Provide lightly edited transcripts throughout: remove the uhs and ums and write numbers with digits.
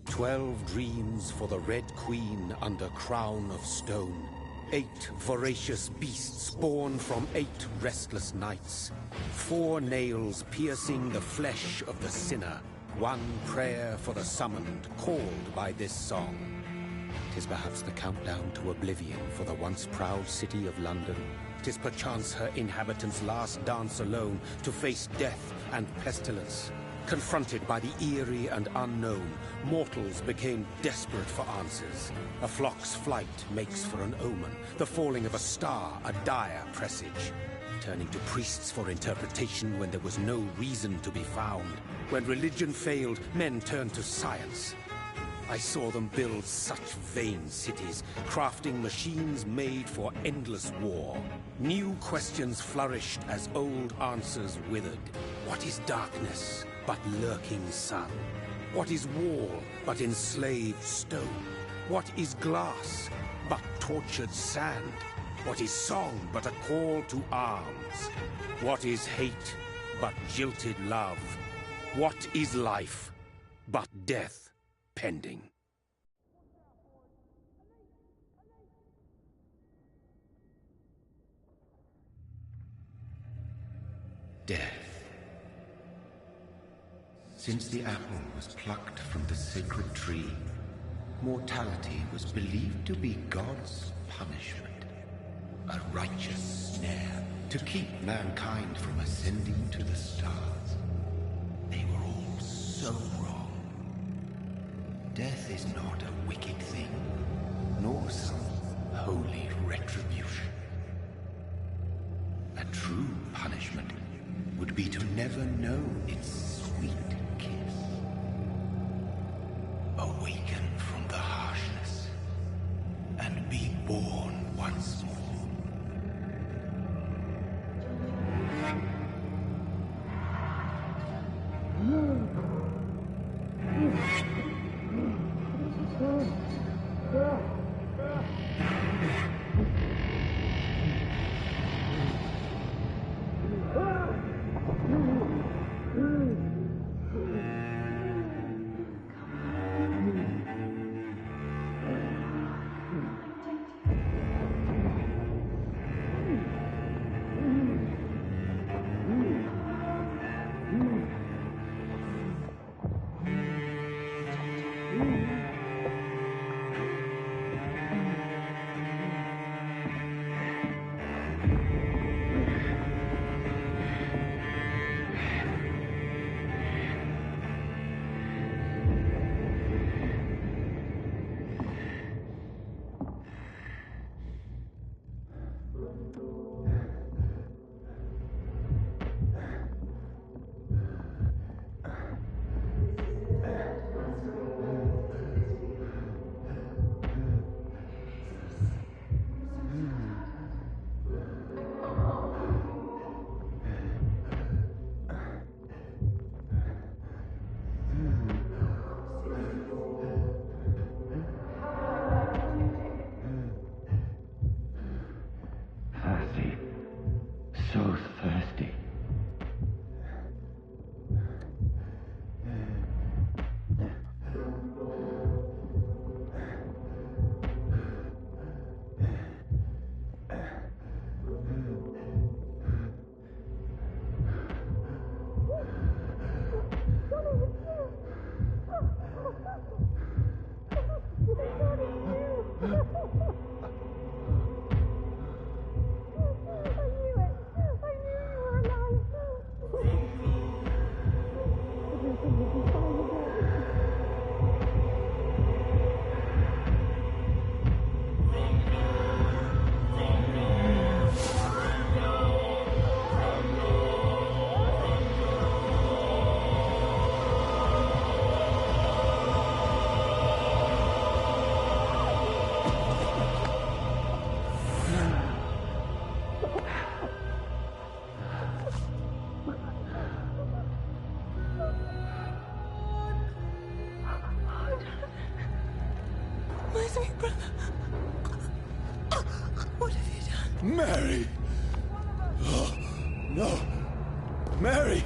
12 dreams for the Red Queen under crown of stone. 8 voracious beasts born from 8 restless nights. 4 nails piercing the flesh of the sinner. 1 prayer for the summoned, called by this song. 'Tis perhaps the countdown to oblivion for the once proud city of London. 'Tis perchance her inhabitants' last dance alone to face death and pestilence. Confronted by the eerie and unknown, mortals became desperate for answers. A flock's flight makes for an omen, the falling of a star a dire presage. Turning to priests for interpretation when there was no reason to be found. When religion failed, men turned to science. I saw them build such vain cities, crafting machines made for endless war. New questions flourished as old answers withered. What is darkness but lurking sun? What is wall but enslaved stone? What is glass but tortured sand? What is song but a call to arms? What is hate but jilted love? What is life but death pending? Death. Since the apple was plucked from the sacred tree, mortality was believed to be God's punishment. A righteous snare to keep mankind from ascending to the stars. They were all so wrong. Death is not a wicked thing, nor some holy retribution. A true punishment would be to never know its sweet kiss. Awaken from the harshness and be born once more. So thirsty. What have you done? Mary! Oh, no! Mary!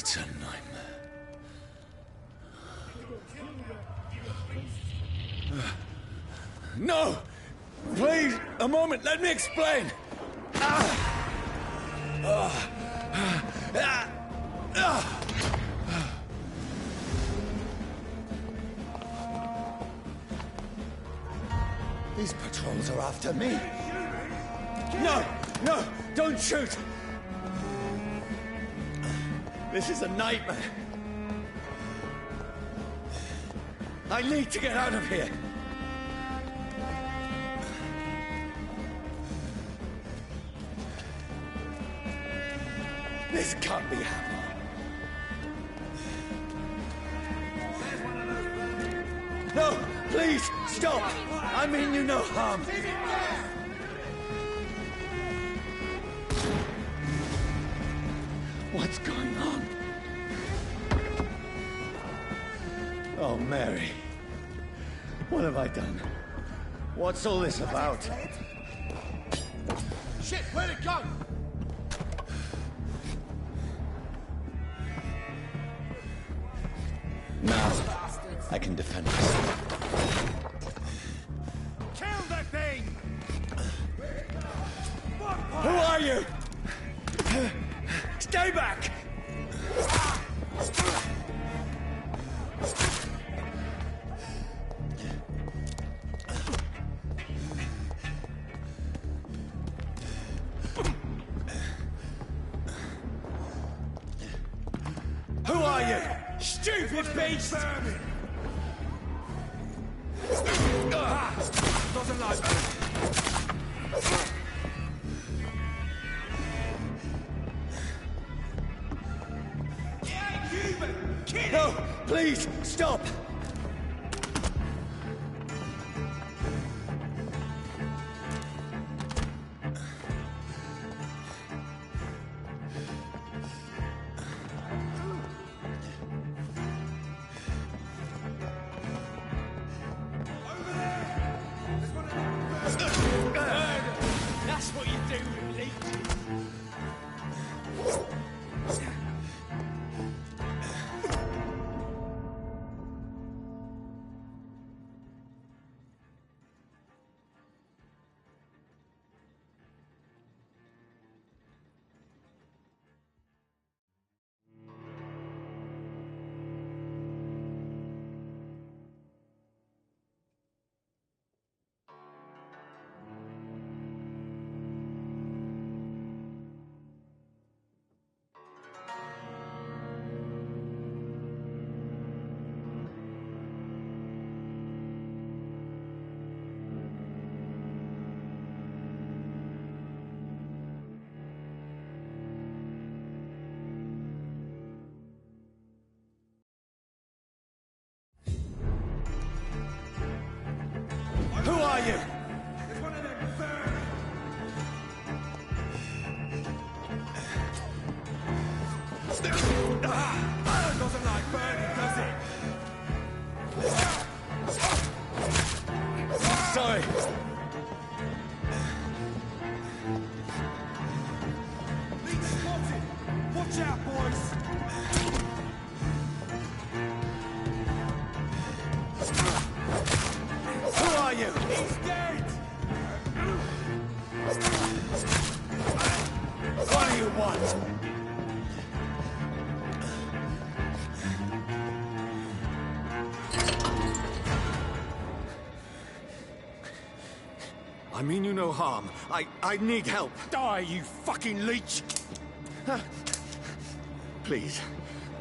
It's a nightmare. No! Please, a moment, let me explain! These patrols are after me. No! No! Don't shoot! This is a nightmare. I need to get out of here. This can't be happening. No! Please! Stop! I mean you no harm. What's going on? Oh, Mary. What have I done? What's all this about? Shit, where'd it go? Now, I can defend myself. Kill the thing! Who are you? Stay back! Who are you? Stupid beast! Doesn't like me. No! Please, stop! That's what you do, you leech. Who are you? It's one of them birds. Iron doesn't like burning, does it? Sorry. Leech spotted. Watch out, boys. Who are you? He's dead. What do you want? I mean you no harm. I need help. Die, you fucking leech. Please,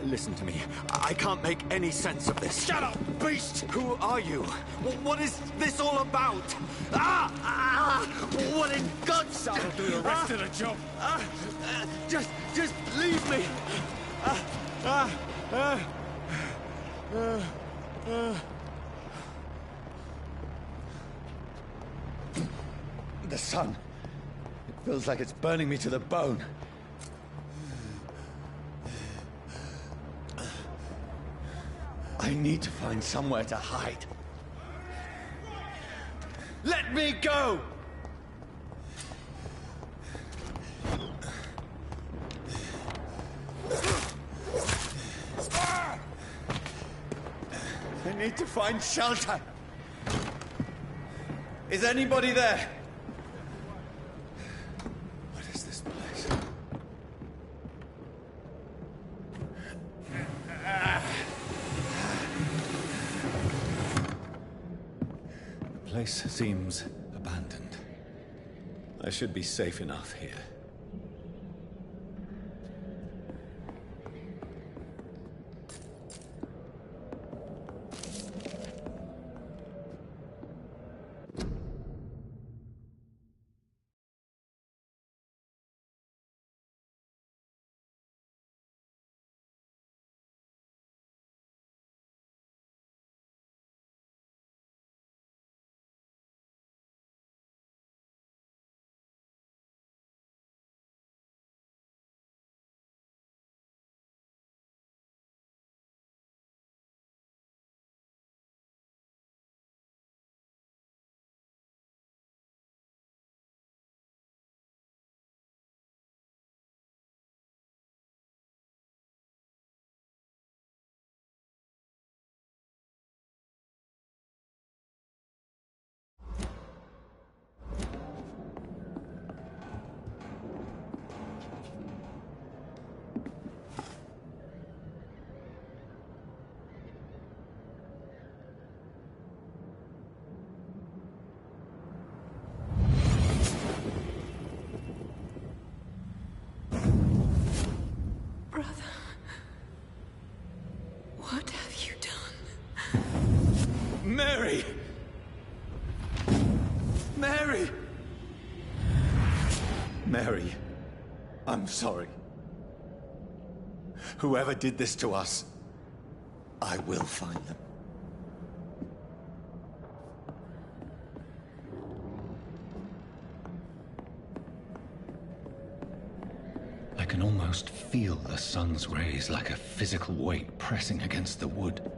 listen to me. I can't make any sense of this. Shut up, beast. Who are you? What is this all about? What in God's name? That'll do the rest of the job. Just leave me. The sun. It feels like it's burning me to the bone. I need to find somewhere to hide. Let me go! need to find shelter. Is anybody there? What is this place? The place seems abandoned. I should be safe enough here. Brother, what have you done? Mary! Mary! Mary, I'm sorry. Whoever did this to us, I will find them. I can almost feel the sun's rays like a physical weight pressing against the wood.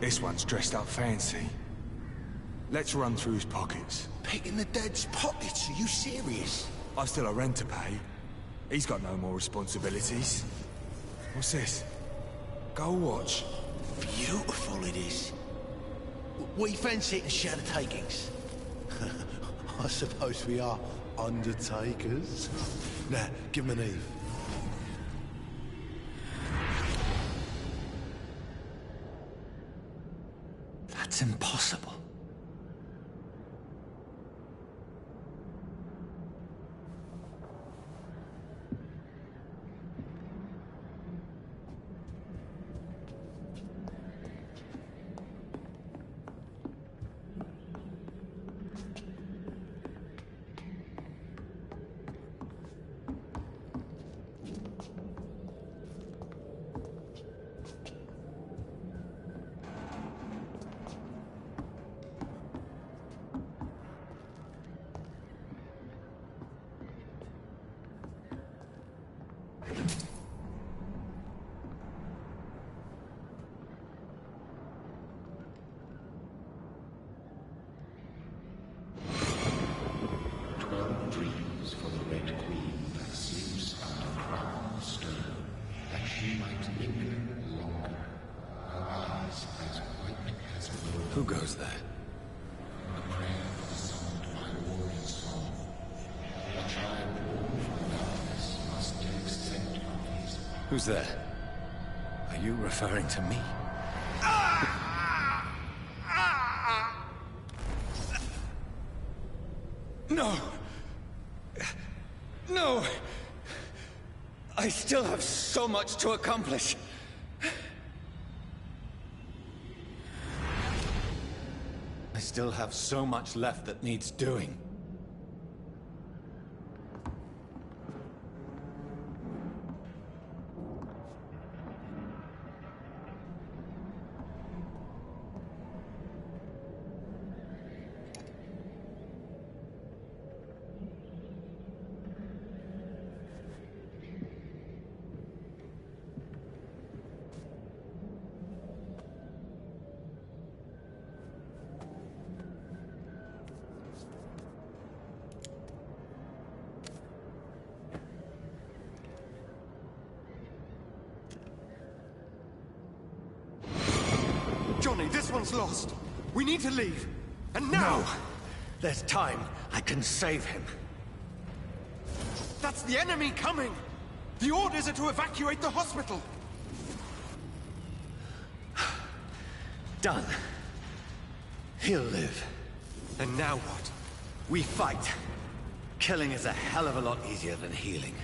This one's dressed up fancy. Let's run through his pockets. Picking the dead's pockets? Are you serious? I've still a rent to pay. He's got no more responsibilities. What's this? Gold watch. Beautiful it is. We fancy it and share the takings. I suppose we are undertakers. Now, give him an Eve. That's impossible. Who goes there? Who's there? Are you referring to me? No! No! I still have so much to accomplish. still have so much left that needs doing. Johnny, this one's lost. We need to leave. And now! No! There's time. I can save him. That's the enemy coming! The orders are to evacuate the hospital! Done. He'll live. And now what? We fight. Killing is a hell of a lot easier than healing.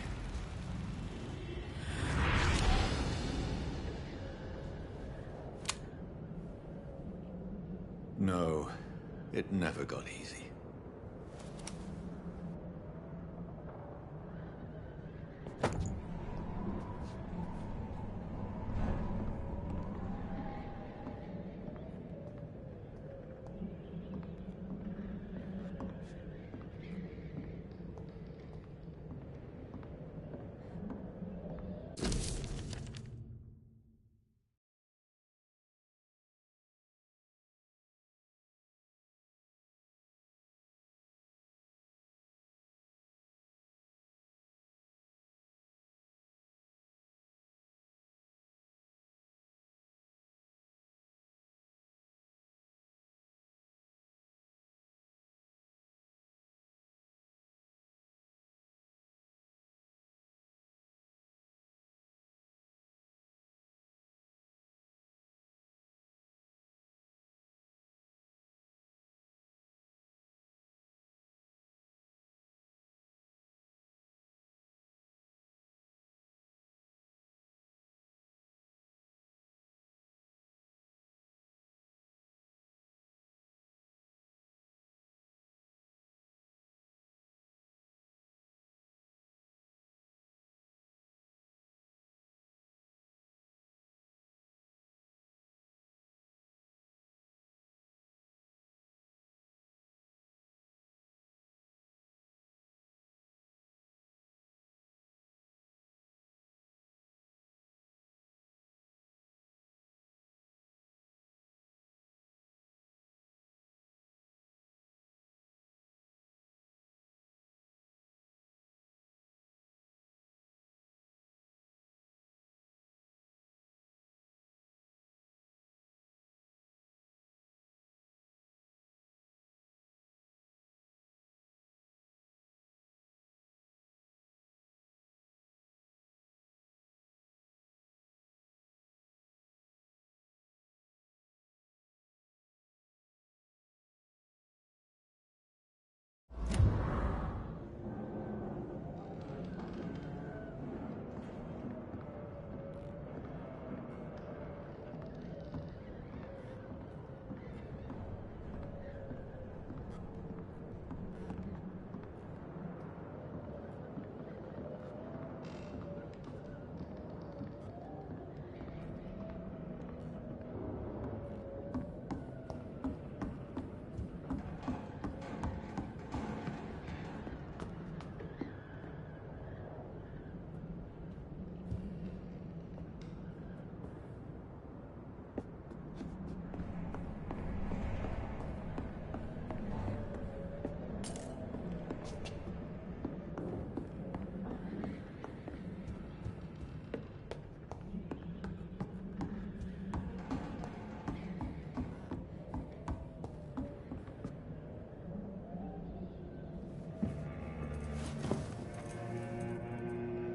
No, it never got easy.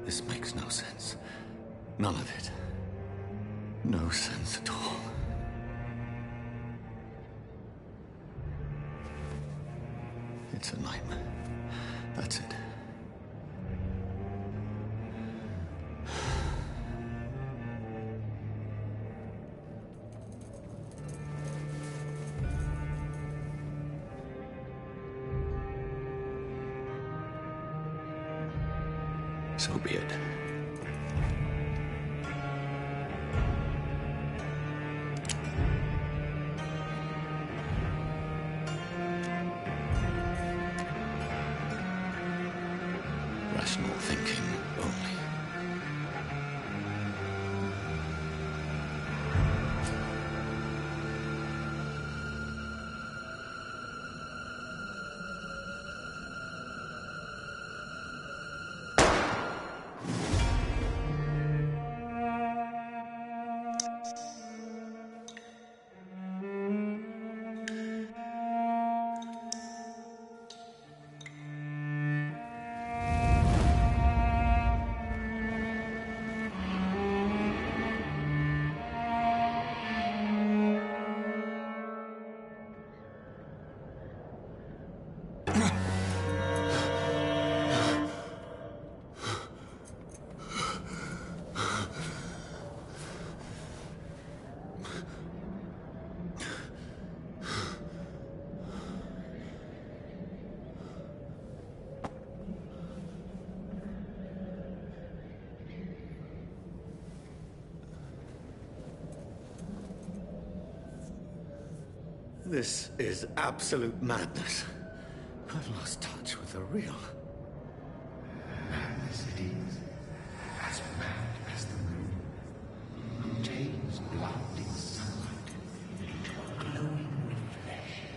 This makes no sense. None of it. No sense at all. It's a nightmare. That's it. So be it. Rational thinking only. This is absolute madness. I've lost touch with the real. Madness it is, as mad as the moon, who takes blinding sunlight into a glowing reflection.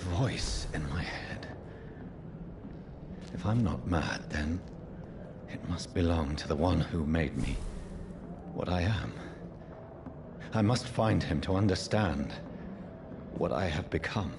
voice in my head. If I'm not mad, then it must belong to the one who made me what I am. I must find him to understand what I have become.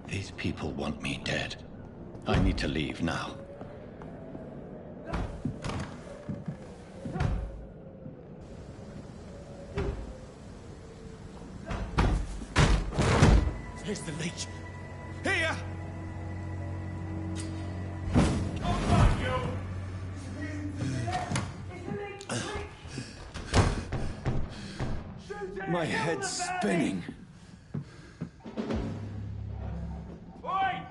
These people want me dead. I need to leave now. Here's the leech. Here! My head's spinning. Oi!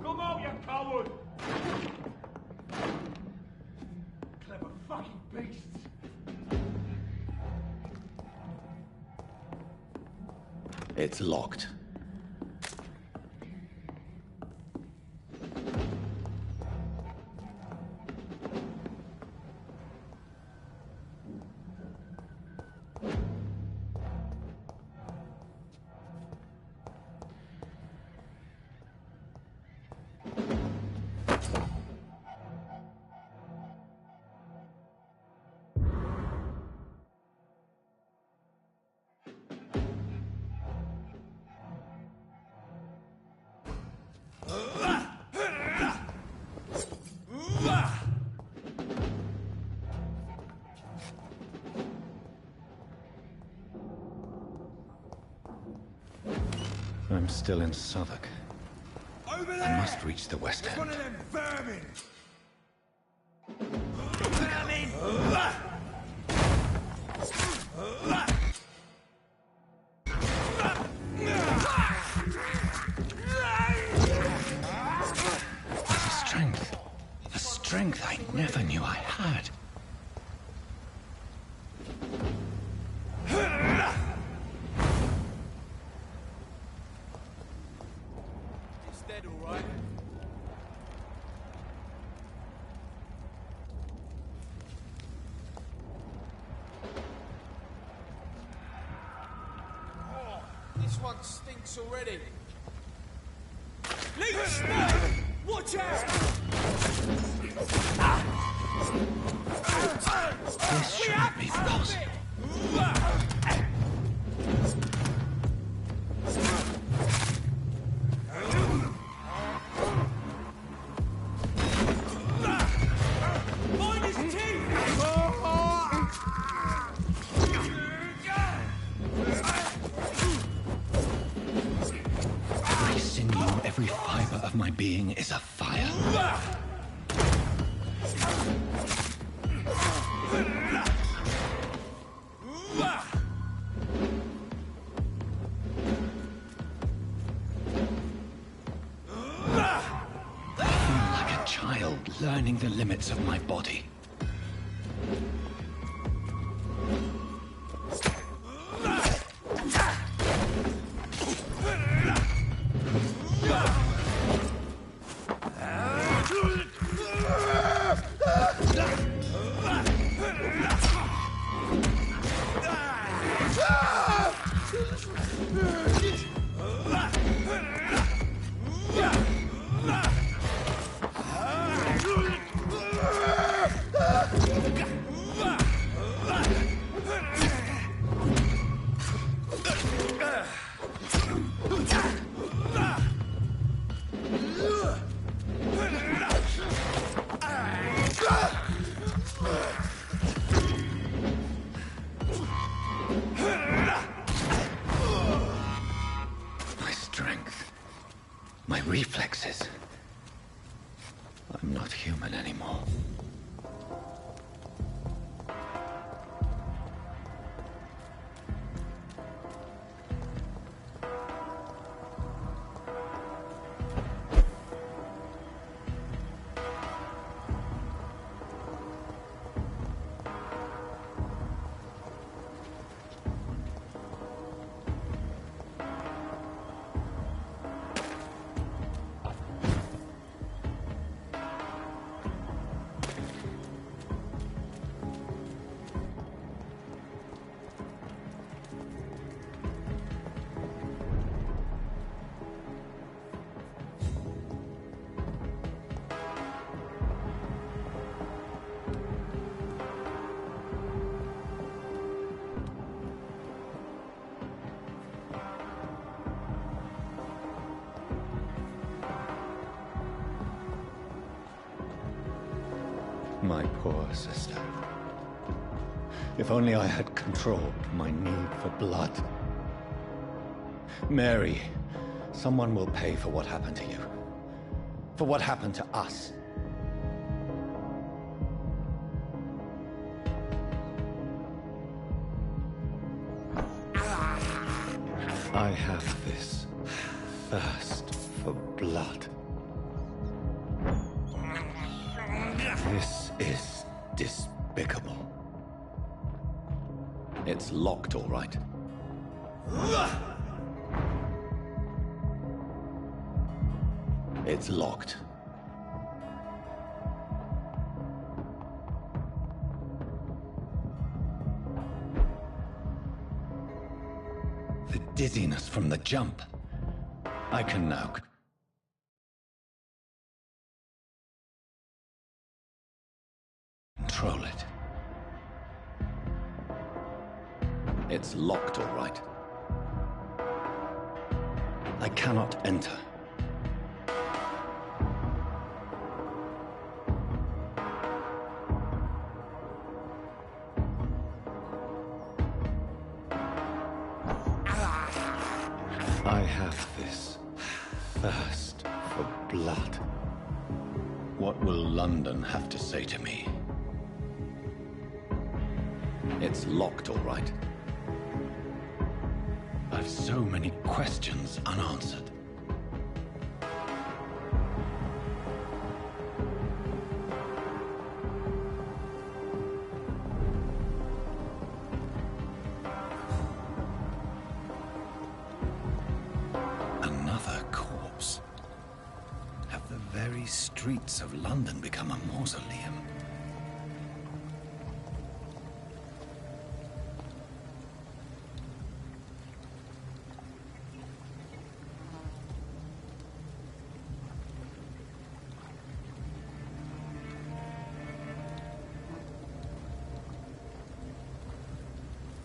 Come out, you coward! Clever fucking beasts! It's locked. I'm still in Southwark. Over there! I must reach the West One End. of them vermin! The strength I never knew I had. He's dead, all right. Oh, this one stinks already. Leech spot! Watch out! This shouldn't be possible. Mind his teeth! Every sinew, every fiber of my being is afire. I feel like a child learning the limits of my body. My strength, my reflexes. I'm not human anymore. My poor sister. If only I had controlled my need for blood. Mary, someone will pay for what happened to you. For what happened to us. I have this thirst for blood. This is despicable. It's locked, all right. It's locked. The dizziness from the jump. I can now control it. It's locked, all right. I cannot enter. I have this thirst for blood. What will London have to say to me? It's locked, all right. I've so many questions unanswered. Another corpse. Have the very streets of London become a mausoleum?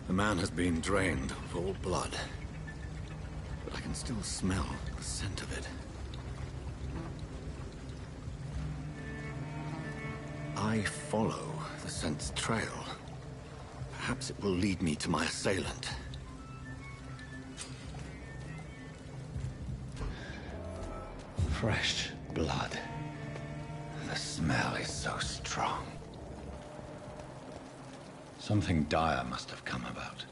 The man has been drained of all blood, but I can still smell the scent of it. I follow the scent's trail. Perhaps it will lead me to my assailant. Fresh blood. The smell is so strong. Something dire must have come about.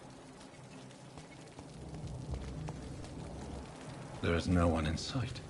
There is no one in sight.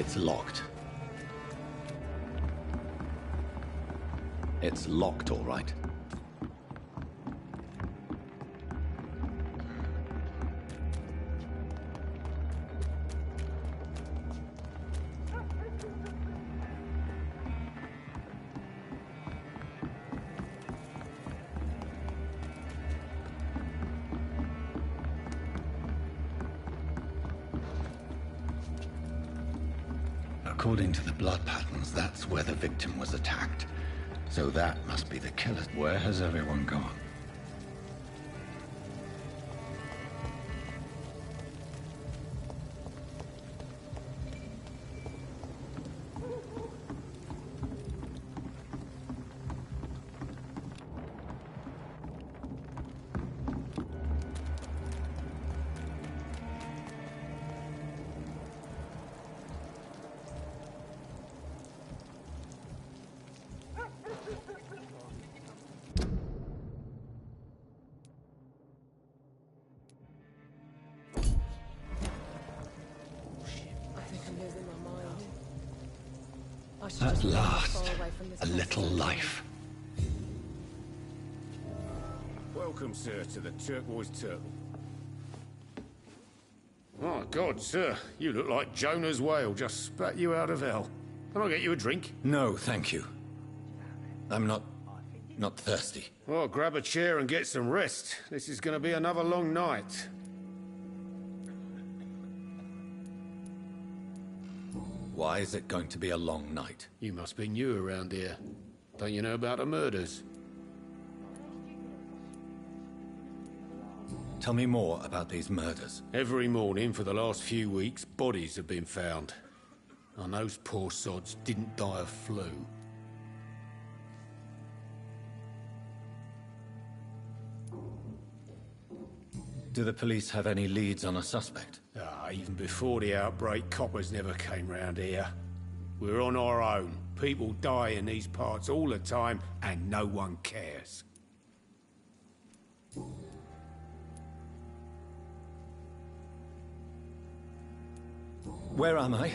It's locked. It's locked, all right. According to the blood patterns, that's where the victim was attacked. So that must be the killer. Where has everyone gone? At last, a little life. Welcome, sir, to the Turquoise Turtle. Oh, God, sir, you look like Jonah's whale just spat you out of hell. Can I get you a drink? No, thank you. I'm not thirsty. Well, grab a chair and get some rest. This is going to be another long night. Why is it going to be a long night? You must be new around here. Don't you know about the murders? Tell me more about these murders. Every morning for the last few weeks, bodies have been found. And those poor sods didn't die of flu. Do the police have any leads on a suspect? Even before the outbreak, coppers never came round here. We're on our own. People die in these parts all the time, and no one cares. Where am I?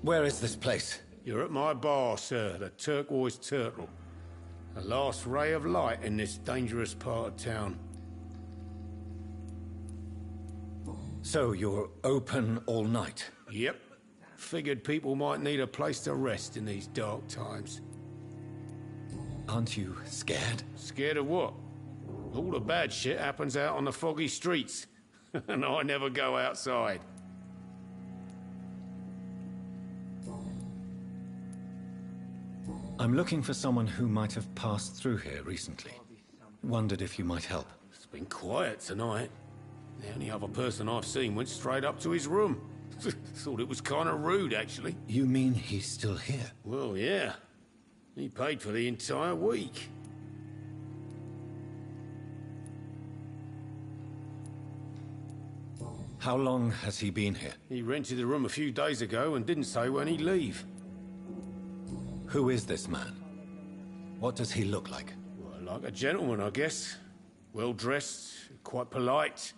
Where is this place? You're at my bar, sir, the Turquoise Turtle. The last ray of light in this dangerous part of town. So you're open all night? Yep. Figured people might need a place to rest in these dark times. Aren't you scared? Scared of what? All the bad shit happens out on the foggy streets. And I never go outside. I'm looking for someone who might have passed through here recently. Wondered if you might help. It's been quiet tonight. The only other person I've seen went straight up to his room. Thought it was kind of rude, actually. You mean he's still here? Well, yeah. He paid for the entire week. How long has he been here? He rented the room a few days ago and didn't say when he'd leave. Who is this man? What does he look like? Well, like a gentleman, I guess. Well-dressed, quite polite.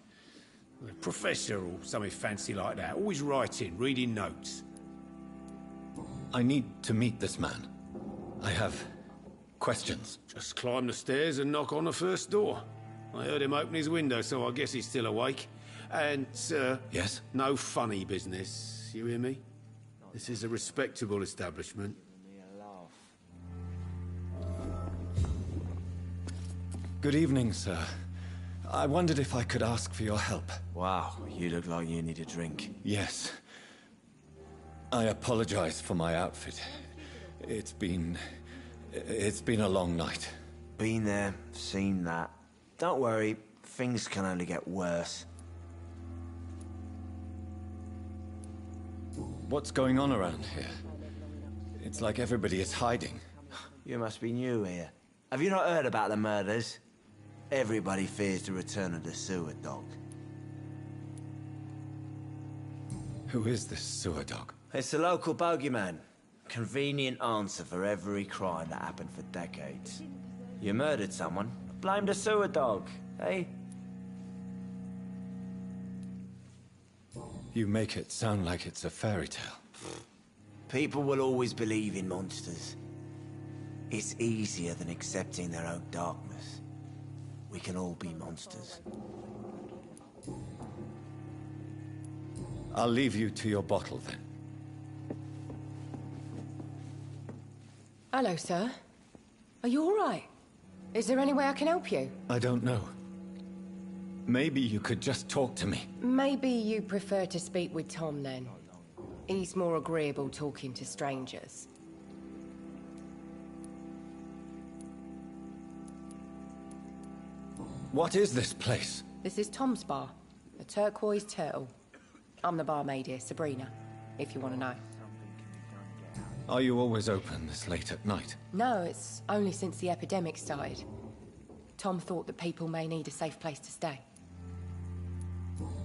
A professor or something fancy like that. Always writing, reading notes. I need to meet this man. I have questions. Just climb the stairs and knock on the first door. I heard him open his window, so I guess he's still awake. And, sir... Yes? No funny business, you hear me? This is a respectable establishment. Good evening, sir. I wondered if I could ask for your help. Wow, you look like you need a drink. Yes. I apologize for my outfit. It's been a long night. Been there, seen that. Don't worry, things can only get worse. What's going on around here? It's like everybody is hiding. You must be new here. Have you not heard about the murders? Everybody fears the return of the sewer dog. Who is this sewer dog? It's the local bogeyman. Convenient answer for every crime that happened for decades. You murdered someone, blame the sewer dog, eh? You make it sound like it's a fairy tale. People will always believe in monsters. It's easier than accepting their own darkness. We can all be monsters. I'll leave you to your bottle, then. Hello, sir. Are you all right? Is there any way I can help you? I don't know. Maybe you could just talk to me. Maybe you prefer to speak with Tom, then. He's more agreeable talking to strangers. What is this place? This is Tom's bar, the Turquoise Turtle. I'm the barmaid here, Sabrina, if you want to know. Are you always open this late at night? No, it's only since the epidemic started. Tom thought that people may need a safe place to stay.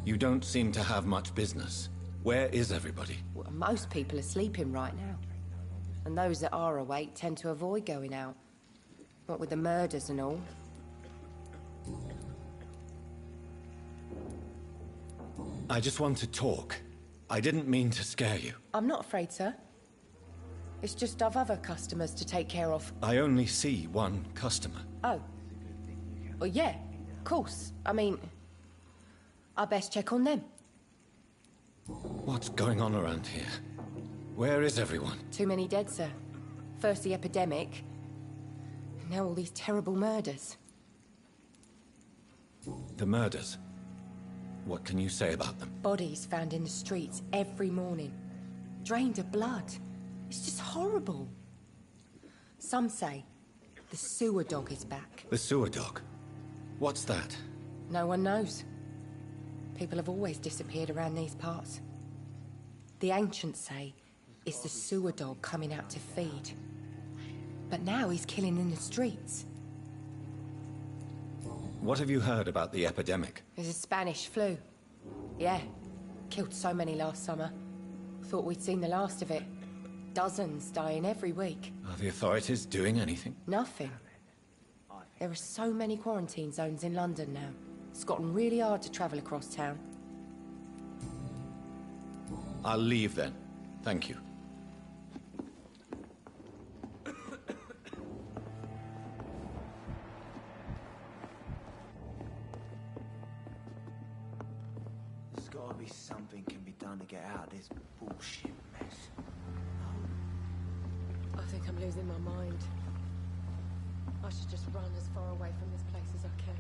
You don't seem to have much business. Where is everybody? Well, most people are sleeping right now. And those that are awake tend to avoid going out. What with the murders and all. I just want to talk. I didn't mean to scare you. I'm not afraid, sir. It's just I've other customers to take care of. I only see one customer. Oh. Well, yeah, of course. I mean, I best check on them. What's going on around here? Where is everyone? Too many dead, sir. First the epidemic, and now all these terrible murders. The murders? What can you say about them? Bodies found in the streets every morning. Drained of blood. It's just horrible. Some say the sewer dog is back. The sewer dog? What's that? No one knows. People have always disappeared around these parts. The ancients say it's the sewer dog coming out to feed. But now he's killing in the streets. What have you heard about the epidemic? There's a Spanish flu. Yeah. Killed so many last summer. Thought we'd seen the last of it. Dozens dying every week. Are the authorities doing anything? Nothing. There are so many quarantine zones in London now. It's gotten really hard to travel across town. I'll leave then. Thank you. There's gotta be something can be done to get out of this bullshit mess. I think I'm losing my mind. I should just run as far away from this place as I can.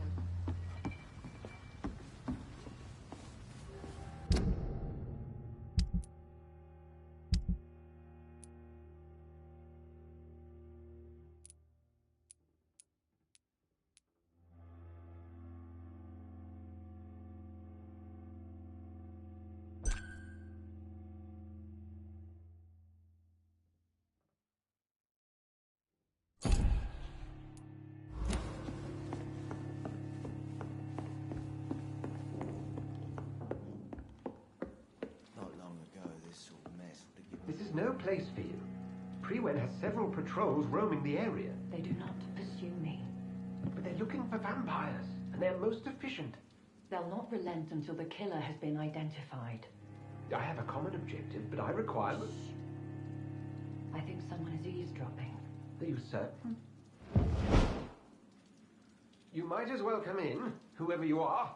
This is no place for you. Prewen has several patrols roaming the area. They do not pursue me. But they're looking for vampires, and they're most efficient. They'll not relent until the killer has been identified. I have a common objective, but I require... I think someone is eavesdropping. Are you certain? You might as well come in, whoever you are.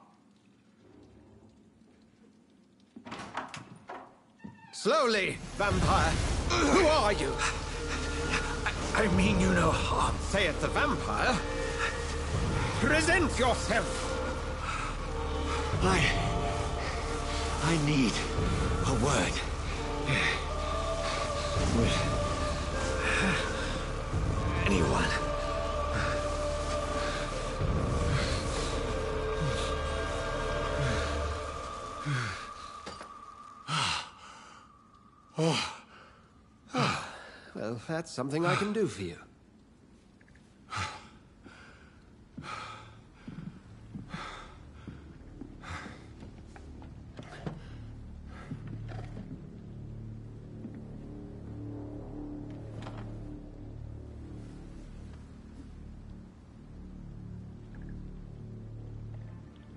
Slowly, vampire. Who are you? I mean you no harm. Say it's a vampire. Present yourself. I need a word. With anyone. Well, that's something I can do for you.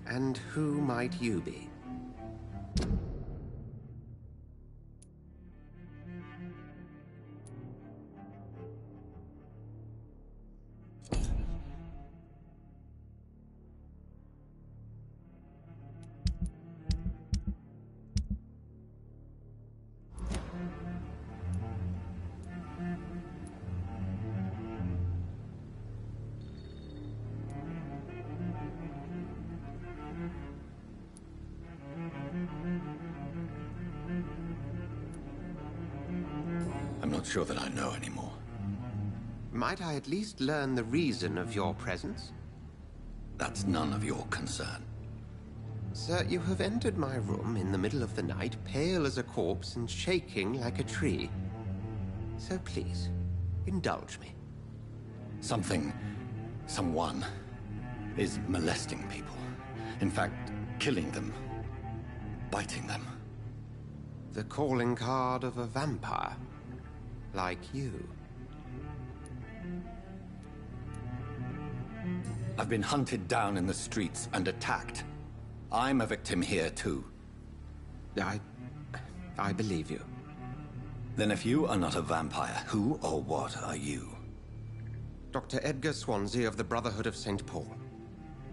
And who might you be? sure that I know anymore. Might I at least learn the reason of your presence? That's none of your concern. Sir, you have entered my room in the middle of the night, pale as a corpse and shaking like a tree. So please, indulge me. Someone is molesting people. In fact, killing them. Biting them. The calling card of a vampire. Like you. I've been hunted down in the streets and attacked. I'm a victim here, too. I believe you. Then if you are not a vampire, who or what are you? Dr. Edgar Swansea of the Brotherhood of St. Paul.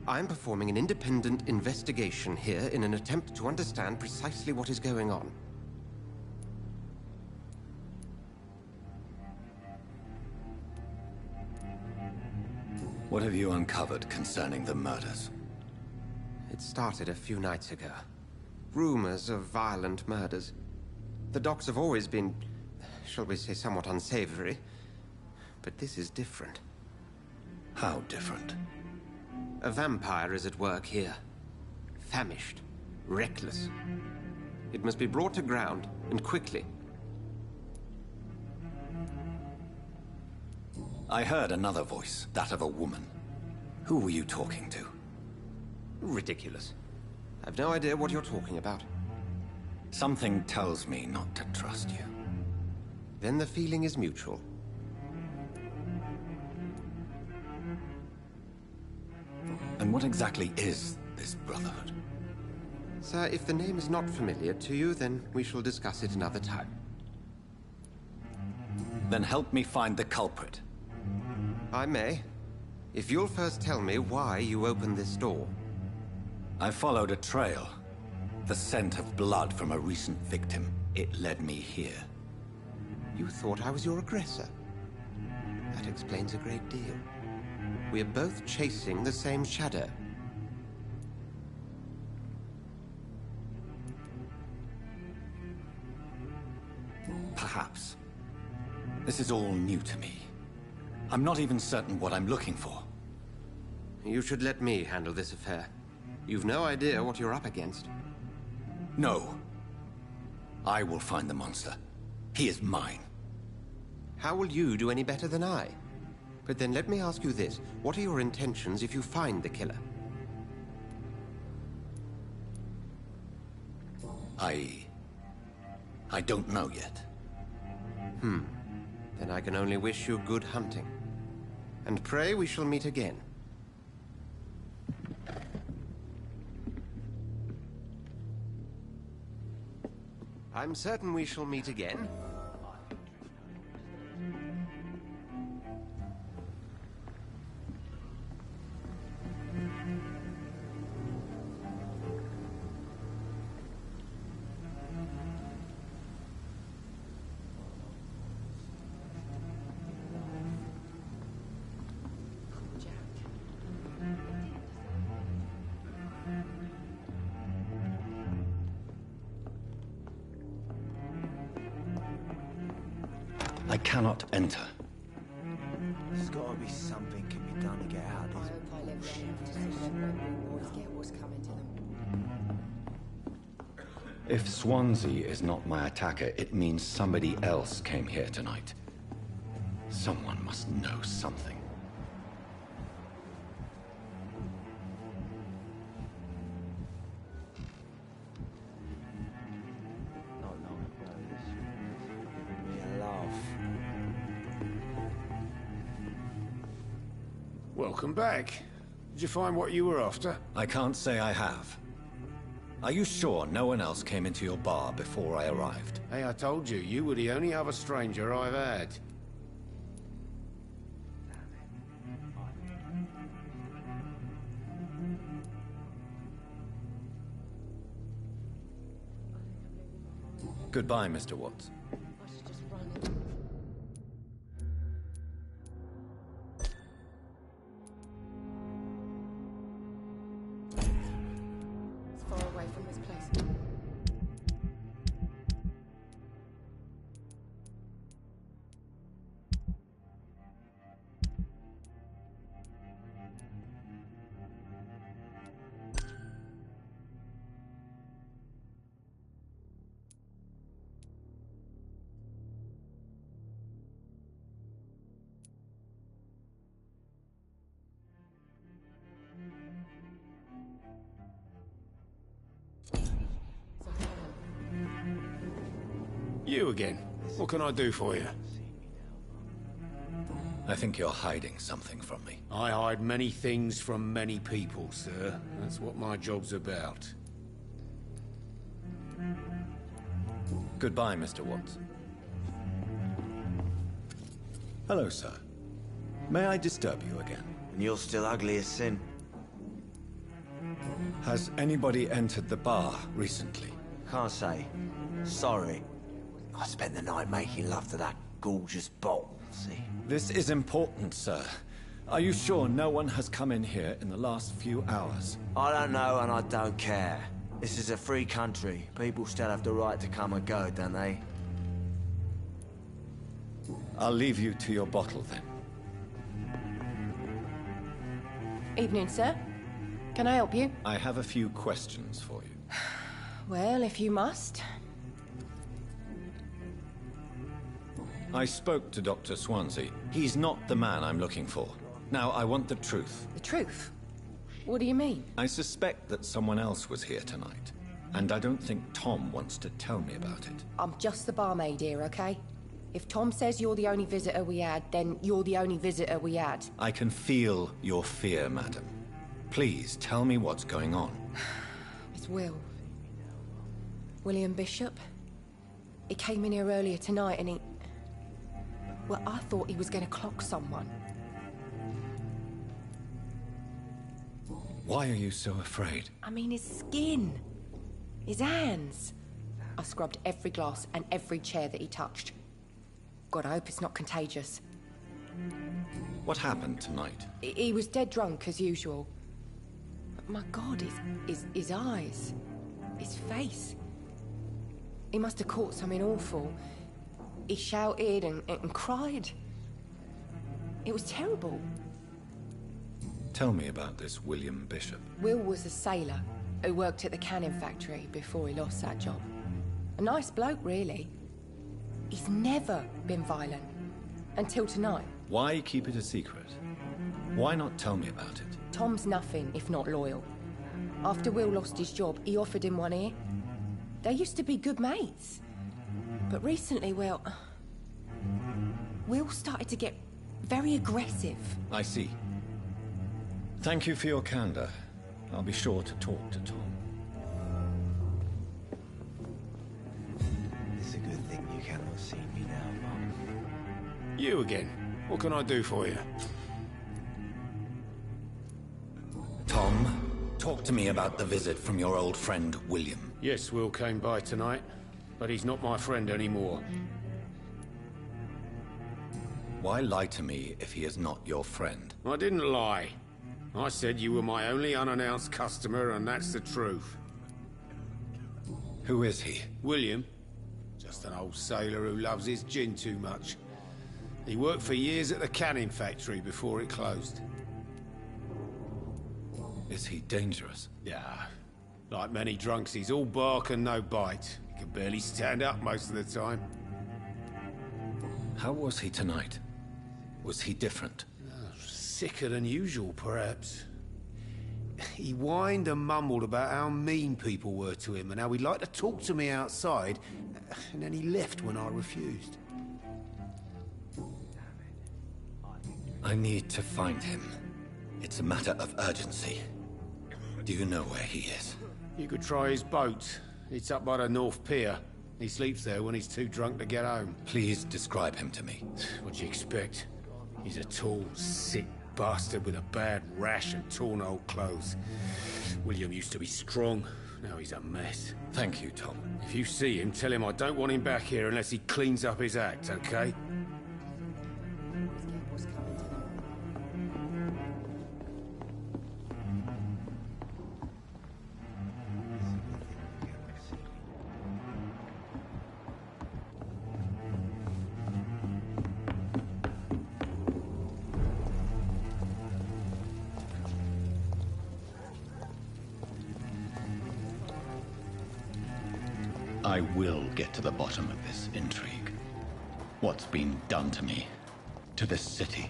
I'm performing an independent investigation here in an attempt to understand precisely what is going on. What have you uncovered concerning the murders? It started a few nights ago. Rumors of violent murders. The docks have always been, shall we say, somewhat unsavory. But this is different. How different? A vampire is at work here. Famished. Reckless. It must be brought to ground, and quickly. I heard another voice, that of a woman. Who were you talking to? Ridiculous. I've no idea what you're talking about. Something tells me not to trust you. Then the feeling is mutual. And what exactly is this Brotherhood? Sir, if the name is not familiar to you, then we shall discuss it another time. Then help me find the culprit. I may. If you'll first tell me why you opened this door. I followed a trail. The scent of blood from a recent victim. It led me here. You thought I was your aggressor. That explains a great deal. We are both chasing the same shadow. Perhaps. This is all new to me. I'm not even certain what I'm looking for. You should let me handle this affair. You've no idea what you're up against. No. I will find the monster. He is mine. How will you do any better than I? But then let me ask you this. What are your intentions if you find the killer? I don't know yet. Then I can only wish you good hunting. And pray we shall meet again. I'm certain we shall meet again. I cannot enter. There's gotta be something can be done to get out of this. If Swansea is not my attacker, it means somebody else came here tonight. Someone must know something. Not long ago, this would be a laugh. Welcome back. Did you find what you were after? I can't say I have. Are you sure no one else came into your bar before I arrived? Hey, I told you, you were the only other stranger I've had. Goodbye, Mr. Watts. It's far away from this place. You again. What can I do for you? I think you're hiding something from me. I hide many things from many people, sir. That's what my job's about. Goodbye, Mr. Watts. Hello, sir. May I disturb you again? And you're still ugly as sin. Has anybody entered the bar recently? Can't say. Sorry. I spent the night making love to that gorgeous bottle, see? This is important, sir. Are you sure no one has come in here in the last few hours? I don't know and I don't care. This is a free country. People still have the right to come and go, don't they? I'll leave you to your bottle, then. Evening, sir. Can I help you? I have a few questions for you. Well, if you must. I spoke to Dr. Swansea. He's not the man I'm looking for. Now, I want the truth. The truth? What do you mean? I suspect that someone else was here tonight, and I don't think Tom wants to tell me about it. I'm just the barmaid here, okay? If Tom says you're the only visitor we had, then you're the only visitor we had. I can feel your fear, madam. Please, tell me what's going on. It's Will. William Bishop. He came in here earlier tonight and he... Well, I thought he was going to clock someone. Why are you so afraid? I mean, his skin. His hands. I scrubbed every glass and every chair that he touched. God, I hope it's not contagious. What happened tonight? He was dead drunk, as usual. But my God, his eyes. His face. He must have caught something awful. He shouted and cried. It was terrible. Tell me about this William Bishop. Will was a sailor who worked at the canning factory before he lost that job. A nice bloke, really. He's never been violent. Until tonight. Why keep it a secret? Why not tell me about it? Tom's nothing if not loyal. After Will lost his job, he offered him one ear. They used to be good mates. But recently, well... Will started to get very aggressive. I see. Thank you for your candor. I'll be sure to talk to Tom. It's a good thing you cannot see me now, Mum. You again. What can I do for you? Tom, talk to me about the visit from your old friend, William. Yes, Will came by tonight, but he's not my friend anymore. Why lie to me if he is not your friend? I didn't lie. I said you were my only unannounced customer, and that's the truth. Who is he? William. Just an old sailor who loves his gin too much. He worked for years at the canning factory before it closed. Is he dangerous? Yeah. Like many drunks, he's all bark and no bite. He can barely stand up most of the time. How was he tonight? Was he different? Sicker than usual, perhaps. He whined and mumbled about how mean people were to him and how he'd like to talk to me outside, and then he left when I refused. I need to find him. It's a matter of urgency. Do you know where he is? You could try his boat. It's up by the North Pier. He sleeps there when he's too drunk to get home. Please describe him to me. What'd you expect? He's a tall, sick bastard with a bad rash and torn old clothes. William used to be strong. Now he's a mess. Thank you, Tom. If you see him, tell him I don't want him back here unless he cleans up his act, okay? I will get to the bottom of this intrigue. What's been done to me, to this city.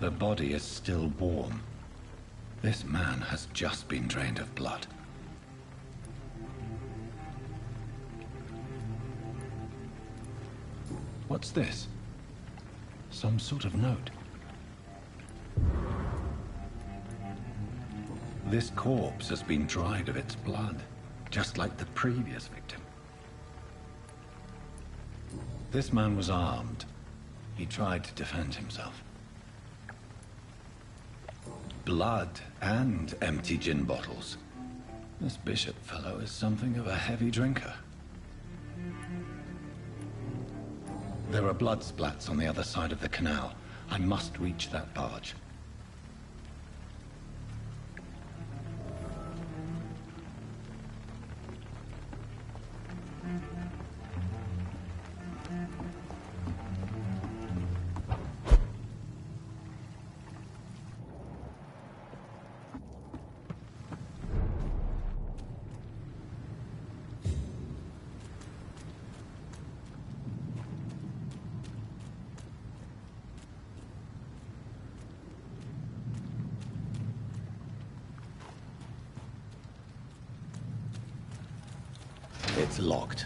The body is still warm. This man has just been drained of blood. What's this? Some sort of note. This corpse has been dried of its blood, just like the previous victim. This man was armed. He tried to defend himself. Blood and empty gin bottles. This bishop fellow is something of a heavy drinker. There are blood splats on the other side of the canal. I must reach that barge. It's locked.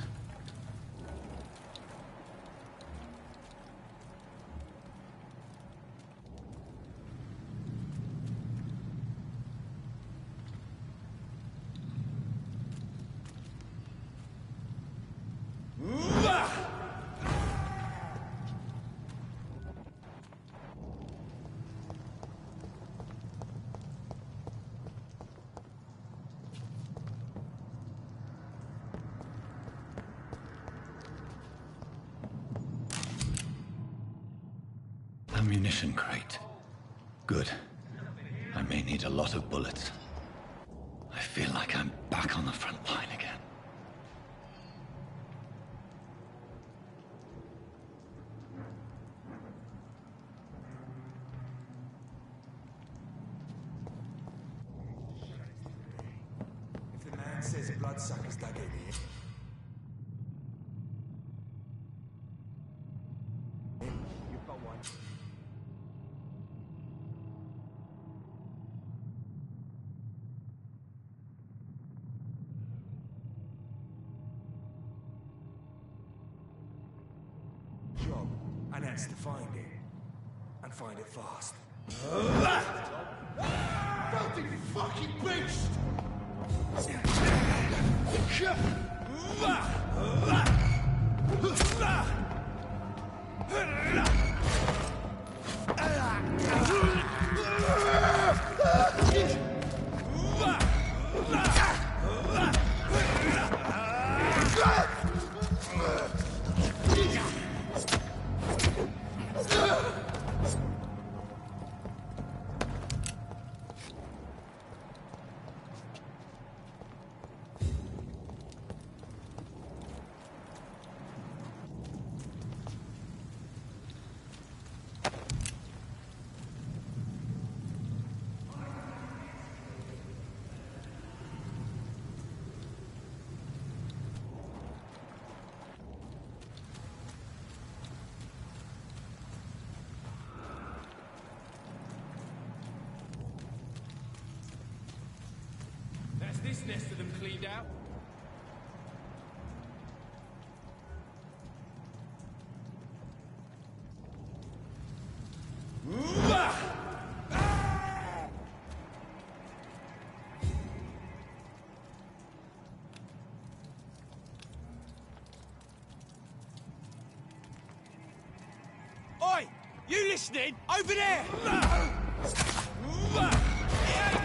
Ammunition crate. Good. I may need a lot of bullets. I feel like I'm back on the front line again. If the man says bloodsuckers dug in here, you've got one. Job, and that's to find it. And find it fast. Filthy fucking beast! That's this nest of them cleaned out. Oi! You listening? Over there!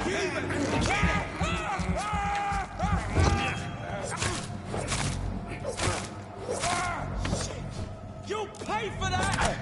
It ain't Shit! You'll pay for that!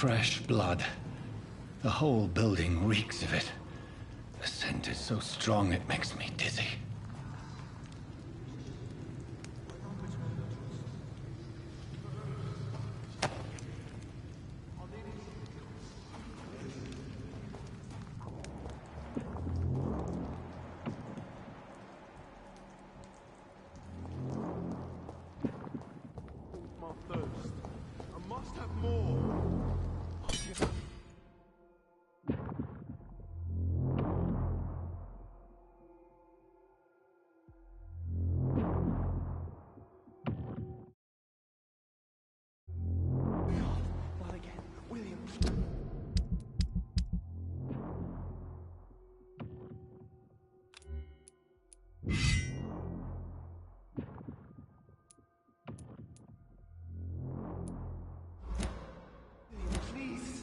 Fresh blood. The whole building reeks of it. The scent is so strong it makes me dizzy.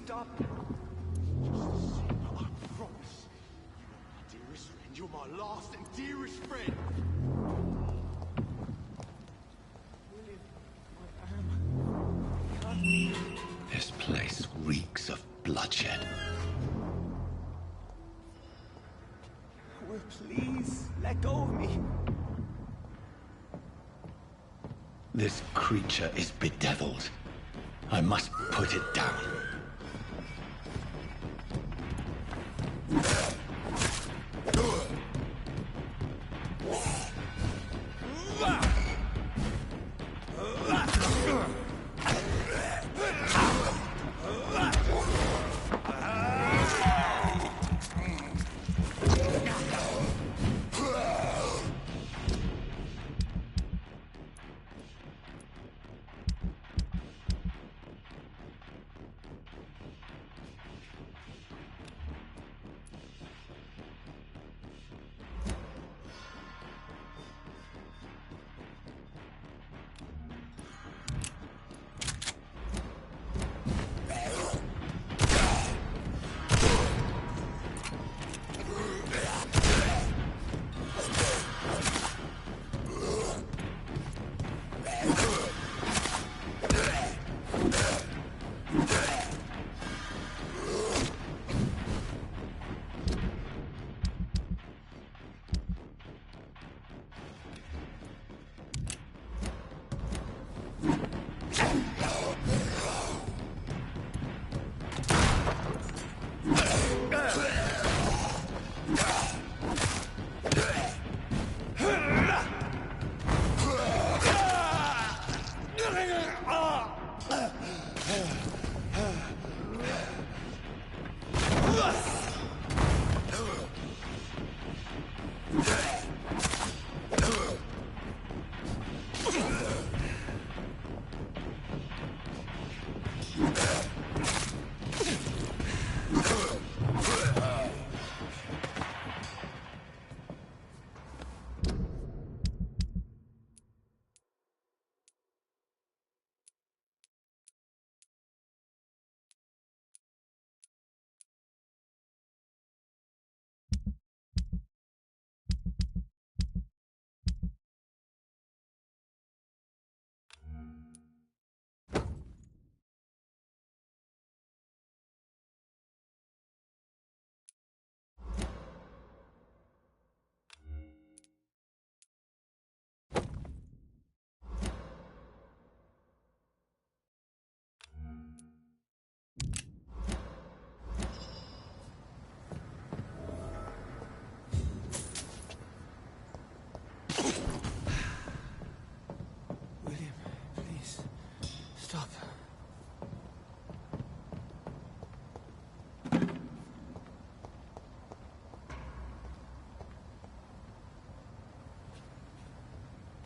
Stop! I promise. You're my dearest friend. You're my last and dearest friend. William, This place reeks of bloodshed. Will, please, let go of me. This creature is bedeviled. I must put it down.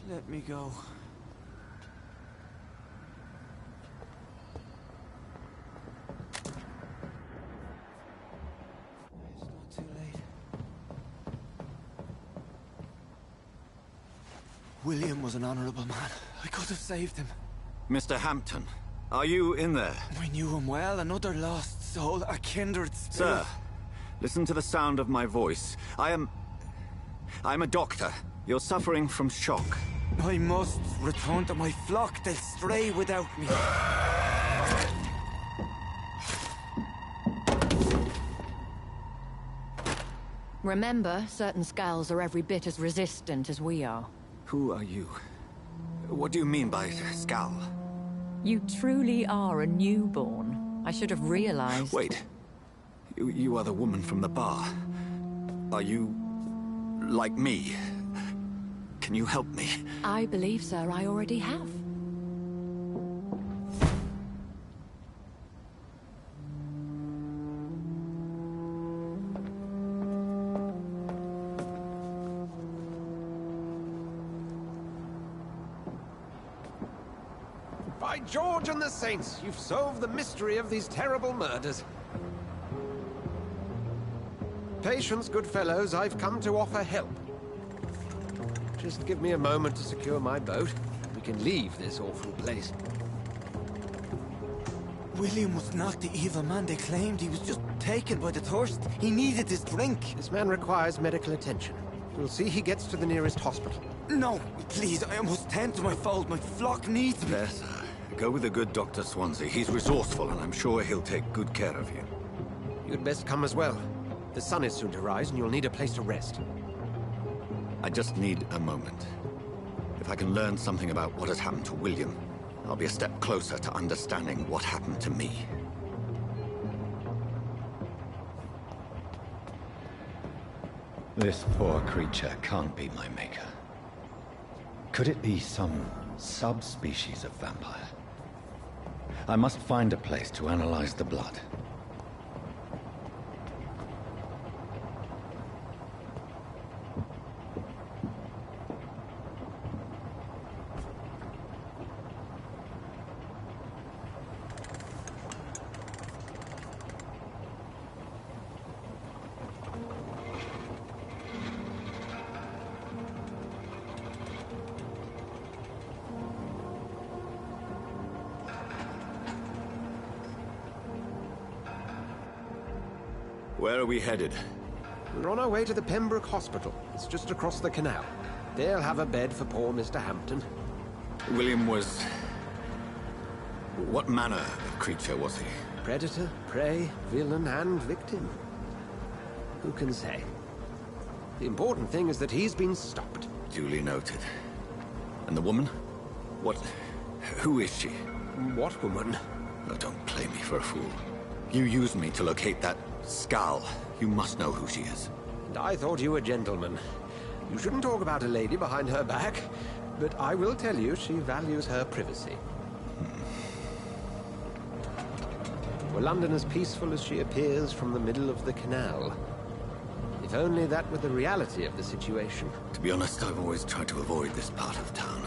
Let me go. It's not too late. William was an honorable man. I could have saved him. Mr. Hampton, are you in there? I knew him well, another lost soul, a kindred spirit. Sir, listen to the sound of my voice. I'm a doctor. You're suffering from shock. I must return to my flock. They'll stray without me. Remember, certain skulls are every bit as resistant as we are. Who are you? What do you mean by Skal? You truly are a newborn. I should have realized. Wait. You are the woman from the bar. Are you... like me? Can you help me? I believe, sir, I already have. By George and the Saints, you've solved the mystery of these terrible murders. Patience, good fellows, I've come to offer help. Just give me a moment to secure my boat. We can leave this awful place. William was not the evil man they claimed. He was just taken by the thirst. He needed his drink. This man requires medical attention. We'll see he gets to the nearest hospital. No, please, I must tend to my fold. My flock needs me. There, sir. Go with the good Dr. Swansea. He's resourceful, and I'm sure he'll take good care of you. You'd best come as well. The sun is soon to rise, and you'll need a place to rest. I just need a moment. If I can learn something about what has happened to William, I'll be a step closer to understanding what happened to me. This poor creature can't be my maker. Could it be some subspecies of vampire? I must find a place to analyze the blood. Where are we headed? We're on our way to the Pembroke Hospital. It's just across the canal. They'll have a bed for poor Mr. Hampton. William was... what manner of creature was he? Predator, prey, villain, and victim. Who can say? The important thing is that he's been stopped. Duly noted. And the woman? What... who is she? What woman? Oh, don't play me for a fool. You used me to locate that Skal. You must know who she is. And I thought you a gentleman. You shouldn't talk about a lady behind her back, but I will tell you she values her privacy. Were London as peaceful as she appears from the middle of the canal? If only that were the reality of the situation. To be honest, I've always tried to avoid this part of town.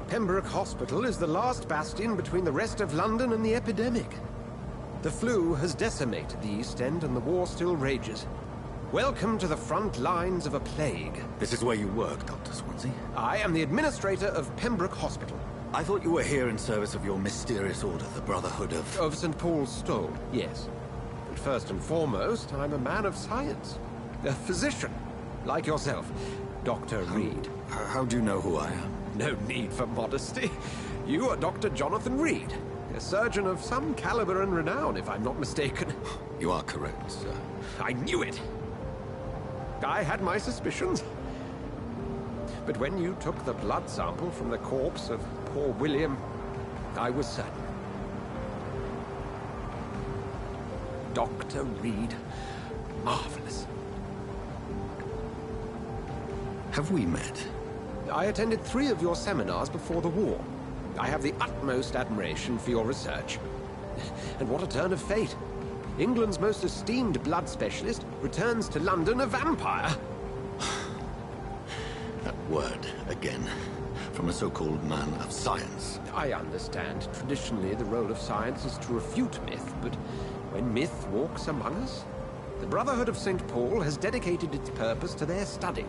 Pembroke Hospital is the last bastion between the rest of London and the epidemic. The flu has decimated the East End and the war still rages. Welcome to the front lines of a plague. This is where you work, Dr. Swansea? I am the administrator of Pembroke Hospital. I thought you were here in service of your mysterious order, the Brotherhood of... Of St. Paul's Stole, yes. But first and foremost, I'm a man of science. A physician, like yourself, Dr. Reed. How do you know who I am? No need for modesty. You are Dr. Jonathan Reed. A surgeon of some caliber and renown, if I'm not mistaken. You are correct, sir. I knew it! I had my suspicions. But when you took the blood sample from the corpse of poor William, I was certain. Dr. Reed. Marvelous. Have we met? I attended 3 of your seminars before the war. I have the utmost admiration for your research. And what a turn of fate. England's most esteemed blood specialist returns to London a vampire. That word, again. From a so-called man of science. I understand. Traditionally, the role of science is to refute myth, but when myth walks among us, the Brotherhood of St. Paul has dedicated its purpose to their study.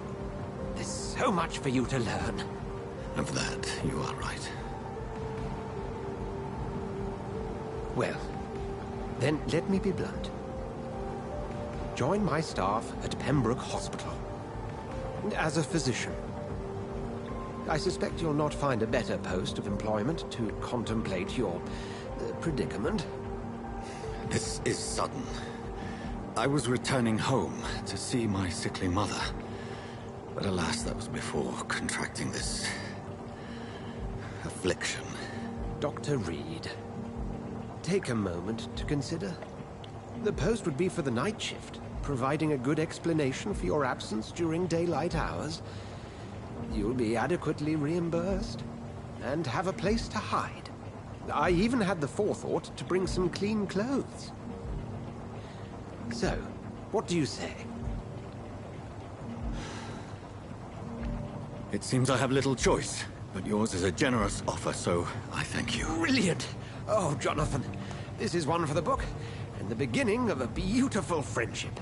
There's so much for you to learn. Of that, you are right. Well, then let me be blunt. Join my staff at Pembroke Hospital. As a physician. I suspect you'll not find a better post of employment to contemplate your predicament. This is sudden. I was returning home to see my sickly mother. But alas, that was before contracting this affliction. Dr. Reed, take a moment to consider. The post would be for the night shift, providing a good explanation for your absence during daylight hours. You'll be adequately reimbursed, and have a place to hide. I even had the forethought to bring some clean clothes. So, what do you say? It seems I have little choice, but yours is a generous offer, so I thank you. Brilliant! Oh, Jonathan, this is one for the book, and the beginning of a beautiful friendship.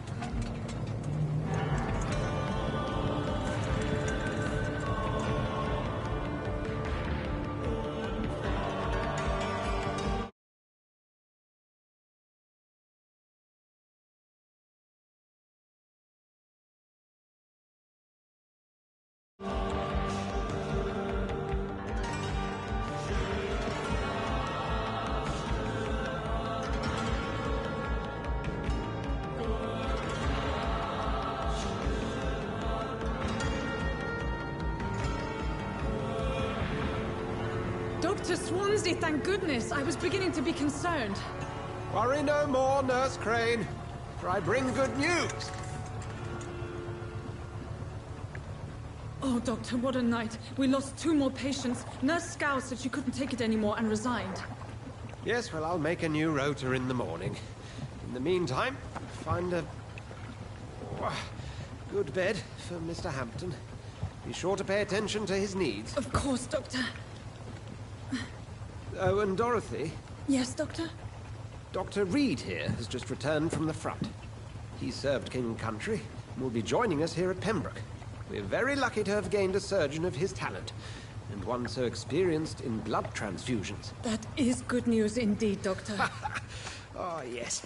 Dr. Swansea, thank goodness. I was beginning to be concerned. Worry no more, Nurse Crane, for I bring good news. Oh, Doctor, what a night. We lost 2 more patients. Nurse Scow said she couldn't take it anymore and resigned. Yes, well, I'll make a new rota in the morning. In the meantime, find a good bed for Mr. Hampton. Be sure to pay attention to his needs. Of course, Doctor. Oh, and Dorothy? Yes, Doctor? Dr. Reed here has just returned from the front. He served King Country and will be joining us here at Pembroke. We're very lucky to have gained a surgeon of his talent, and one so experienced in blood transfusions. That is good news indeed, Doctor. Oh, yes.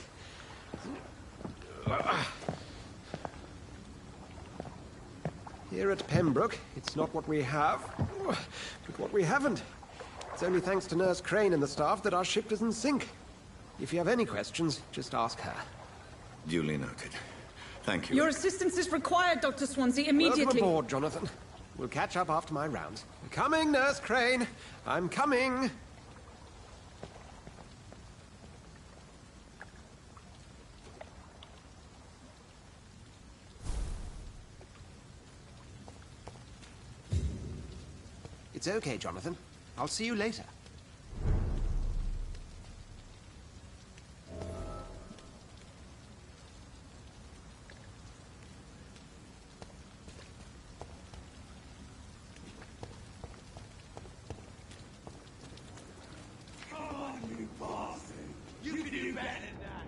Here at Pembroke, it's not what we have, but what we haven't. It's only thanks to Nurse Crane and the staff that our ship doesn't sink. If you have any questions, just ask her. Duly noted. Thank you. Your assistance is required, Dr. Swansea, immediately. Welcome aboard, Jonathan. We'll catch up after my rounds. Coming, Nurse Crane. I'm coming. It's okay, Jonathan. I'll see you later. Come on, you bastard! You can do better than that!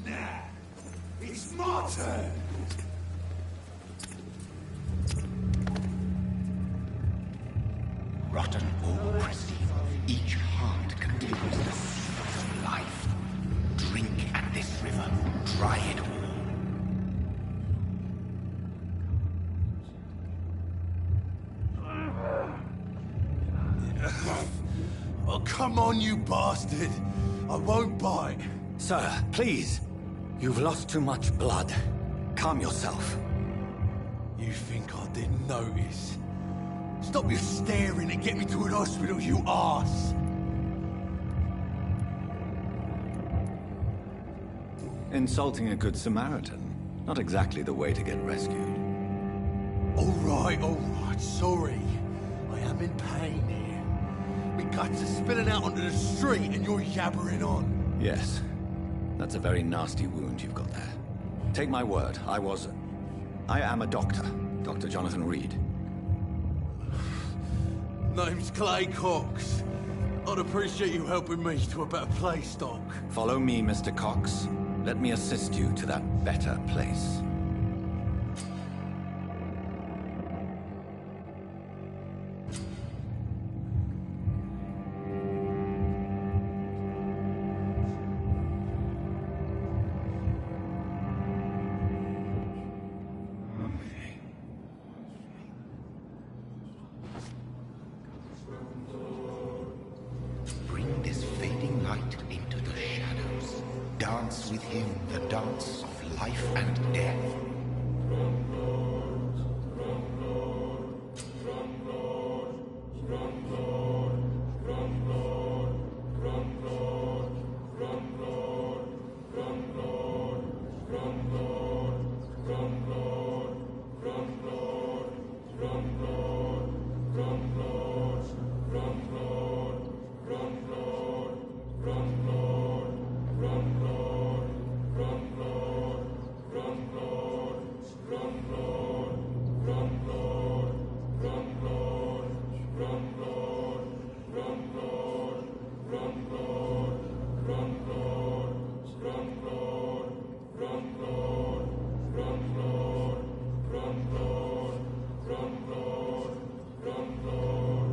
Nah, it's my turn! Rotten or pristine, each heart contains the seed of life. Drink at this river, dry it all. Oh, come on, you bastard! I won't bite. Sir, please. You've lost too much blood. Calm yourself. You think I didn't notice? Stop your staring and get me to an hospital, you arse! Insulting a good Samaritan. Not exactly the way to get rescued. All right, sorry. I am in pain here. My guts are spilling out onto the street and you're yabbering on. Yes. That's a very nasty wound you've got there. Take my word, I am a doctor. Dr. Jonathan Reed. Name's Clay Cox. I'd appreciate you helping me to a better place, Doc. Follow me, Mr. Cox. Let me assist you to that better place. dance with him the dance of life and death.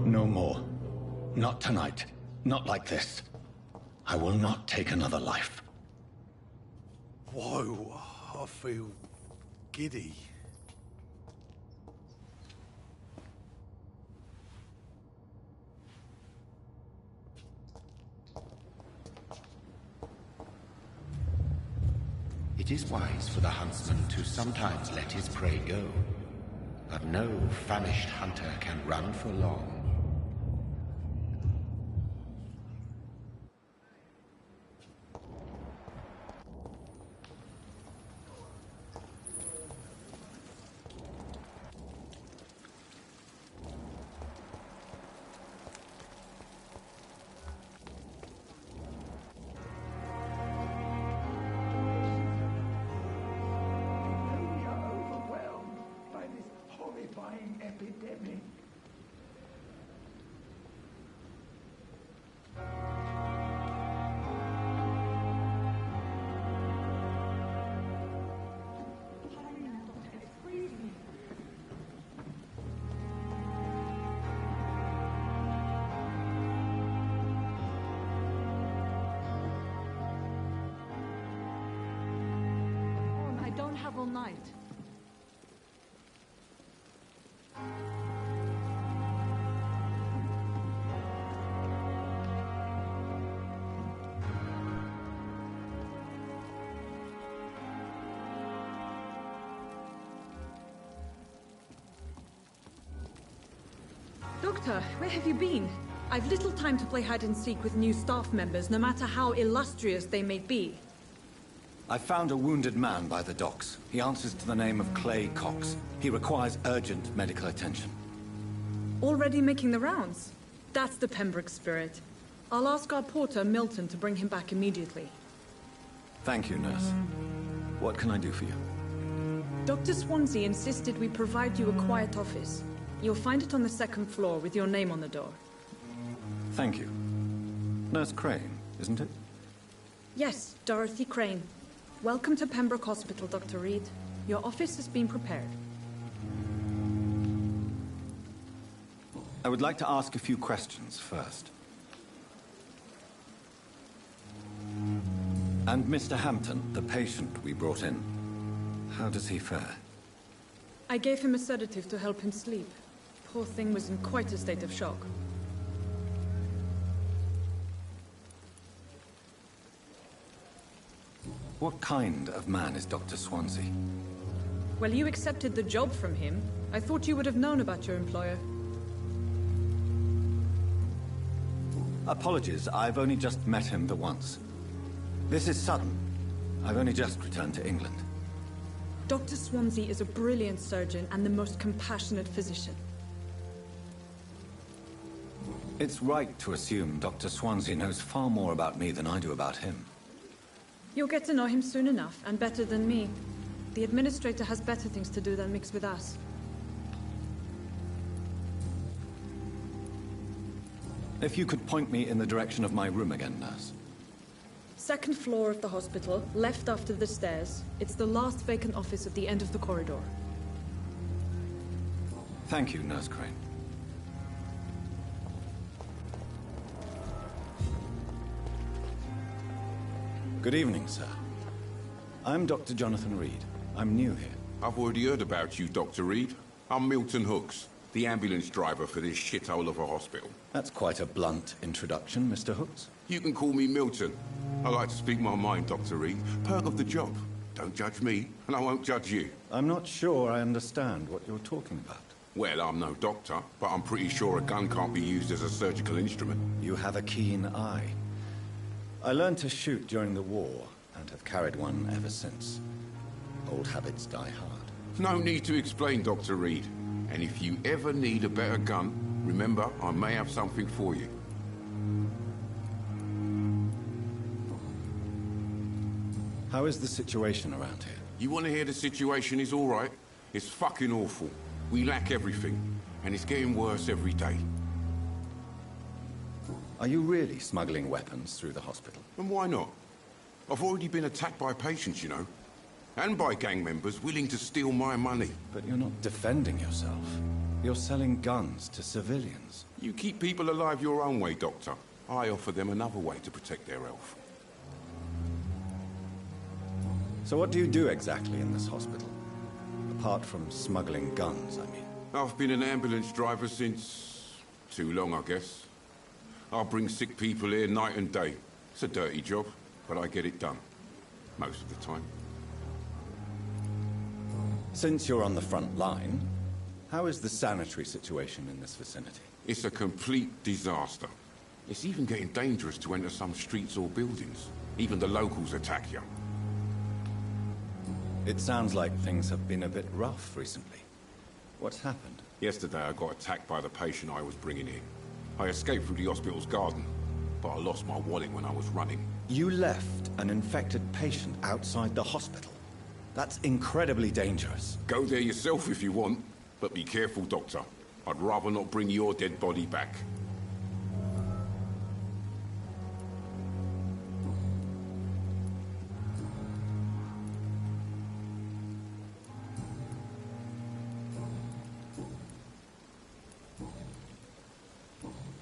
No more. Not tonight. Not like this. I will not take another life. Whoa, I feel giddy. It is wise for the huntsman to sometimes let his prey go, but no famished hunter can run for long. All night. Doctor, where have you been? I've little time to play hide and seek with new staff members, no matter how illustrious they may be. I found a wounded man by the docks. He answers to the name of Clay Cox. He requires urgent medical attention. Already making the rounds? That's the Pembroke spirit. I'll ask our porter, Milton, to bring him back immediately. Thank you, nurse. What can I do for you? Dr. Swansea insisted we provide you a quiet office. You'll find it on the second floor with your name on the door. Thank you. Nurse Crane, isn't it? Yes, Dorothy Crane. Welcome to Pembroke Hospital, Dr. Reed. Your office has been prepared. I would like to ask a few questions first. And Mr. Hampton, the patient we brought in, how does he fare? I gave him a sedative to help him sleep. Poor thing was in quite a state of shock. What kind of man is Dr. Swansea? Well, you accepted the job from him. I thought you would have known about your employer. Apologies, I've only just met him the once. This is sudden. I've only just returned to England. Dr. Swansea is a brilliant surgeon and the most compassionate physician. It's right to assume Dr. Swansea knows far more about me than I do about him. You'll get to know him soon enough, and better than me. The administrator has better things to do than mix with us. If you could point me in the direction of my room again, nurse. Second floor of the hospital, left after the stairs. It's the last vacant office at the end of the corridor. Thank you, Nurse Crane. Good evening, sir. I'm Dr. Jonathan Reed. I'm new here. I've already heard about you, Dr. Reed. I'm Milton Hooks, the ambulance driver for this shithole of a hospital. That's quite a blunt introduction, Mr. Hooks. You can call me Milton. I like to speak my mind, Dr. Reed. Perk of the job. Don't judge me, and I won't judge you. I'm not sure I understand what you're talking about. Well, I'm no doctor, but I'm pretty sure a gun can't be used as a surgical instrument. You have a keen eye. I learned to shoot during the war, and have carried one ever since. Old habits die hard. No need to explain, Dr. Reed. And if you ever need a better gun, remember, I may have something for you. How is the situation around here? You want to hear the situation is all right? It's fucking awful. We lack everything, and it's getting worse every day. Are you really smuggling weapons through the hospital? And why not? I've already been attacked by patients, you know. And by gang members willing to steal my money. But you're not defending yourself. You're selling guns to civilians. You keep people alive your own way, Doctor. I offer them another way to protect their health. So what do you do exactly in this hospital? Apart from smuggling guns, I mean. I've been an ambulance driver since... too long, I guess. I'll bring sick people here night and day. It's a dirty job, but I get it done. Most of the time. Since you're on the front line, how is the sanitary situation in this vicinity? It's a complete disaster. It's even getting dangerous to enter some streets or buildings. Even the locals attack you. It sounds like things have been a bit rough recently. What's happened? Yesterday I got attacked by the patient I was bringing in. I escaped through the hospital's garden, but I lost my wallet when I was running. You left an infected patient outside the hospital? That's incredibly dangerous. Go there yourself if you want, but be careful, Doctor. I'd rather not bring your dead body back.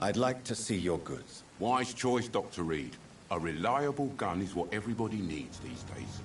I'd like to see your goods. Wise choice, Dr. Reed. A reliable gun is what everybody needs these days.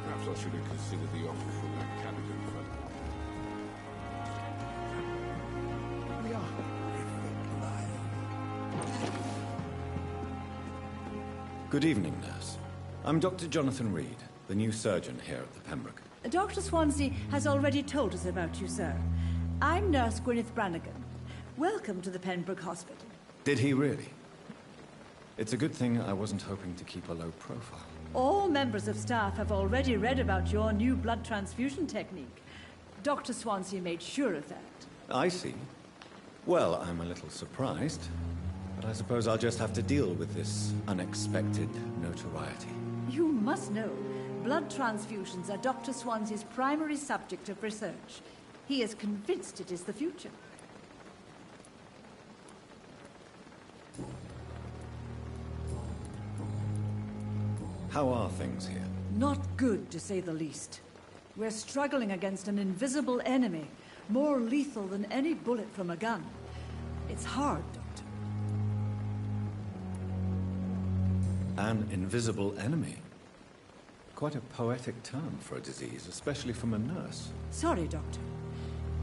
Perhaps I should have considered the offer from that Cabinet fellow. We are. Good evening, nurse. I'm Dr. Jonathan Reed, the new surgeon here at the Pembroke. Dr. Swansea has already told us about you, sir. I'm Nurse Gwyneth Brannigan. Welcome to the Pembroke Hospital. Did he really? It's a good thing I wasn't hoping to keep a low profile. All members of staff have already read about your new blood transfusion technique. Dr. Swansea made sure of that. I see. Well, I'm a little surprised, but I suppose I'll just have to deal with this unexpected notoriety. You must know, blood transfusions are Dr. Swansea's primary subject of research. He is convinced it is the future. How are things here? Not good, to say the least. We're struggling against an invisible enemy, more lethal than any bullet from a gun. It's hard, Doctor. An invisible enemy? Quite a poetic term for a disease, especially from a nurse. Sorry, Doctor.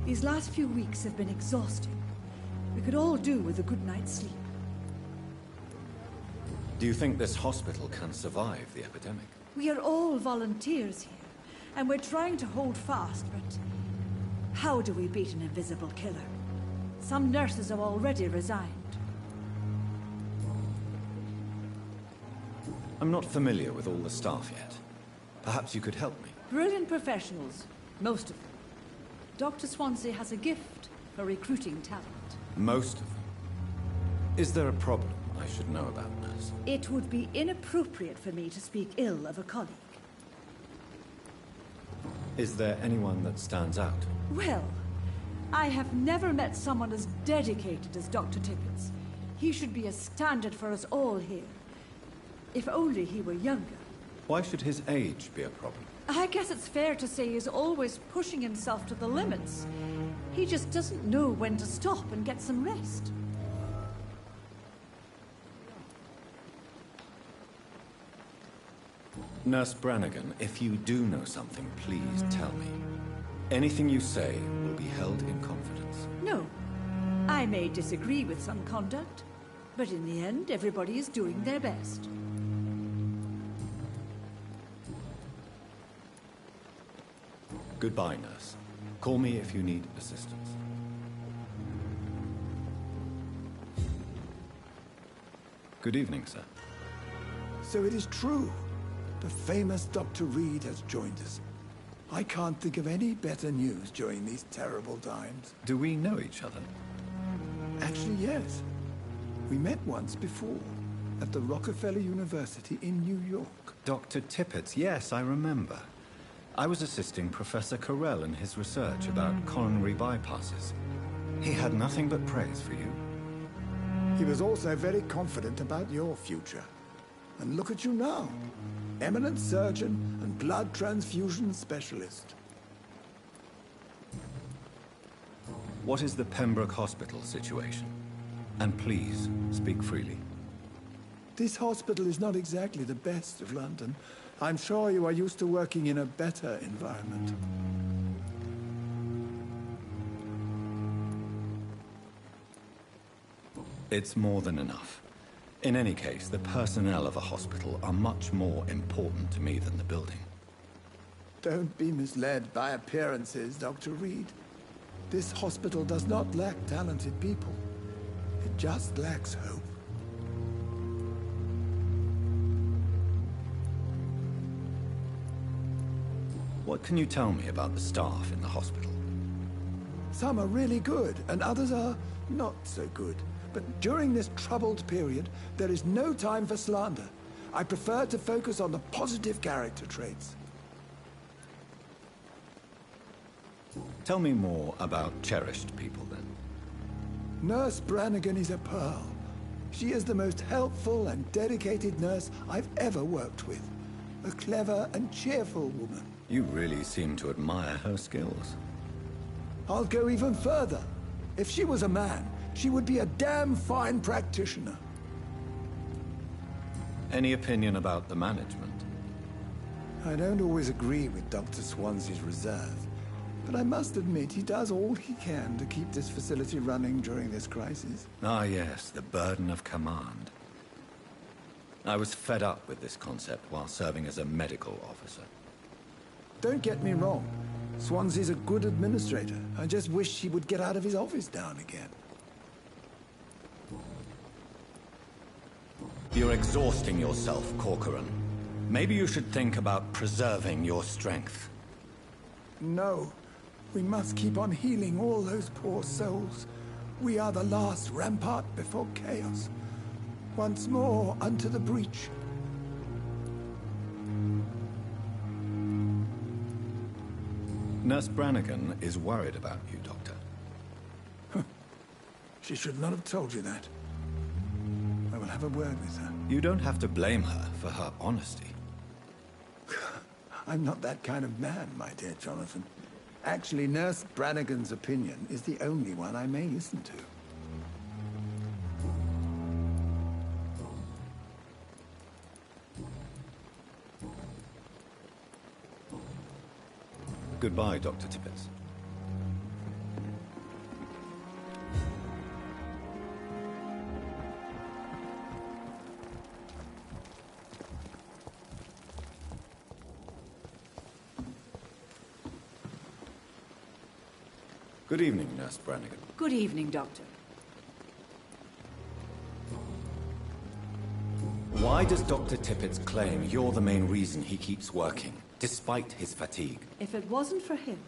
These last few weeks have been exhausting. We could all do with a good night's sleep. Do you think this hospital can survive the epidemic? We are all volunteers here, and we're trying to hold fast, but how do we beat an invisible killer? Some nurses have already resigned. I'm not familiar with all the staff yet. Perhaps you could help me. Brilliant professionals, most of them. Dr. Swansea has a gift for recruiting talent. Most of them? Is there a problem I should know about, nurse? It would be inappropriate for me to speak ill of a colleague. Is there anyone that stands out? Well, I have never met someone as dedicated as Dr. Tippins. He should be a standard for us all here. If only he were younger. Why should his age be a problem? I guess it's fair to say he's always pushing himself to the limits. He just doesn't know when to stop and get some rest. Nurse Brannigan, if you do know something, please tell me. Anything you say will be held in confidence. No. I may disagree with some conduct, but in the end, everybody is doing their best. Goodbye, nurse. Call me if you need assistance. Good evening, sir. So it is true. The famous Dr. Reed has joined us. I can't think of any better news during these terrible times. Do we know each other? Actually, yes. We met once before, at the Rockefeller University in New York. Dr. Tippett, yes, I remember. I was assisting Professor Carell in his research about coronary bypasses. He had nothing but praise for you. He was also very confident about your future. And look at you now. Eminent surgeon and blood transfusion specialist. What is the Pembroke Hospital situation? And please, speak freely. This hospital is not exactly the best of London. I'm sure you are used to working in a better environment. It's more than enough. In any case, the personnel of a hospital are much more important to me than the building. Don't be misled by appearances, Dr. Reed. This hospital does not lack talented people. It just lacks hope. What can you tell me about the staff in the hospital? Some are really good, and others are not so good. But during this troubled period, there is no time for slander. I prefer to focus on the positive character traits. Tell me more about cherished people, then. Nurse Brannigan is a pearl. She is the most helpful and dedicated nurse I've ever worked with. A clever and cheerful woman. You really seem to admire her skills. I'll go even further. If she was a man, she would be a damn fine practitioner. Any opinion about the management? I don't always agree with Dr. Swansea's reserve, but I must admit he does all he can to keep this facility running during this crisis. Ah, yes, the burden of command. I was fed up with this concept while serving as a medical officer. Don't get me wrong. Swansea's a good administrator. I just wish he would get out of his office now and again. You're exhausting yourself, Corcoran. Maybe you should think about preserving your strength. No. We must keep on healing all those poor souls. We are the last rampart before chaos. Once more unto the breach. Nurse Brannigan is worried about you, Doctor. She should not have told you that. I will have a word with her. You don't have to blame her for her honesty. I'm not that kind of man, my dear Jonathan. Actually, Nurse Brannigan's opinion is the only one I may listen to. Goodbye, Dr. Tippett. Good evening, Nurse Brannigan. Good evening, Doctor. Why does Dr. Tippett claim you're the main reason he keeps working, despite his fatigue? If it wasn't for him,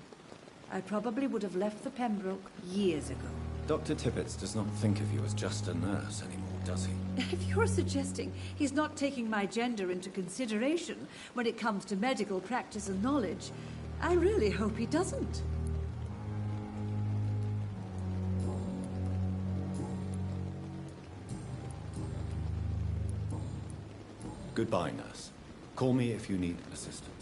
I probably would have left the Pembroke years ago. Dr. Tippett does not think of you as just a nurse anymore, does he? If you're suggesting he's not taking my gender into consideration when it comes to medical practice and knowledge, I really hope he doesn't. Goodbye, nurse. Call me if you need assistance.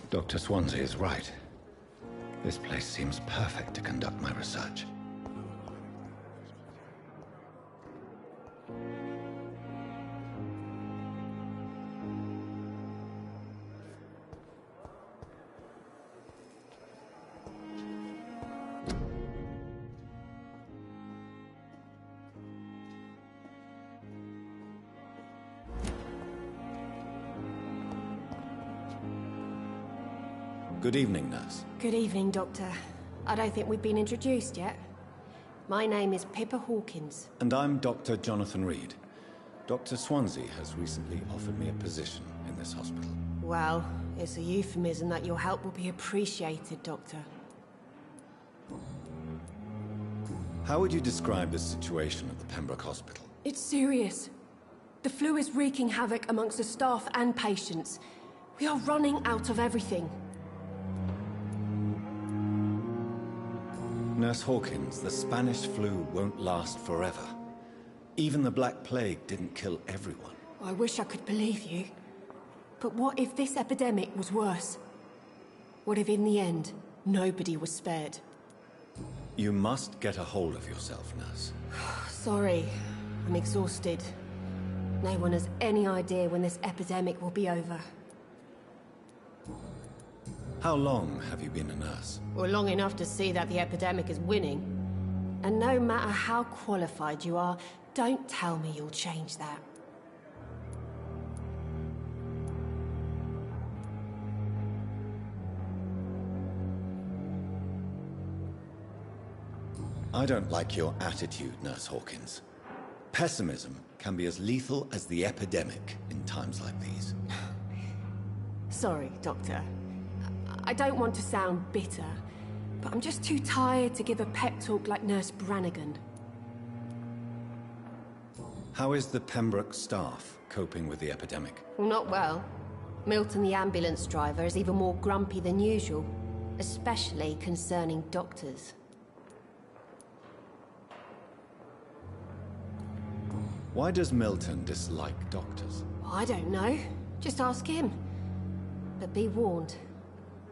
Dr. Swansea is right. This place seems perfect to conduct my research. Good evening, nurse. Good evening, Doctor. I don't think we've been introduced yet. My name is Pippa Hawkins. And I'm Dr. Jonathan Reed. Dr. Swansea has recently offered me a position in this hospital. Well, it's a euphemism that your help will be appreciated, Doctor. How would you describe the situation at the Pembroke Hospital? It's serious. The flu is wreaking havoc amongst the staff and patients. We are running out of everything. Nurse Hawkins, the Spanish flu won't last forever. Even the Black Plague didn't kill everyone. I wish I could believe you. But what if this epidemic was worse? What if in the end, nobody was spared? You must get a hold of yourself, nurse. Sorry, I'm exhausted. No one has any idea when this epidemic will be over. How long have you been a nurse? Well, long enough to see that the epidemic is winning. And no matter how qualified you are, don't tell me you'll change that. I don't like your attitude, Nurse Hawkins. Pessimism can be as lethal as the epidemic in times like these. Sorry, Doctor. I don't want to sound bitter, but I'm just too tired to give a pep talk like Nurse Brannigan. How is the Pembroke staff coping with the epidemic? Well, not well. Milton, the ambulance driver, is even more grumpy than usual, especially concerning doctors. Why does Milton dislike doctors? I don't know. Just ask him. But be warned,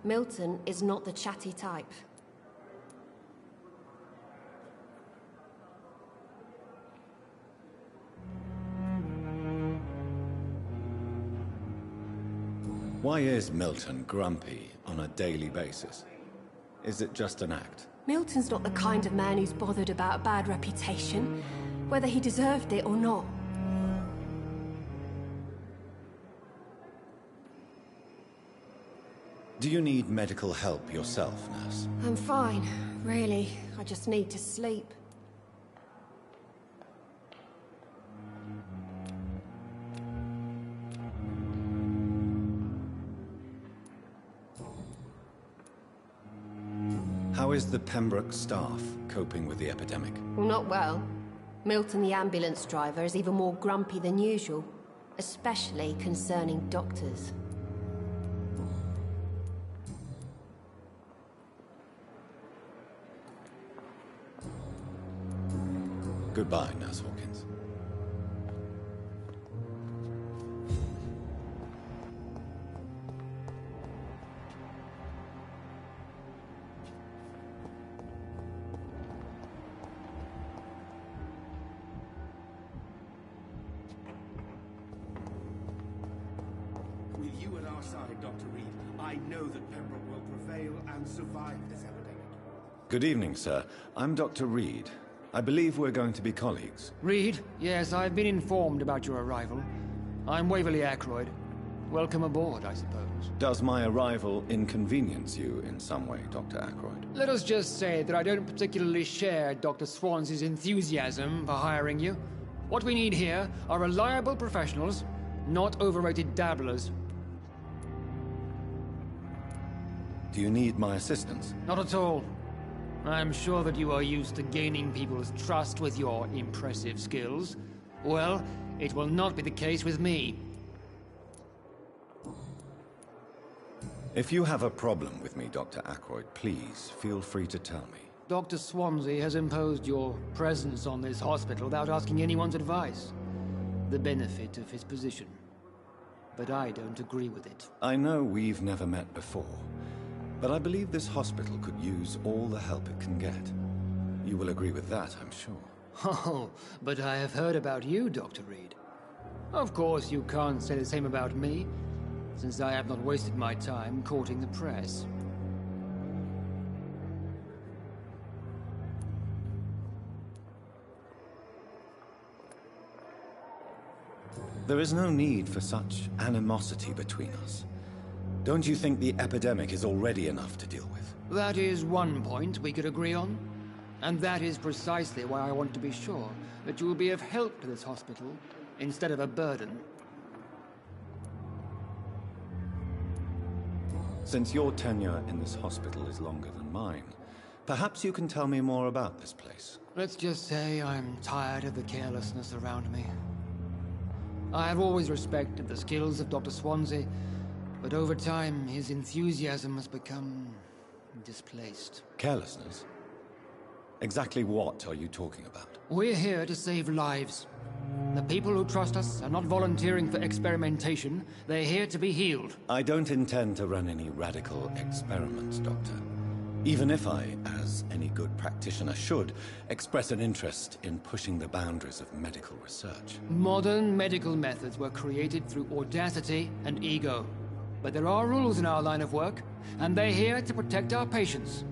Milton is not the chatty type. Why is Milton grumpy on a daily basis? Is it just an act? Milton's not the kind of man who's bothered about a bad reputation, whether he deserved it or not. Do you need medical help yourself, nurse? I'm fine, really. I just need to sleep. How is the Pembroke staff coping with the epidemic? Well, not well. Milton, the ambulance driver, is even more grumpy than usual, especially concerning doctors. Goodbye, Nurse Hawkins. With you at our side, Dr. Reed, I know that Pembroke will prevail and survive this epidemic. Good evening, sir. I'm Dr. Reed. I believe we're going to be colleagues. Reed, yes, I've been informed about your arrival. I'm Waverly Ackroyd. Welcome aboard, I suppose. Does my arrival inconvenience you in some way, Dr. Ackroyd? Let us just say that I don't particularly share Dr. Swansea's enthusiasm for hiring you. What we need here are reliable professionals, not overrated dabblers. Do you need my assistance? Not at all. I'm sure that you are used to gaining people's trust with your impressive skills. Well, it will not be the case with me. If you have a problem with me, Dr. Ackroyd, please feel free to tell me. Dr. Swansea has imposed your presence on this hospital without asking anyone's advice. The benefit of his position. But I don't agree with it. I know we've never met before, but I believe this hospital could use all the help it can get. You will agree with that, I'm sure. Oh, but I have heard about you, Dr. Reed. Of course, you can't say the same about me, since I have not wasted my time courting the press. There is no need for such animosity between us. Don't you think the epidemic is already enough to deal with? That is one point we could agree on. And that is precisely why I want to be sure that you will be of help to this hospital, instead of a burden. Since your tenure in this hospital is longer than mine, perhaps you can tell me more about this place. Let's just say I'm tired of the carelessness around me. I have always respected the skills of Dr. Swansea, but over time his enthusiasm has become displaced. Carelessness? Exactly what are you talking about? We're here to save lives. The people who trust us are not volunteering for experimentation. They're here to be healed. I don't intend to run any radical experiments, Doctor. Even if I, as any good practitioner should, express an interest in pushing the boundaries of medical research. Modern medical methods were created through audacity and ego. But there are rules in our line of work, and they're here to protect our patients.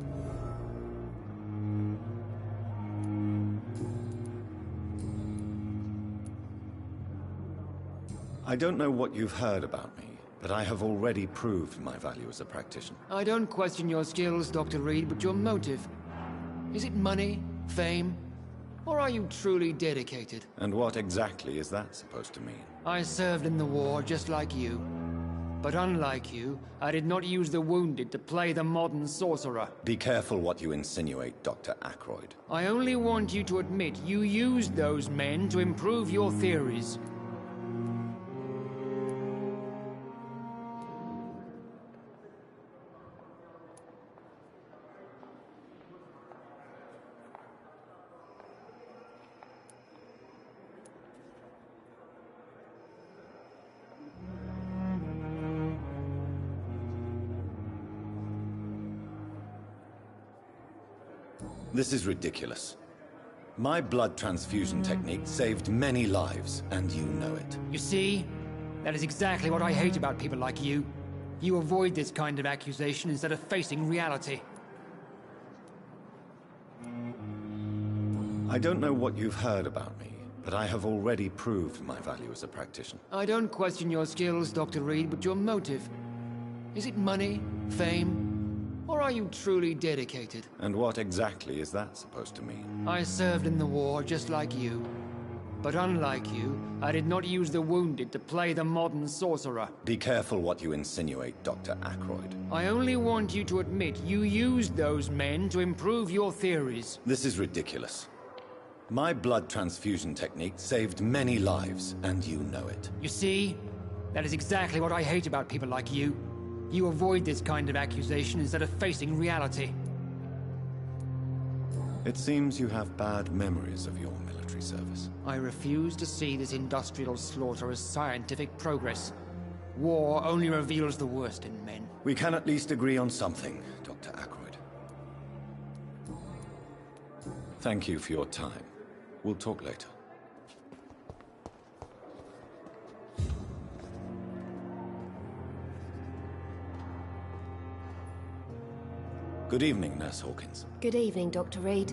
I don't know what you've heard about me, but I have already proved my value as a practitioner. I don't question your skills, Dr. Reed, but your motive. Is it money, fame, or are you truly dedicated? And what exactly is that supposed to mean? I served in the war just like you. But unlike you, I did not use the wounded to play the modern sorcerer. Be careful what you insinuate, Dr. Ackroyd. I only want you to admit you used those men to improve your theories. This is ridiculous. My blood transfusion technique saved many lives, and you know it. You see? That is exactly what I hate about people like you. You avoid this kind of accusation instead of facing reality. I don't know what you've heard about me, but I have already proved my value as a practitioner. I don't question your skills, Dr. Reed, but your motive. Is it money, fame, or are you truly dedicated? And what exactly is that supposed to mean? I served in the war just like you. But unlike you, I did not use the wounded to play the modern sorcerer. Be careful what you insinuate, Dr. Ackroyd. I only want you to admit you used those men to improve your theories. This is ridiculous. My blood transfusion technique saved many lives, and you know it. You see? That is exactly what I hate about people like you. You avoid this kind of accusation instead of facing reality. It seems you have bad memories of your military service. I refuse to see this industrial slaughter as scientific progress. War only reveals the worst in men. We can at least agree on something, Dr. Ackroyd. Thank you for your time. We'll talk later. Good evening, Nurse Hawkins. Good evening, Dr. Reed.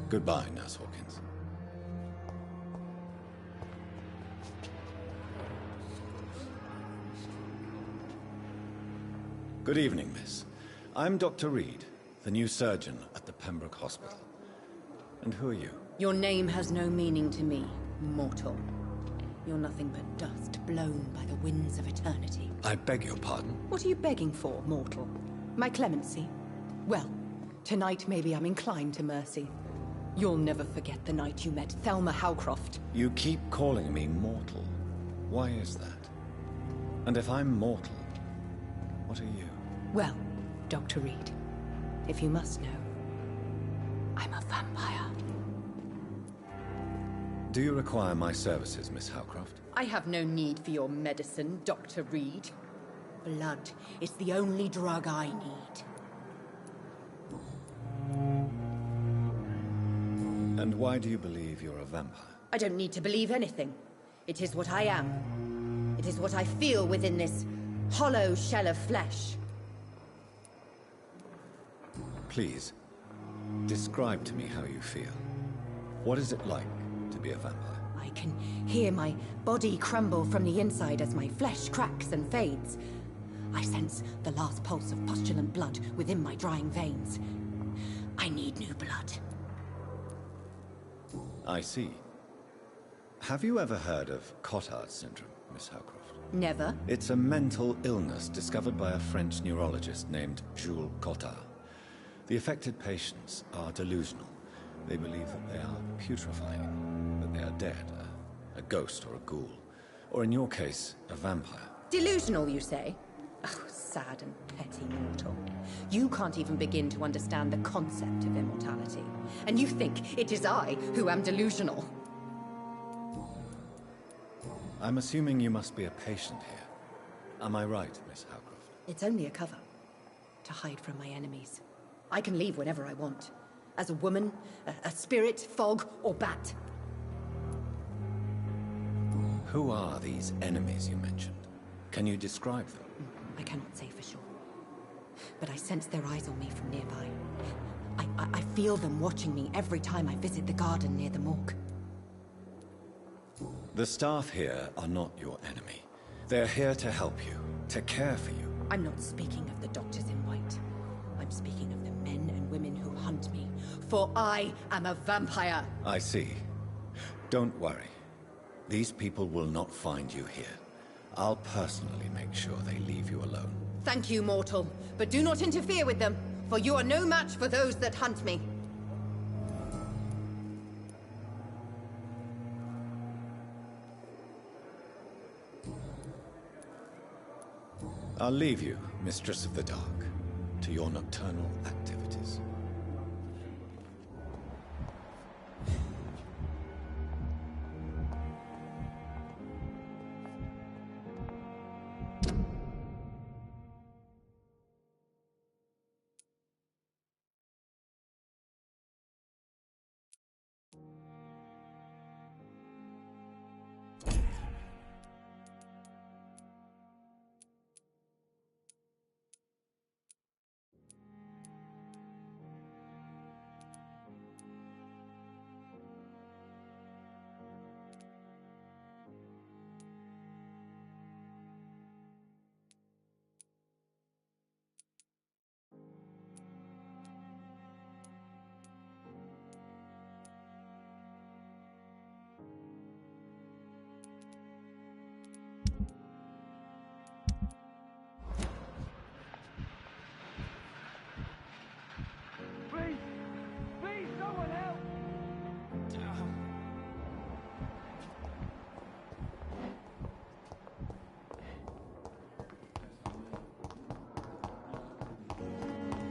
Goodbye, Nurse Hawkins. Good evening, miss. I'm Dr. Reed, the new surgeon at the Pembroke Hospital. And who are you? Your name has no meaning to me, mortal. You're nothing but dust blown by the winds of eternity. I beg your pardon? What are you begging for, mortal? My clemency? Well, tonight maybe I'm inclined to mercy. You'll never forget the night you met Thelma Howcroft. You keep calling me mortal. Why is that? And if I'm mortal, what are you? Well, Dr. Reed, if you must know, I'm a vampire. Do you require my services, Miss Howcroft? I have no need for your medicine, Dr. Reed. Blood is the only drug I need. And why do you believe you're a vampire? I don't need to believe anything. It is what I am. It is what I feel within this hollow shell of flesh. Please, describe to me how you feel. What is it like to be a vampire? I can hear my body crumble from the inside as my flesh cracks and fades. I sense the last pulse of postulant blood within my drying veins. I need new blood. I see. Have you ever heard of Cotard syndrome, Miss Howcroft? Never. It's a mental illness discovered by a French neurologist named Jules Cotard. The affected patients are delusional. They believe that they are putrefying, that they are dead, a ghost or a ghoul. Or in your case, a vampire. Delusional, you say? Oh, sad and petty mortal. You can't even begin to understand the concept of immortality. And you think it is I who am delusional. I'm assuming you must be a patient here. Am I right, Miss Howcroft? It's only a cover. To hide from my enemies. I can leave whenever I want. As a woman, a spirit, fog, or bat. Who are these enemies you mentioned? Can you describe them? I cannot say for sure. But I sense their eyes on me from nearby. I feel them watching me every time I visit the garden near the morgue. The staff here are not your enemy. They're here to help you, to care for you. I'm not speaking of the doctors in white. I'm speaking of the men and women who hunt me. For I am a vampire. I see. Don't worry. These people will not find you here. I'll personally make sure they leave you alone. Thank you, mortal. But do not interfere with them, for you are no match for those that hunt me. I'll leave you, Mistress of the Dark, to your nocturnal activities.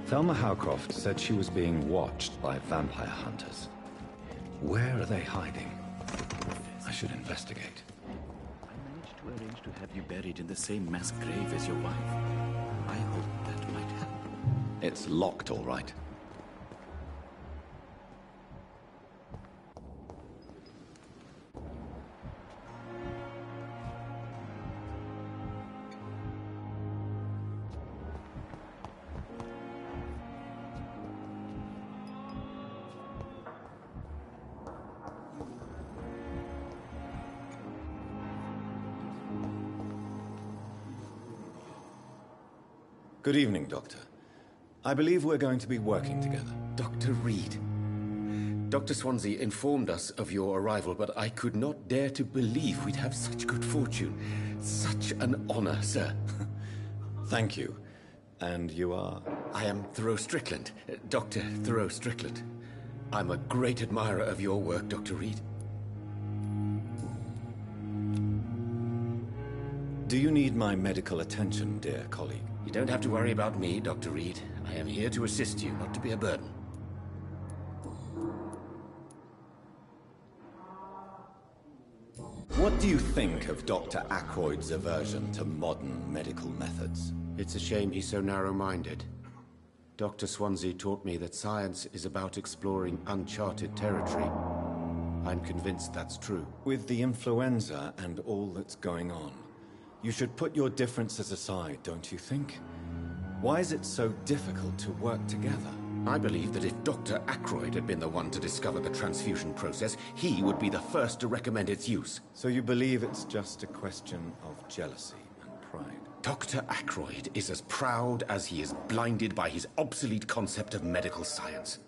Thelma Howcroft said she was being watched by vampire hunters. Where are they hiding? I should investigate. I managed to arrange to have you buried in the same mass grave as your wife. I hope that might help. It's locked, all right. Good evening, Doctor. I believe we're going to be working together. Dr. Reed. Dr. Swansea informed us of your arrival, but I could not dare to believe we'd have such good fortune. Such an honor, sir. Thank you. And you are? I am Thoreau Strickland, Dr. Thoreau Strickland. I'm a great admirer of your work, Dr. Reed. Do you need my medical attention, dear colleague? You don't have to worry about me, Dr. Reed. I am here to assist you, not to be a burden. What do you think of Dr. Ackroyd's aversion to modern medical methods? It's a shame he's so narrow-minded. Dr. Swansea taught me that science is about exploring uncharted territory. I'm convinced that's true. With the influenza and all that's going on, you should put your differences aside, don't you think? Why is it so difficult to work together? I believe that if Dr. Ackroyd had been the one to discover the transfusion process, he would be the first to recommend its use. So you believe it's just a question of jealousy and pride? Dr. Ackroyd is as proud as he is blinded by his obsolete concept of medical science.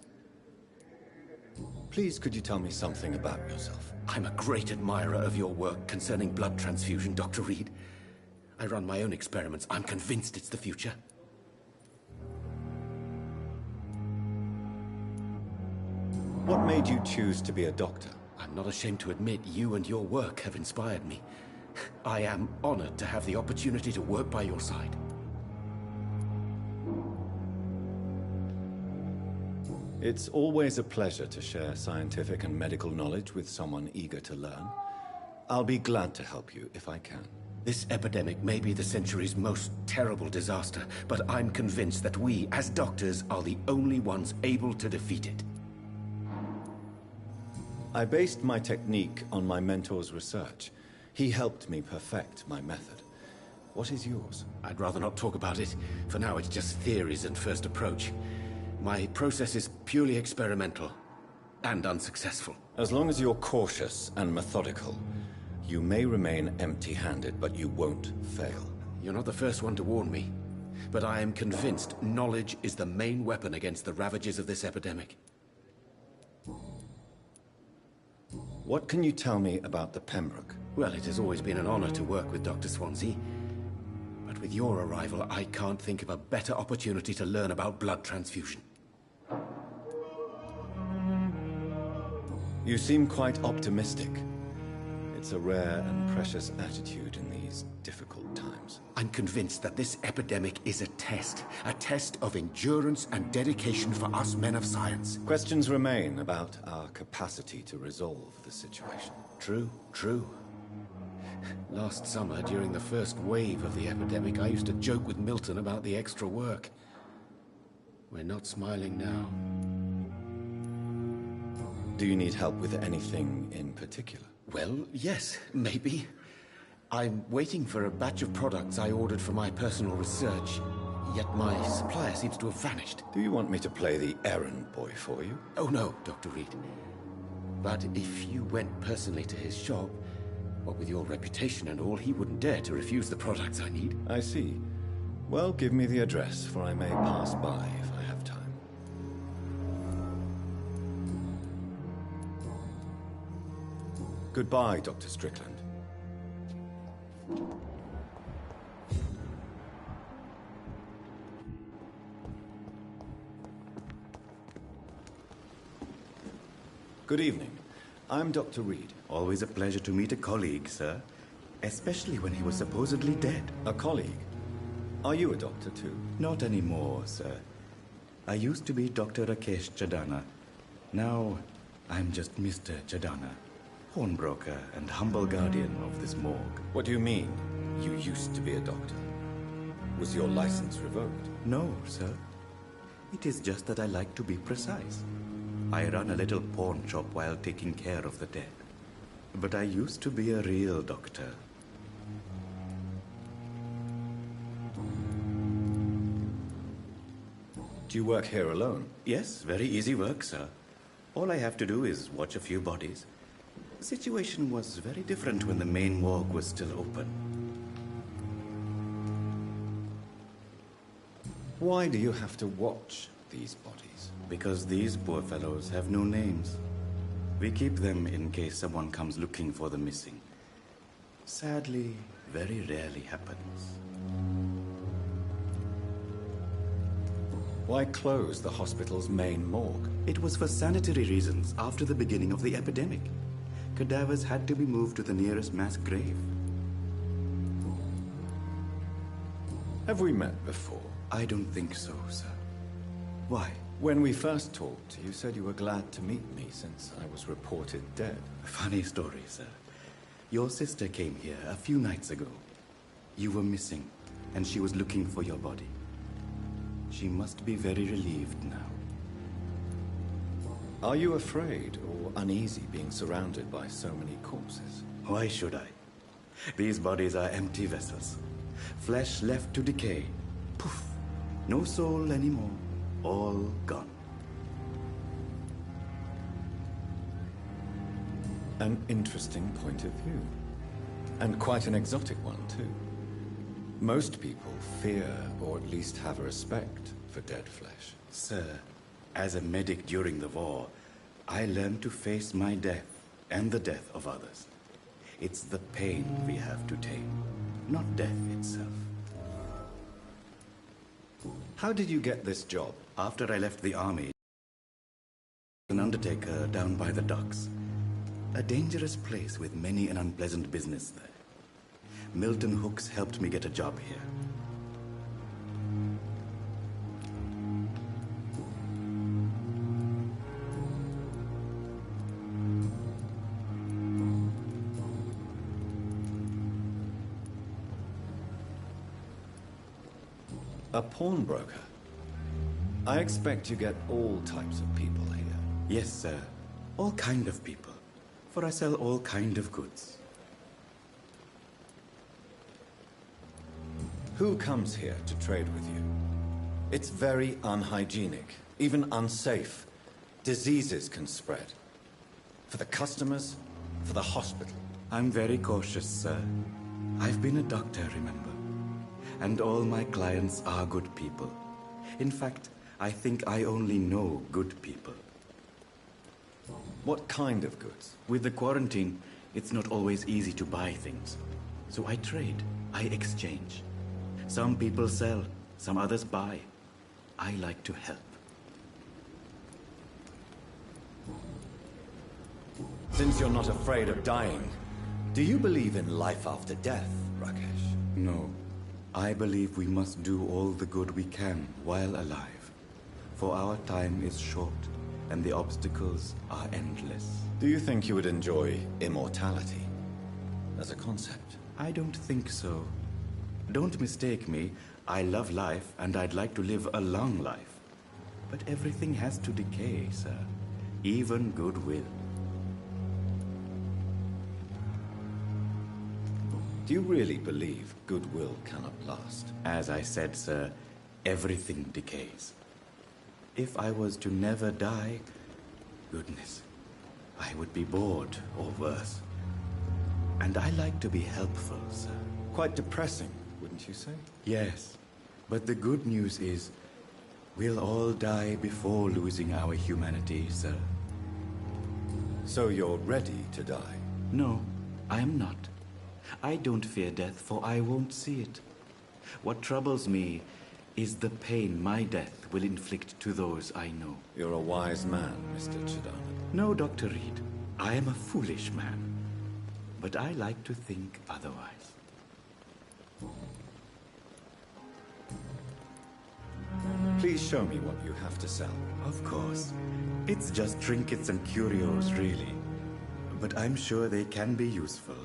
Please, could you tell me something about yourself? I'm a great admirer of your work concerning blood transfusion, Dr. Reed. I run my own experiments. I'm convinced it's the future. What made you choose to be a doctor? I'm not ashamed to admit you and your work have inspired me. I am honored to have the opportunity to work by your side. It's always a pleasure to share scientific and medical knowledge with someone eager to learn. I'll be glad to help you if I can. This epidemic may be the century's most terrible disaster, but I'm convinced that we, as doctors, are the only ones able to defeat it. I based my technique on my mentor's research. He helped me perfect my method. What is yours? I'd rather not talk about it. For now, it's just theories and first approach. My process is purely experimental and unsuccessful. As long as you're cautious and methodical, you may remain empty-handed, but you won't fail. You're not the first one to warn me, but I am convinced knowledge is the main weapon against the ravages of this epidemic. What can you tell me about the Pembroke? Well, it has always been an honor to work with Dr. Swansea. But with your arrival, I can't think of a better opportunity to learn about blood transfusion. You seem quite optimistic. It's a rare and precious attitude in these difficult times. I'm convinced that this epidemic is a test of endurance and dedication for us men of science. Questions remain about our capacity to resolve the situation. True, true. Last summer, during the first wave of the epidemic, I used to joke with Milton about the extra work. We're not smiling now. Do you need help with anything in particular? Well, yes, maybe. I'm waiting for a batch of products I ordered for my personal research, yet my supplier seems to have vanished. Do you want me to play the errand boy for you? Oh no, Dr. Reed. But if you went personally to his shop, what with your reputation and all, he wouldn't dare to refuse the products I need. I see. Well, give me the address, for I may pass by if I have time. Goodbye, Dr. Strickland. Good evening. I'm Dr. Reed. Always a pleasure to meet a colleague, sir. Especially when he was supposedly dead. A colleague? Are you a doctor too? Not anymore, sir. I used to be Dr. Rakesh Chadana. Now, I'm just Mr. Chadana, pawnbroker and humble guardian of this morgue. What do you mean, you used to be a doctor? Was your license revoked? No, sir. It is just that I like to be precise. I run a little pawn shop while taking care of the dead. But I used to be a real doctor. Do you work here alone? Yes, very easy work, sir. All I have to do is watch a few bodies. The situation was very different when the main morgue was still open. Why do you have to watch these bodies? Because these poor fellows have no names. We keep them in case someone comes looking for the missing. Sadly, very rarely happens. Why close the hospital's main morgue? It was for sanitary reasons after the beginning of the epidemic. Cadavers had to be moved to the nearest mass grave. Have we met before? I don't think so, sir. Why? When we first talked, you said you were glad to meet me since I was reported dead. Funny story, sir. Your sister came here a few nights ago. You were missing, and she was looking for your body. She must be very relieved now. Are you afraid or uneasy being surrounded by so many corpses? Why should I? These bodies are empty vessels. Flesh left to decay. Poof! No soul anymore. All gone. An interesting point of view. And quite an exotic one, too. Most people fear, or at least have a respect, for dead flesh. Sir, as a medic during the war, I learned to face my death and the death of others. It's the pain we have to tame, not death itself. How did you get this job? After I left the army, an undertaker down by the docks. A dangerous place with many an unpleasant business there. Milton Hooks helped me get a job here. A pawnbroker? I expect you get all types of people here. Yes, sir. All kind of people. For I sell all kind of goods. Who comes here to trade with you? It's very unhygienic, even unsafe. Diseases can spread. For the customers, for the hospital. I'm very cautious, sir. I've been a doctor, remember? And all my clients are good people. In fact, I think I only know good people. What kind of goods? With the quarantine, it's not always easy to buy things. So I trade, I exchange. Some people sell, some others buy. I like to help. Since you're not afraid of dying, do you believe in life after death, Rakesh? No. I believe we must do all the good we can while alive. For our time is short, and the obstacles are endless. Do you think you would enjoy immortality as a concept? I don't think so. Don't mistake me. I love life, and I'd like to live a long life. But everything has to decay, sir. Even goodwill. Do you really believe goodwill cannot last? As I said, sir, everything decays. If I was to never die, goodness, I would be bored or worse. And I like to be helpful, sir. Quite depressing, wouldn't you say? Yes, but the good news is, we'll all die before losing our humanity, sir. So you're ready to die? No, I am not. I don't fear death, for I won't see it. What troubles me is the pain my death will inflict to those I know. You're a wise man, Mr. Chidana. No, Dr. Reed. I am a foolish man. But I like to think otherwise. Please show me what you have to sell. Of course. It's just trinkets and curios, really. But I'm sure they can be useful.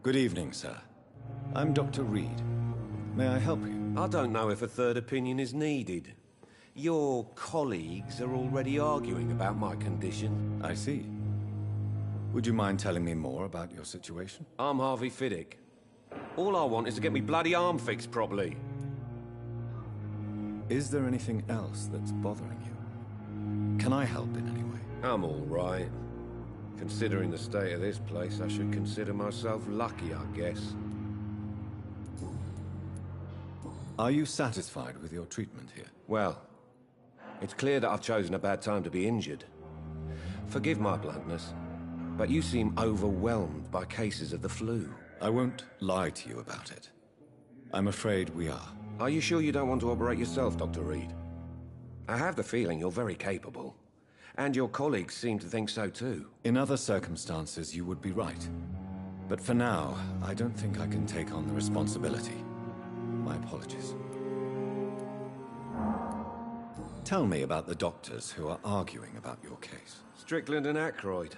Good evening, sir. I'm Dr. Reed. May I help you? I don't know if a third opinion is needed. Your colleagues are already arguing about my condition. I see. Would you mind telling me more about your situation? I'm Harvey Fiddick. All I want is to get me bloody arm fixed properly. Is there anything else that's bothering you? Can I help in any way? I'm all right. Considering the state of this place, I should consider myself lucky, I guess. Are you satisfied with your treatment here? Well, it's clear that I've chosen a bad time to be injured. Forgive my bluntness, but you seem overwhelmed by cases of the flu. I won't lie to you about it. I'm afraid we are. Are you sure you don't want to operate yourself, Dr. Reed? I have the feeling you're very capable. And your colleagues seem to think so too. In other circumstances, you would be right. But for now, I don't think I can take on the responsibility. My apologies. Tell me about the doctors who are arguing about your case. Strickland and Aykroyd.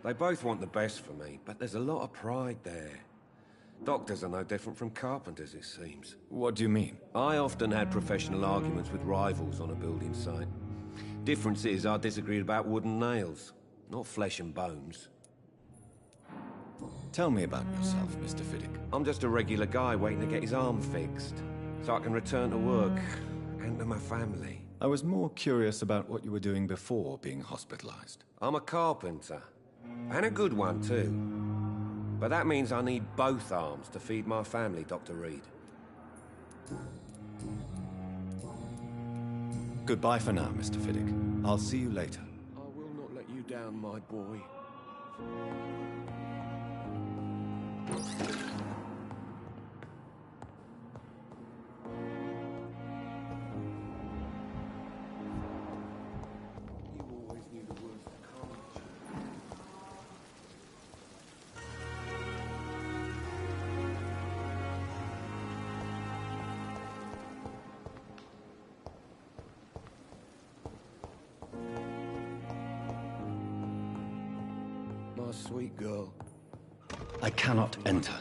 They both want the best for me, but there's a lot of pride there. Doctors are no different from carpenters, it seems. What do you mean? I often had professional arguments with rivals on a building site. Difference is I disagreed about wooden nails, not flesh and bones. Tell me about yourself, Mr. Fiddick. I'm just a regular guy waiting to get his arm fixed, so I can return to work and to my family. I was more curious about what you were doing before being hospitalized. I'm a carpenter, and a good one too. But that means I need both arms to feed my family, Dr. Reed. Goodbye for now, Mr. Fiddick. I'll see you later. I will not let you down, my boy. My sweet girl. I cannot enter.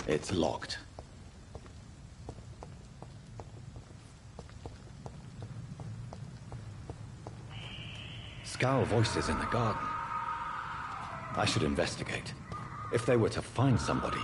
It's locked. Scowl voices in the garden. I should investigate. If they were to find somebody.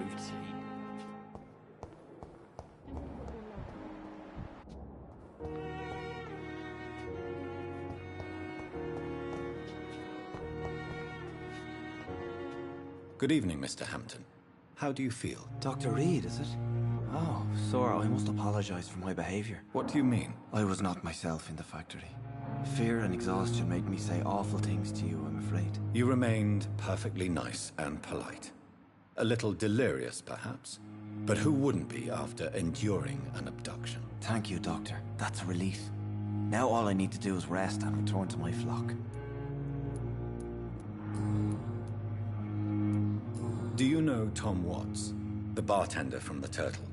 figuratively. Good evening, Mr. Hampton. How do you feel? Dr. Reed, is it? Oh, sir, I must apologize for my behavior. What do you mean? I was not myself in the factory. Fear and exhaustion made me say awful things to you, I'm afraid. You remained perfectly nice and polite. A little delirious, perhaps. But who wouldn't be after enduring an abduction? Thank you, Doctor. That's a relief. Now all I need to do is rest and return to my flock. Do you know Tom Watts, the bartender from the Turtle?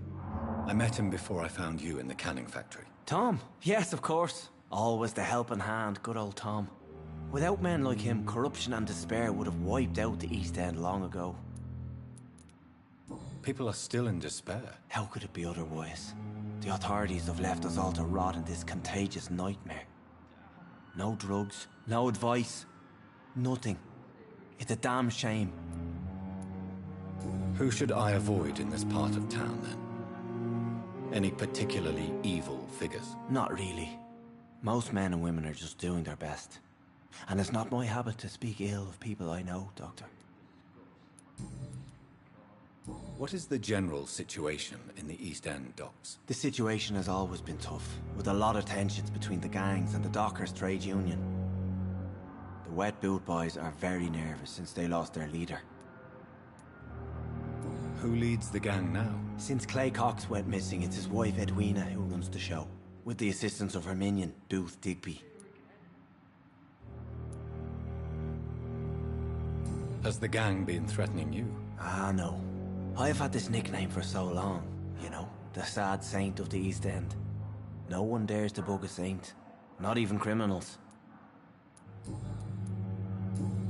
I met him before I found you in the canning factory. Tom? Yes, of course. Always the helping hand, good old Tom. Without men like him, corruption and despair would have wiped out the East End long ago. People are still in despair. How could it be otherwise? The authorities have left us all to rot in this contagious nightmare. No drugs, no advice, nothing. It's a damn shame. Who should I avoid in this part of town, then? Any particularly evil figures? Not really. Most men and women are just doing their best. And it's not my habit to speak ill of people I know, Doctor. What is the general situation in the East End docks? The situation has always been tough, with a lot of tensions between the gangs and the dockers' trade union. The wet boot boys are very nervous since they lost their leader. Who leads the gang now? Since Clay Cox went missing, it's his wife Edwina who runs the show, with the assistance of her minion, Booth Digby. Has the gang been threatening you? Ah, no. I've had this nickname for so long, you know, the sad saint of the East End. No one dares to bug a saint, not even criminals.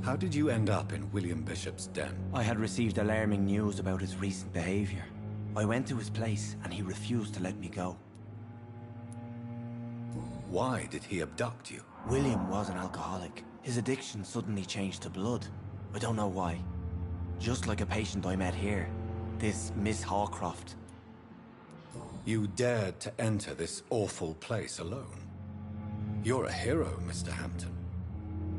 How did you end up in William Bishop's den? I had received alarming news about his recent behavior. I went to his place and he refused to let me go. Why did he abduct you? William was an alcoholic. His addiction suddenly changed to blood. I don't know why. Just like a patient I met here. This Miss Hawcroft. You dared to enter this awful place alone. You're a hero, Mr. Hampton.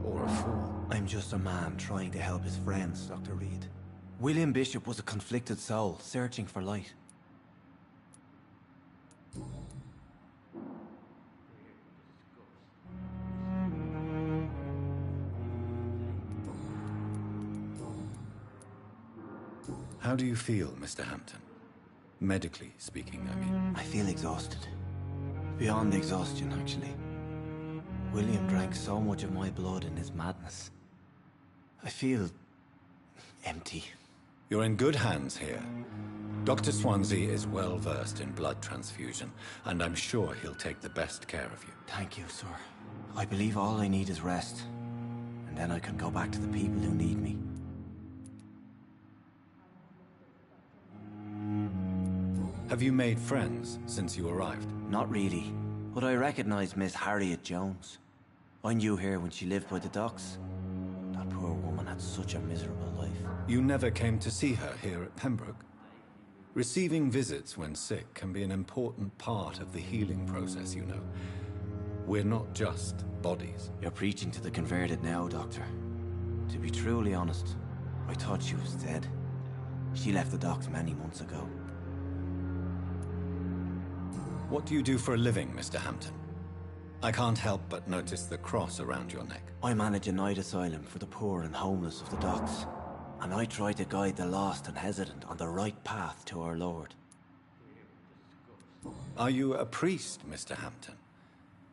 Or a fool. I'm just a man trying to help his friends, Dr. Reed. William Bishop was a conflicted soul, searching for light. How do you feel, Mr. Hampton? Medically speaking, I mean. I feel exhausted. Beyond exhaustion, actually. William drank so much of my blood in his madness. I feel empty. You're in good hands here. Dr. Swansea is well versed in blood transfusion, and I'm sure he'll take the best care of you. Thank you, sir. I believe all I need is rest. And then I can go back to the people who need me. Have you made friends since you arrived? Not really, but I recognize Miss Harriet Jones. I knew her when she lived by the docks. That poor woman had such a miserable life. You never came to see her here at Pembroke? Receiving visits when sick can be an important part of the healing process, you know. We're not just bodies. You're preaching to the converted now, Doctor. To be truly honest, I thought she was dead. She left the docks many months ago. What do you do for a living, Mr. Hampton? I can't help but notice the cross around your neck. I manage a night asylum for the poor and homeless of the docks. And I try to guide the lost and hesitant on the right path to our Lord. Are you a priest, Mr. Hampton?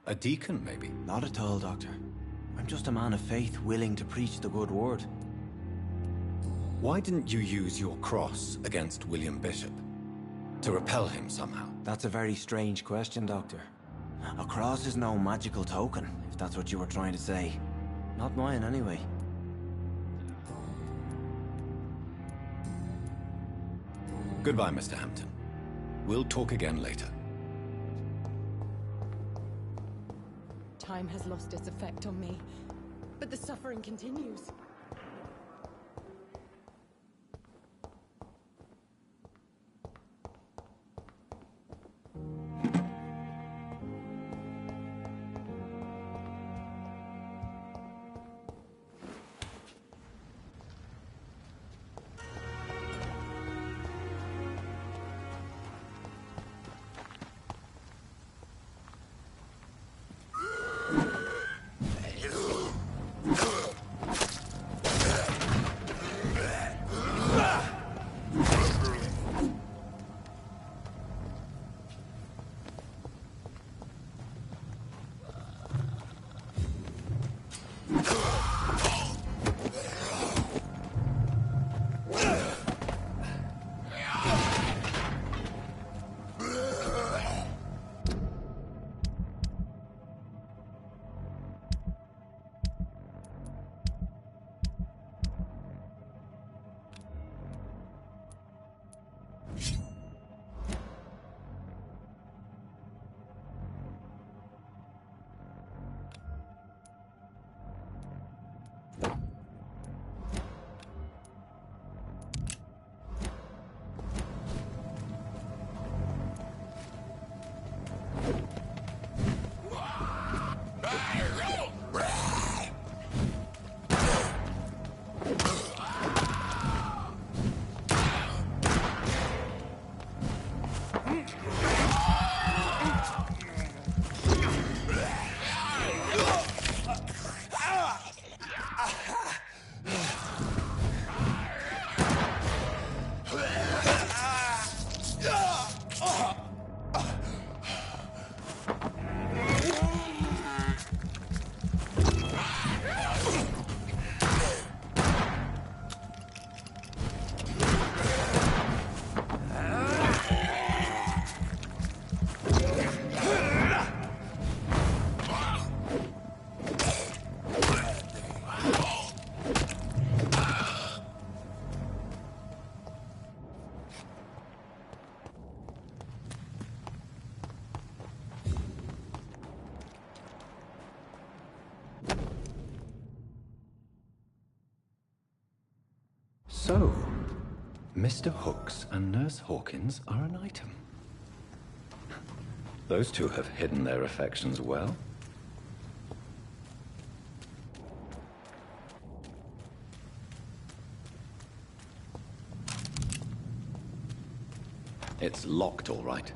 A deacon, maybe? Not at all, Doctor. I'm just a man of faith willing to preach the good word. Why didn't you use your cross against William Bishop? To repel him somehow? That's a very strange question, Doctor. A cross is no magical token, if that's what you were trying to say. Not mine, anyway. Goodbye, Mr. Hampton. We'll talk again later. Time has lost its effect on me, but the suffering continues. So, Mr. Hooks and Nurse Hawkins are an item. Those two have hidden their affections well. It's locked, all right.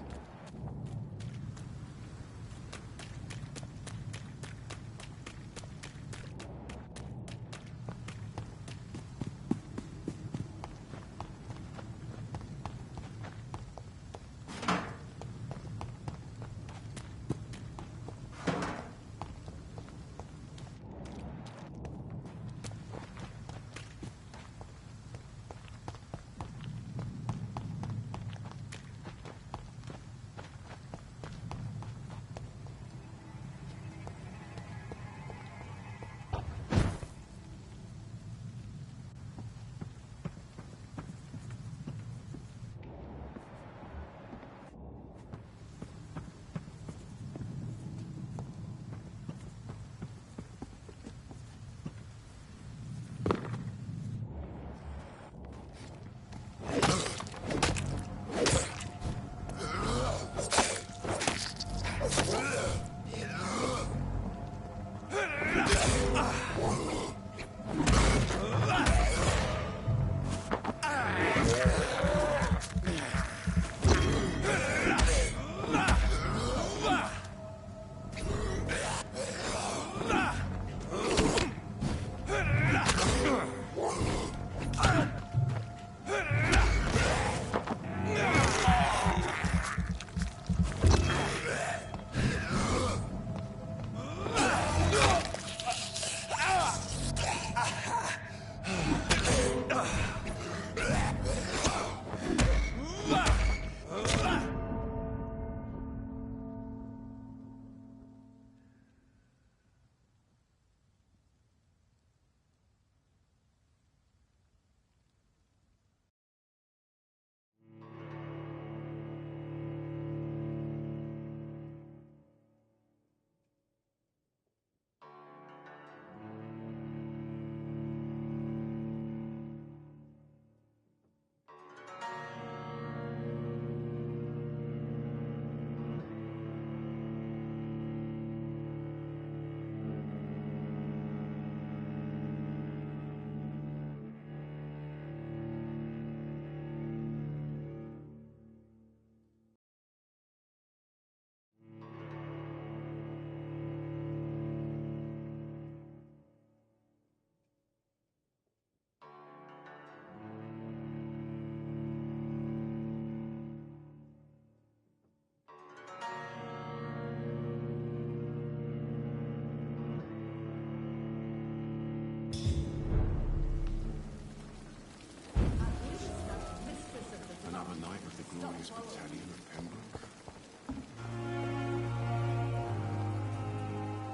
Another night of the glorious battalion of Pembroke.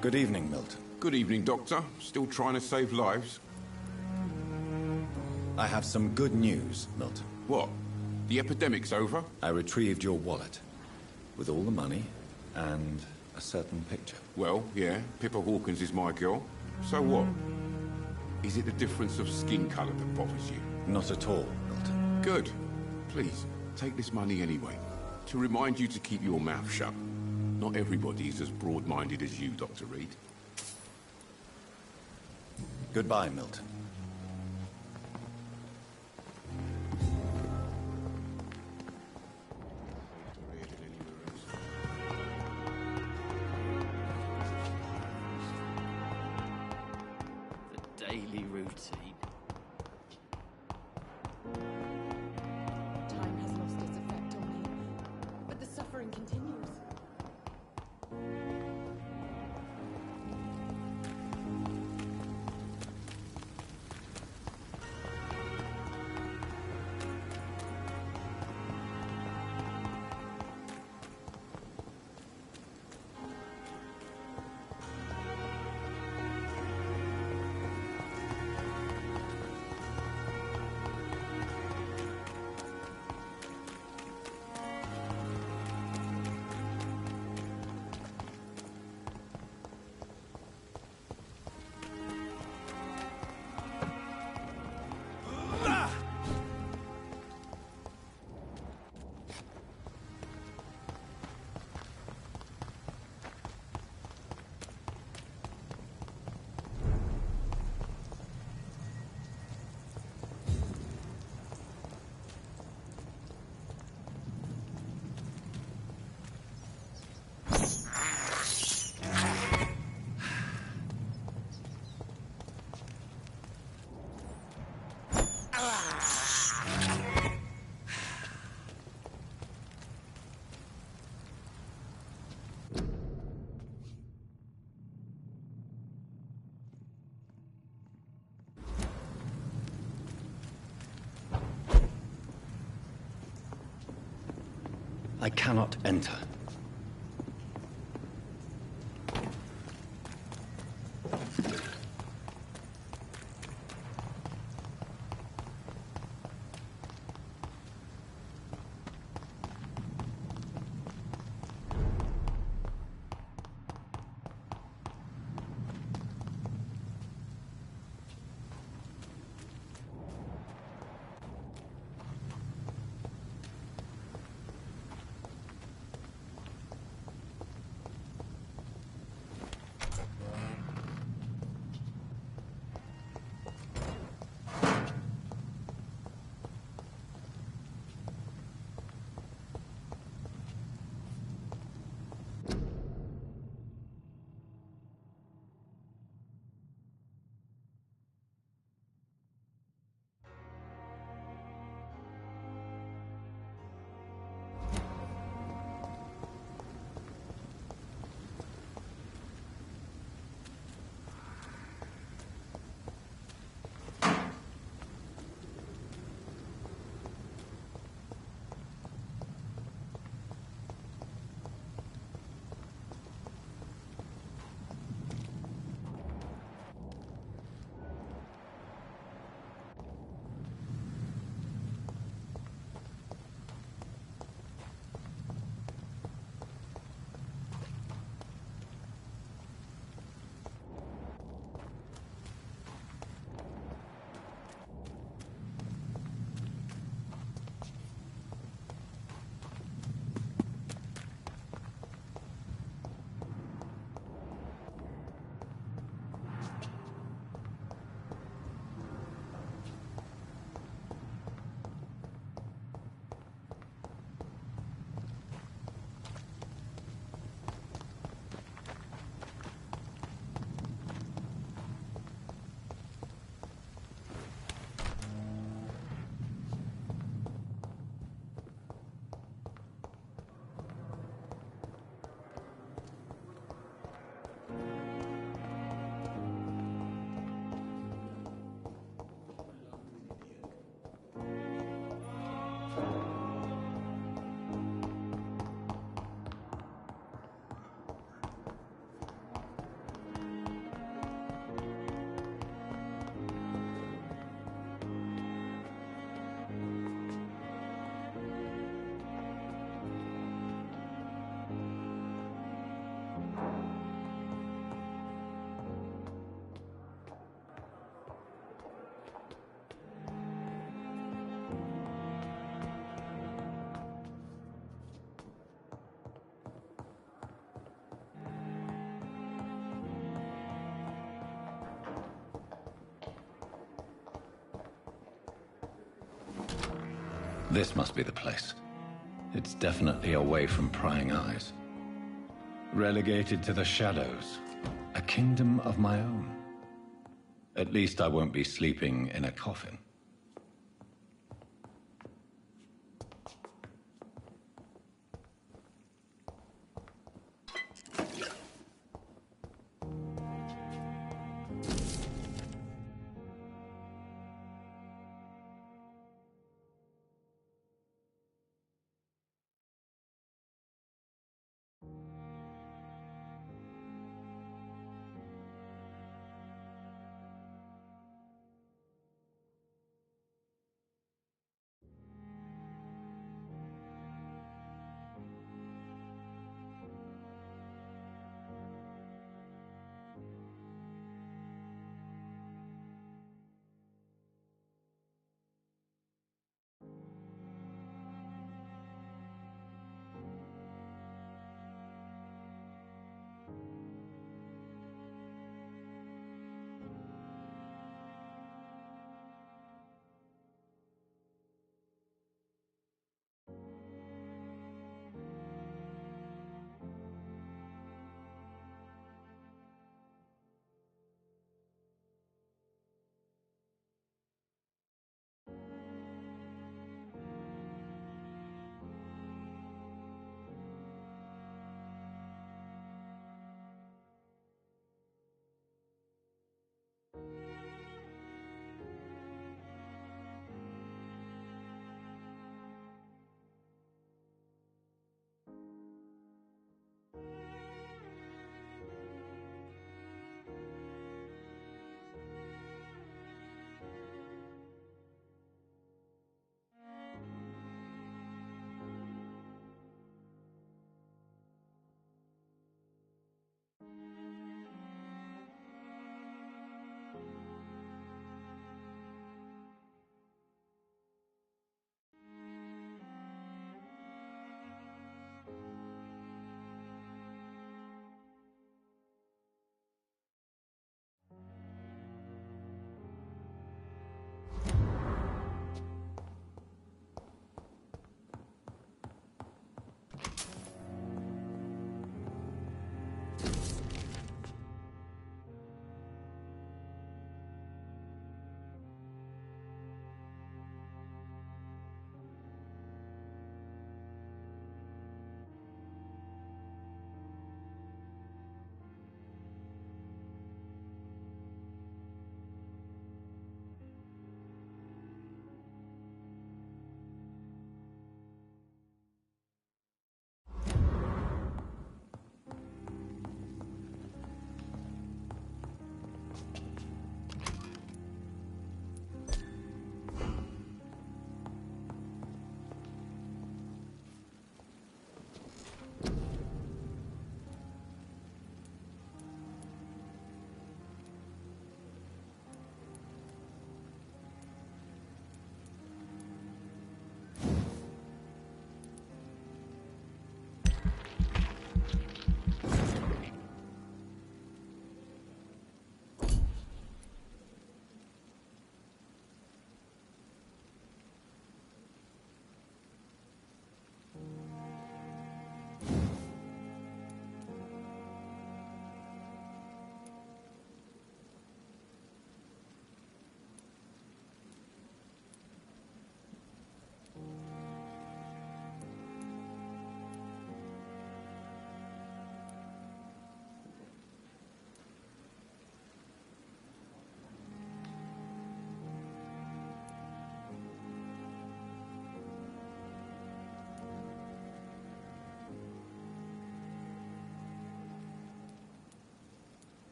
Good evening, Milton. Good evening, Doctor. Still trying to save lives? I have some good news, Milton. What? The epidemic's over? I retrieved your wallet, with all the money and a certain picture. Well, yeah, Pippa Hawkins is my girl. So what? Is it the difference of skin colour that bothers you? Not at all, Milton. Good. Please, take this money anyway, to remind you to keep your mouth shut. Not everybody is as broad-minded as you, Dr. Reed. Goodbye, Milton. The daily routine. Time has lost its effect on me, but the suffering continues. I cannot enter. This must be the place. It's definitely away from prying eyes. Relegated to the shadows. A kingdom of my own. At least I won't be sleeping in a coffin.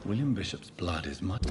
William Bishop's blood is much...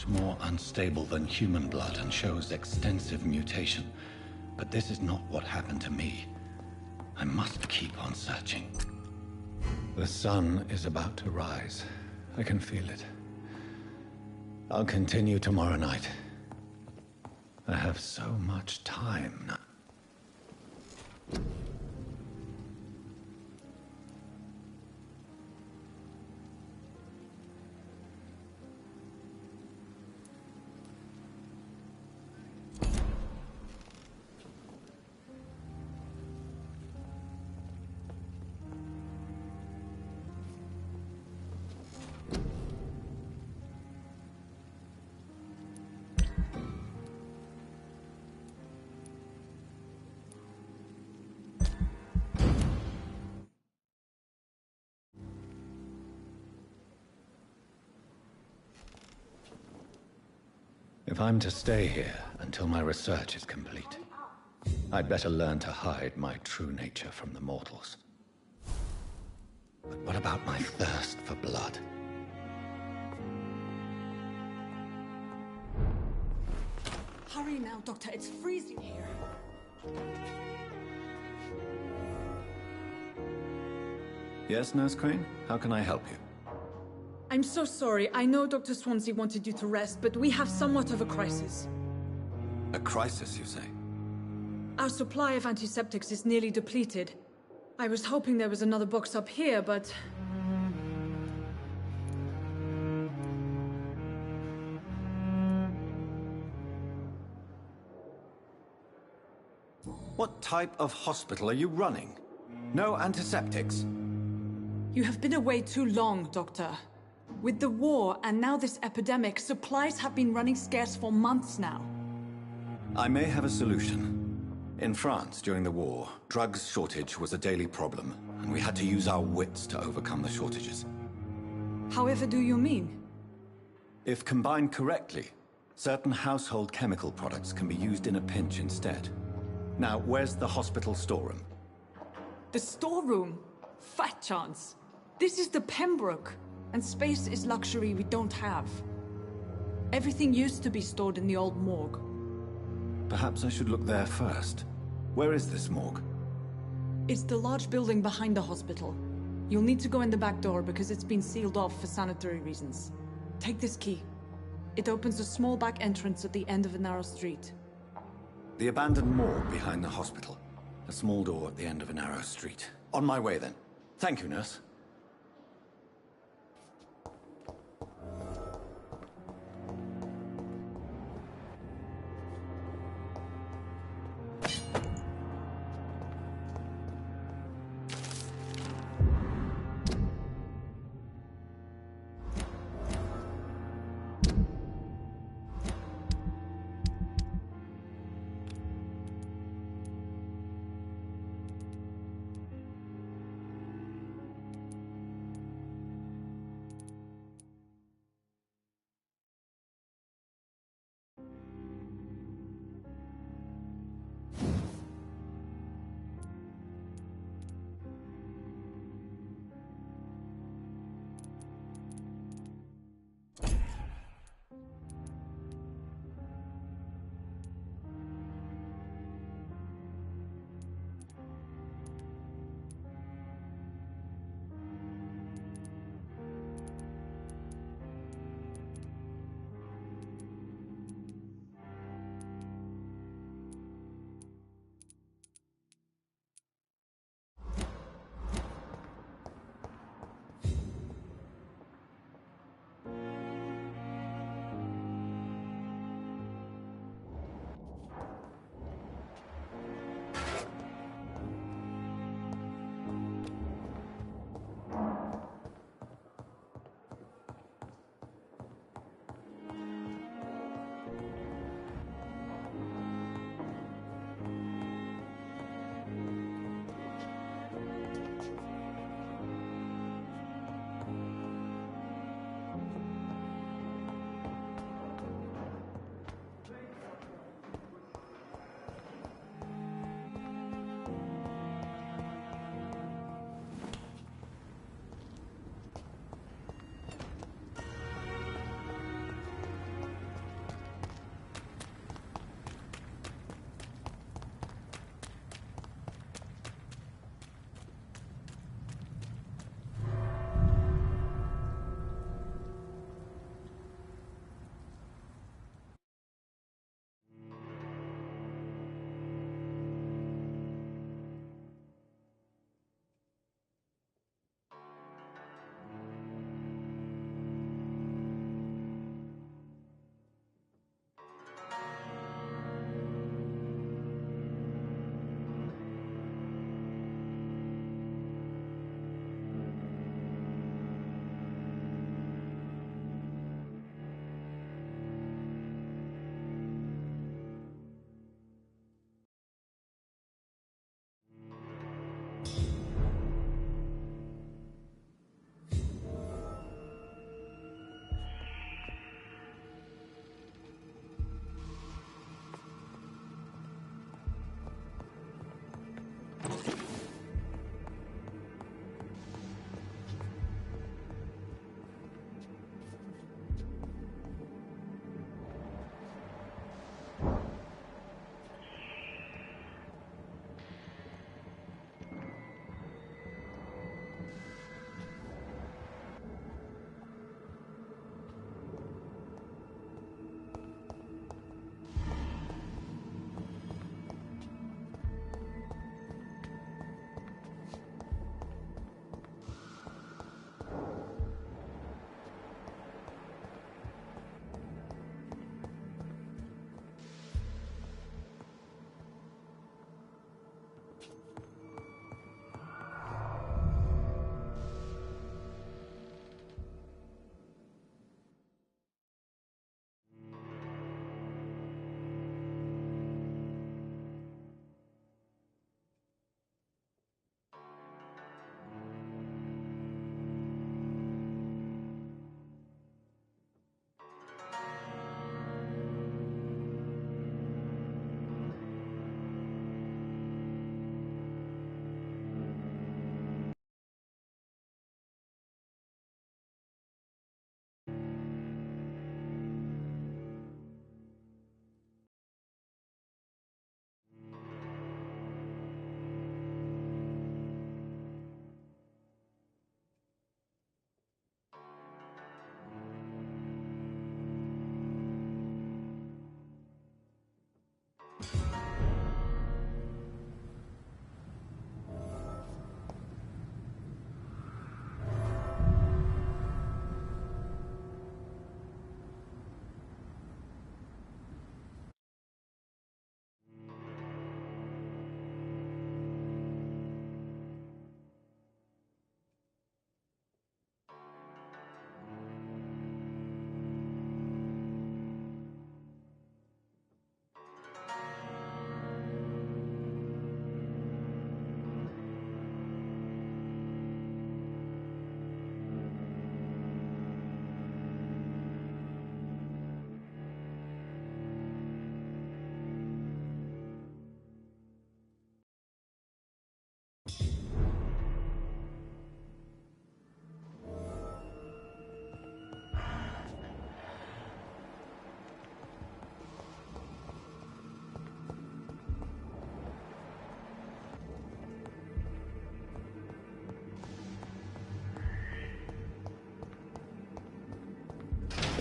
more unstable than human blood and shows extensive mutation. But this is not what happened to me. I must keep on searching. The sun is about to rise. I can feel it. I'll continue tomorrow night. I have so much time now. If I'm to stay here until my research is complete, I'd better learn to hide my true nature from the mortals. But what about my thirst for blood? Hurry now, Doctor. It's freezing here. Yes, Nurse Crane? How can I help you? I'm so sorry. I know Dr. Swansea wanted you to rest, but we have somewhat of a crisis. A crisis, you say? Our supply of antiseptics is nearly depleted. I was hoping there was another box up here, but... What type of hospital are you running? No antiseptics? You have been away too long, Doctor. With the war and now this epidemic, supplies have been running scarce for months now. I may have a solution. In France, during the war, drugs shortage was a daily problem, and we had to use our wits to overcome the shortages. However do you mean? If combined correctly, certain household chemical products can be used in a pinch instead. Now, where's the hospital storeroom? The storeroom? Fat chance. This is the Pembroke, and space is luxury we don't have. Everything used to be stored in the old morgue. Perhaps I should look there first. Where is this morgue? It's the large building behind the hospital. You'll need to go in the back door because it's been sealed off for sanitary reasons. Take this key. It opens a small back entrance at the end of a narrow street. The abandoned morgue behind the hospital. A small door at the end of a narrow street. On my way, then. Thank you, nurse.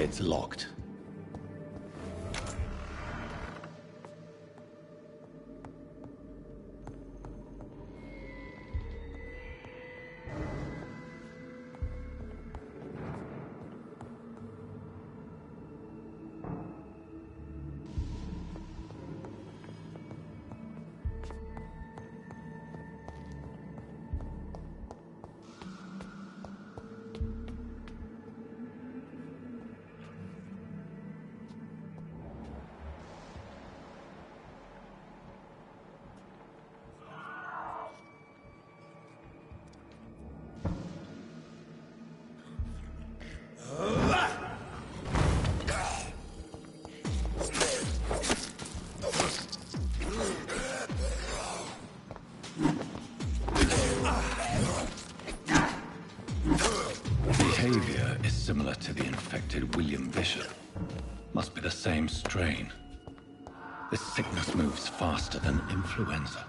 It's locked. Behavior is similar to the infected William Bishop. Must be the same strain. This sickness moves faster than influenza.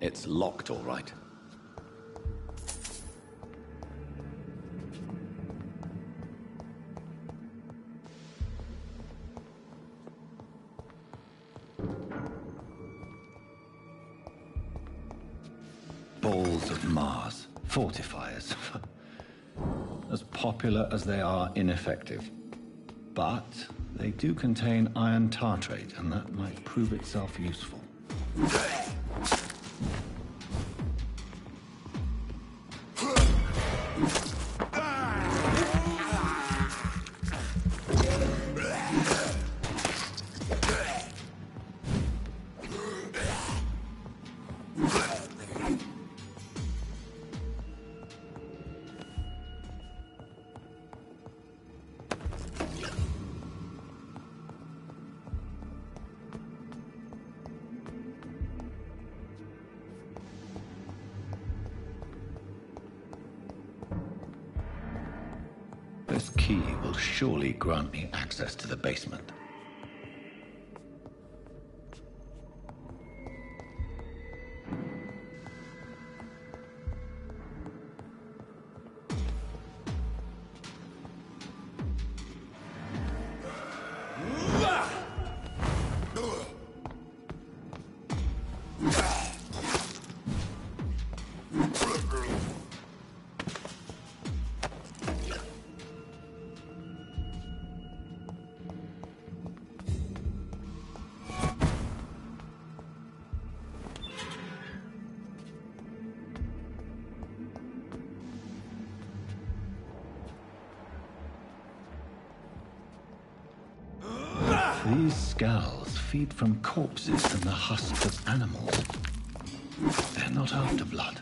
It's locked, all right. Balls of Mars, fortifiers. As popular as they are ineffective. But they do contain iron tartrate, and that might prove itself useful. This key will surely grant me access to the basement. These skulls feed from corpses and the husks of animals. They're not after blood.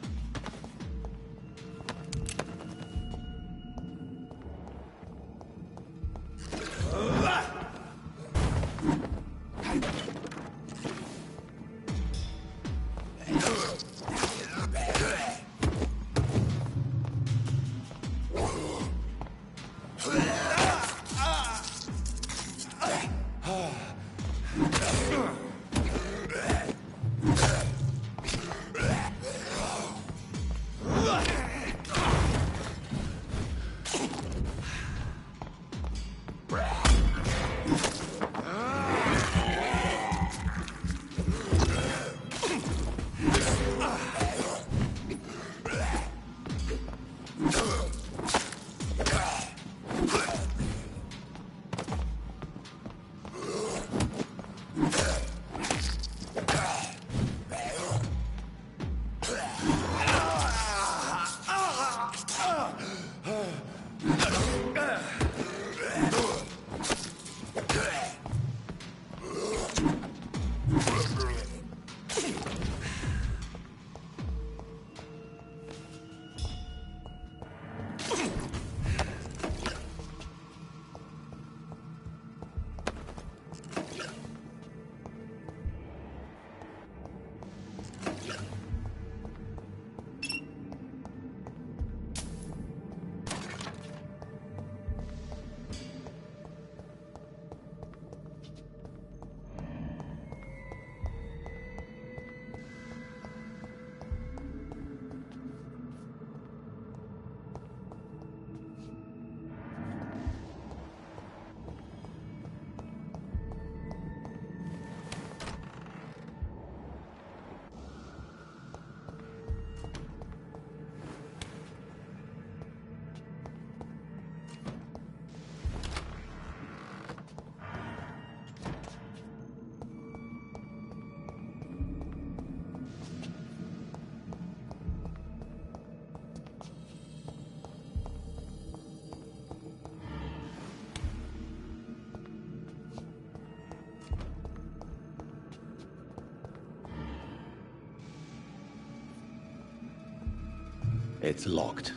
It's locked.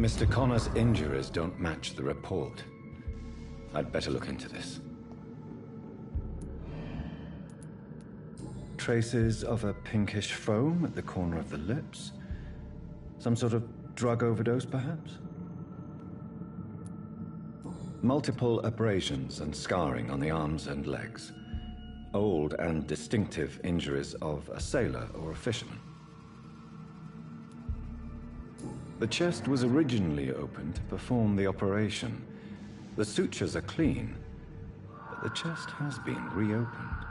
Mr. Connor's injuries don't match the report. I'd better look into this. Traces of a pinkish foam at the corner of the lips. Some sort of drug overdose, perhaps? Multiple abrasions and scarring on the arms and legs. Old and distinctive injuries of a sailor or a fisherman. The chest was originally opened to perform the operation. The sutures are clean, but the chest has been reopened.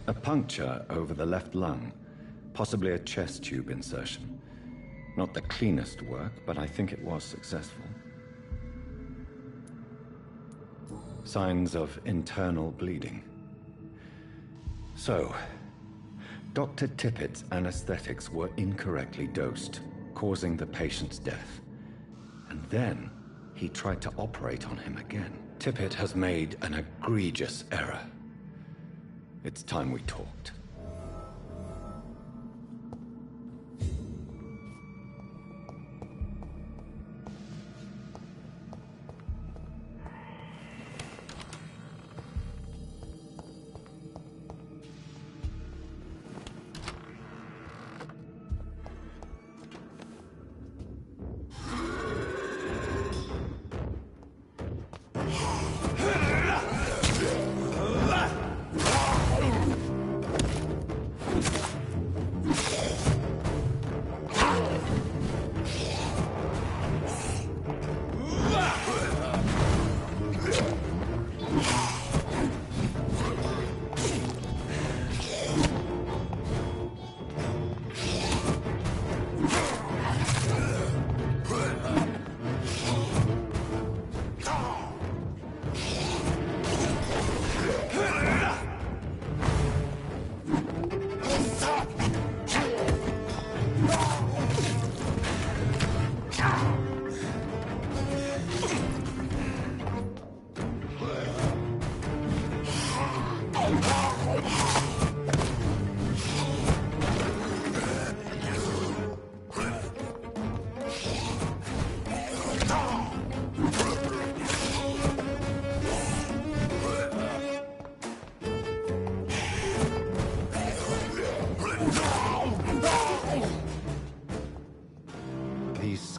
A puncture over the left lung, possibly a chest tube insertion. Not the cleanest work, but I think it was successful. Signs of internal bleeding. So, Dr. Tippett's anesthetics were incorrectly dosed, causing the patient's death. And then, he tried to operate on him again. Tippett has made an egregious error. It's time we talked.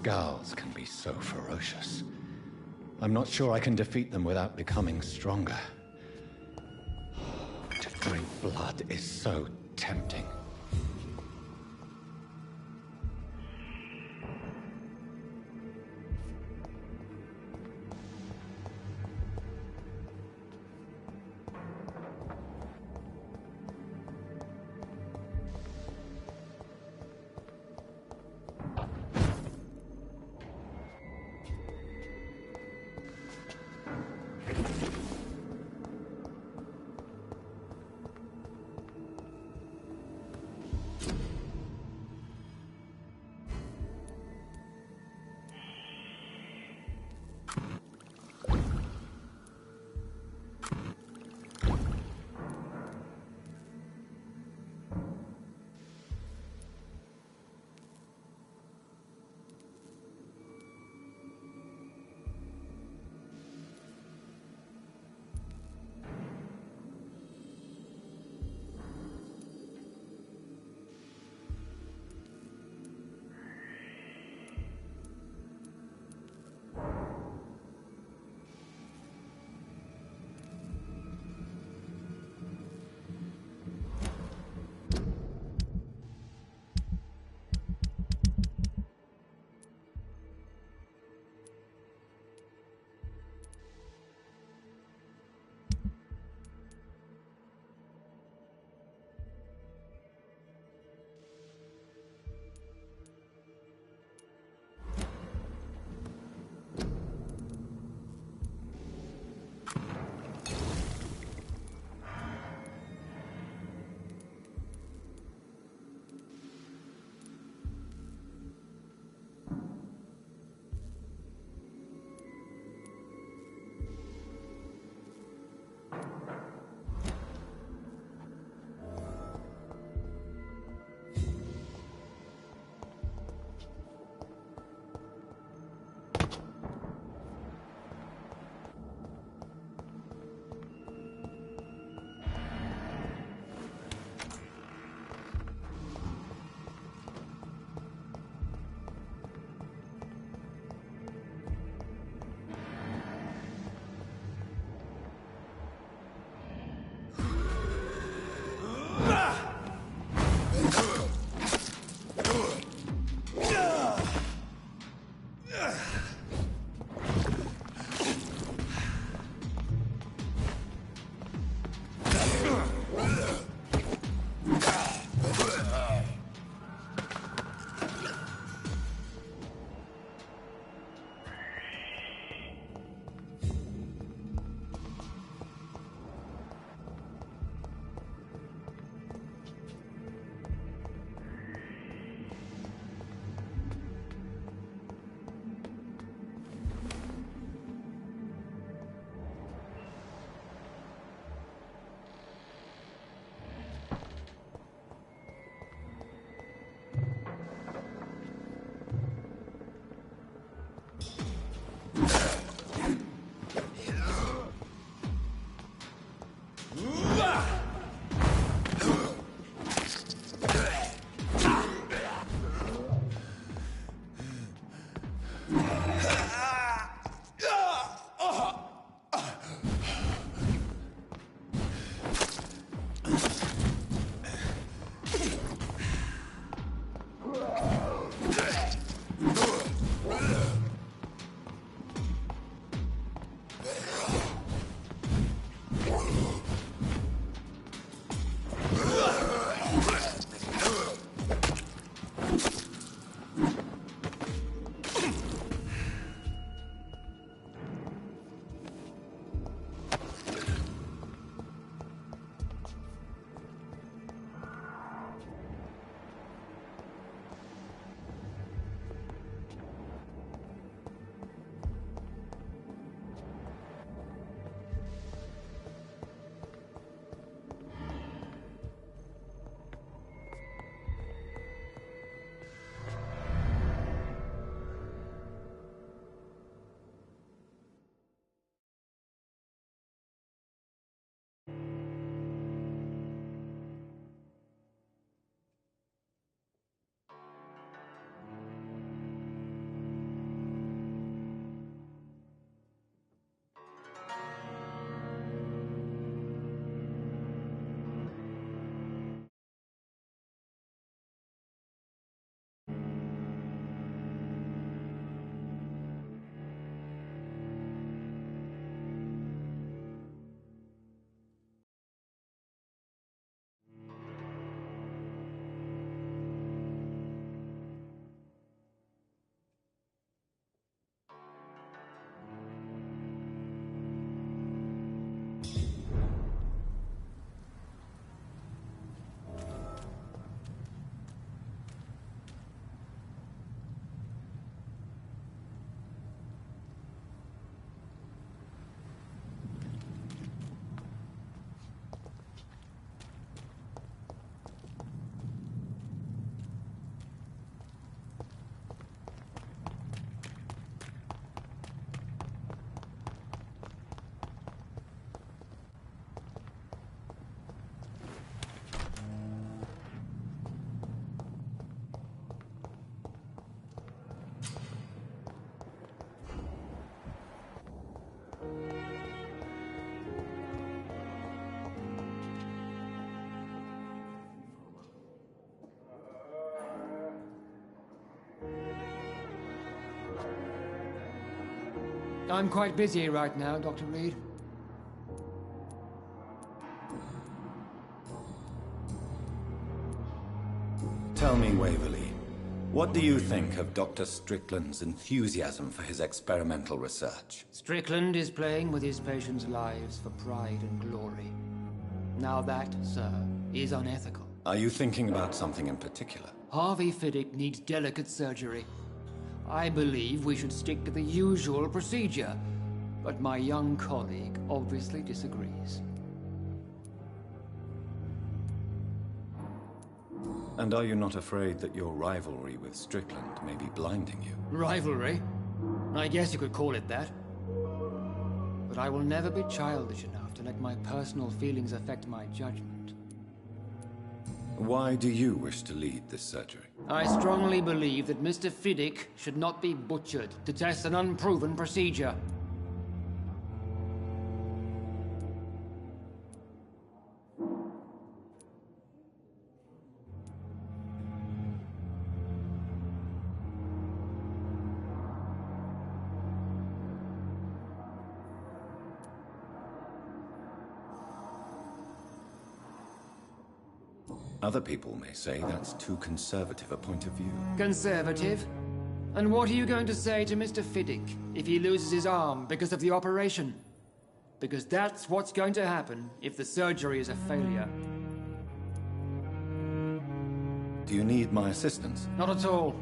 Scowls can be so ferocious. I'm not sure I can defeat them without becoming stronger. To drink blood is so tempting. I'm quite busy right now, Dr. Reed. Tell me, Waverly, what do you think of Dr. Strickland's enthusiasm for his experimental research? Strickland is playing with his patients' lives for pride and glory. Now that, sir, is unethical. Are you thinking about something in particular? Harvey Fiddick needs delicate surgery. I believe we should stick to the usual procedure, but my young colleague obviously disagrees. And are you not afraid that your rivalry with Strickland may be blinding you? Rivalry? I guess you could call it that. But I will never be childish enough to let my personal feelings affect my judgment. Why do you wish to lead this surgery? I strongly believe that Mr. Fiddick should not be butchered to test an unproven procedure. Other people may say that's too conservative a point of view. Conservative? And what are you going to say to Mr. Fiddick if he loses his arm because of the operation? Because that's what's going to happen if the surgery is a failure. Do you need my assistance? Not at all.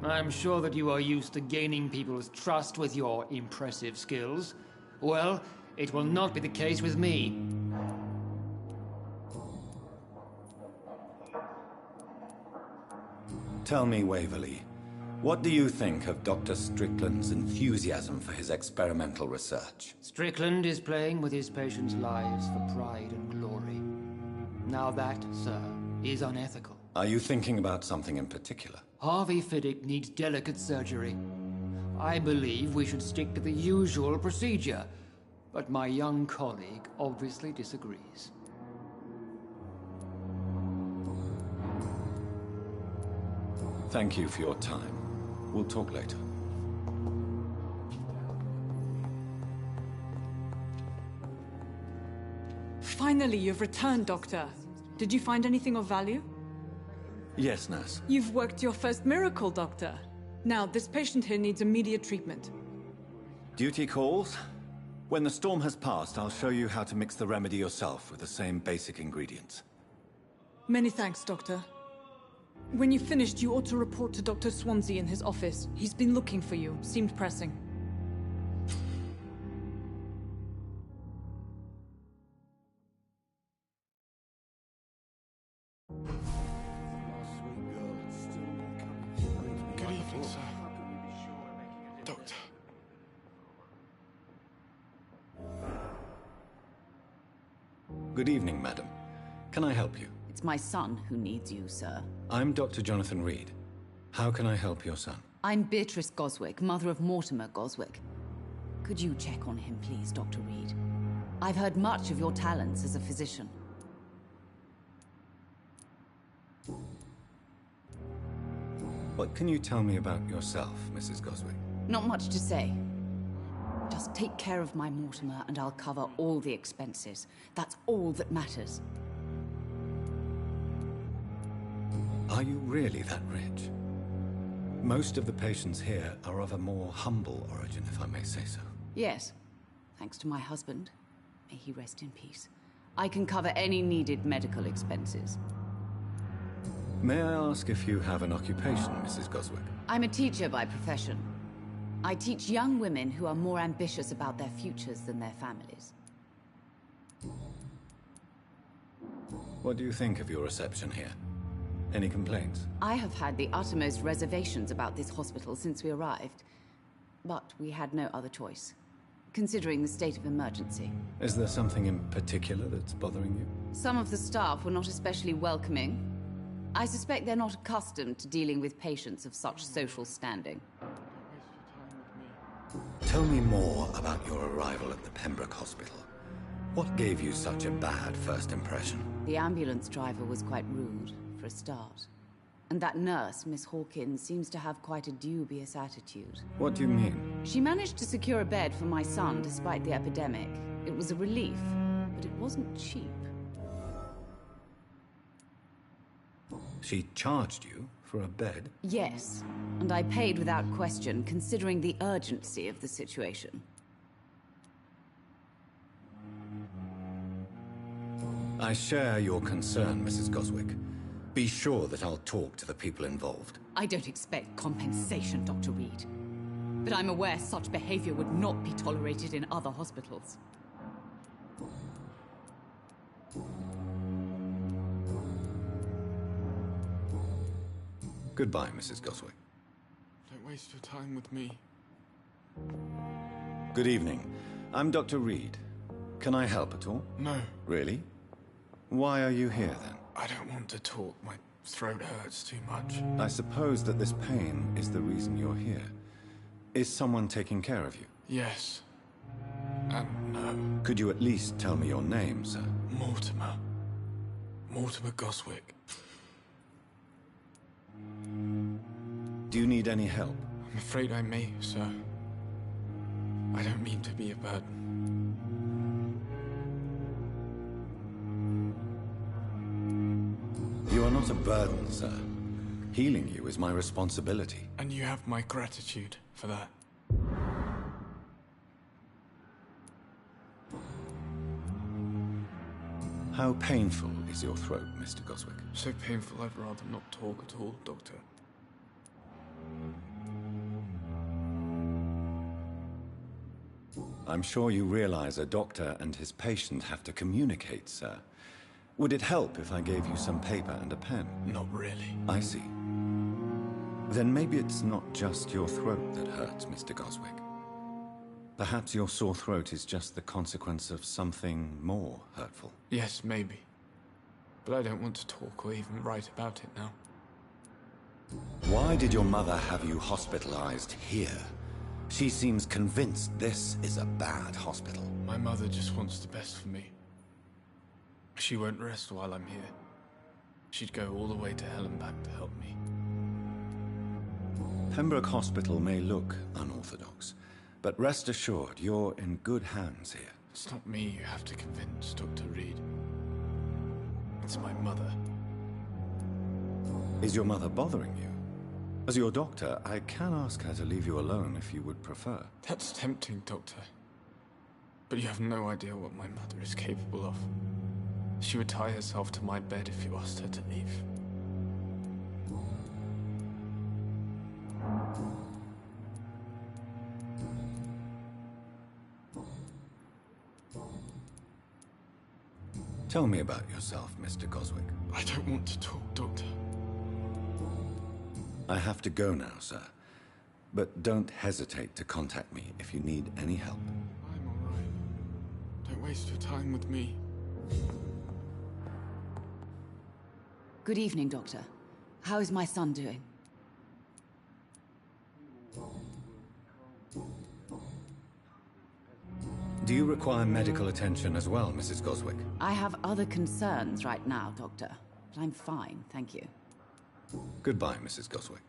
I'm sure that you are used to gaining people's trust with your impressive skills. Well, it will not be the case with me. Tell me, Waverly, what do you think of Dr. Strickland's enthusiasm for his experimental research? Strickland is playing with his patients' lives for pride and glory. Now that, sir, is unethical. Are you thinking about something in particular? Harvey Fiddick needs delicate surgery. I believe we should stick to the usual procedure, but my young colleague obviously disagrees. Thank you for your time. We'll talk later. Finally, you've returned, Doctor. Did you find anything of value? Yes, nurse. You've worked your first miracle, Doctor. Now, this patient here needs immediate treatment. Duty calls. When the storm has passed, I'll show you how to mix the remedy yourself with the same basic ingredients. Many thanks, Doctor. When you've finished, you ought to report to Dr. Swansea in his office. He's been looking for you. Seemed pressing. Good evening, sir. Doctor. Good evening, madam. Can I help you? It's my son who needs you, sir. I'm Dr. Jonathan Reed. How can I help your son? I'm Beatrice Goswick, mother of Mortimer Goswick. Could you check on him, please, Dr. Reed? I've heard much of your talents as a physician. What can you tell me about yourself, Mrs. Goswick? Not much to say. Just take care of my Mortimer and I'll cover all the expenses. That's all that matters. Are you really that rich? Most of the patients here are of a more humble origin, if I may say so. Yes. Thanks to my husband. May he rest in peace. I can cover any needed medical expenses. May I ask if you have an occupation, Mrs. Goswick? I'm a teacher by profession. I teach young women who are more ambitious about their futures than their families. What do you think of your reception here? Any complaints? I have had the uttermost reservations about this hospital since we arrived. But we had no other choice, considering the state of emergency. Is there something in particular that's bothering you? Some of the staff were not especially welcoming. I suspect they're not accustomed to dealing with patients of such social standing. Tell me more about your arrival at the Pembroke Hospital. What gave you such a bad first impression? The ambulance driver was quite rude, for a start. And that nurse, Miss Hawkins, seems to have quite a dubious attitude. What do you mean? She managed to secure a bed for my son despite the epidemic. It was a relief, but it wasn't cheap. She charged you for a bed? Yes, and I paid without question, considering the urgency of the situation. I share your concern, Mrs. Goswick. Be sure that I'll talk to the people involved. I don't expect compensation, Dr. Reed. But I'm aware such behavior would not be tolerated in other hospitals. Goodbye, Mrs. Goswick. Don't waste your time with me. Good evening. I'm Dr. Reed. Can I help at all? No. Really? Why are you here, then? I don't want to talk. My throat hurts too much. I suppose that this pain is the reason you're here. Is someone taking care of you? Yes. And no. Could you at least tell me your name, sir? Mortimer. Mortimer Goswick. Do you need any help? I'm afraid I may, sir. I don't mean to be a burden. You are not a burden, sir. Healing you is my responsibility. And you have my gratitude for that. How painful is your throat, Mr. Goswick? So painful I'd rather not talk at all, Doctor. I'm sure you realize a doctor and his patient have to communicate, sir. Would it help if I gave you some paper and a pen? Not really. I see. Then maybe it's not just your throat that hurts, Mr. Goswick. Perhaps your sore throat is just the consequence of something more hurtful. Yes, maybe. But I don't want to talk or even write about it now. Why did your mother have you hospitalized here? She seems convinced this is a bad hospital. My mother just wants the best for me. She won't rest while I'm here. She'd go all the way to hell and back to help me. Pembroke Hospital may look unorthodox, but rest assured, you're in good hands here. It's not me you have to convince, Dr. Reed. It's my mother. Is your mother bothering you? As your doctor, I can ask her to leave you alone if you would prefer. That's tempting, Doctor. But you have no idea what my mother is capable of. She would tie herself to my bed if you asked her to leave. Tell me about yourself, Mr. Goswick. I don't want to talk, Doctor. I have to go now, sir. But don't hesitate to contact me if you need any help. I'm all right. Don't waste your time with me. Good evening, Doctor. How is my son doing? Do you require medical attention as well, Mrs. Goswick? I have other concerns right now, Doctor. But I'm fine, thank you. Goodbye, Mrs. Goswick.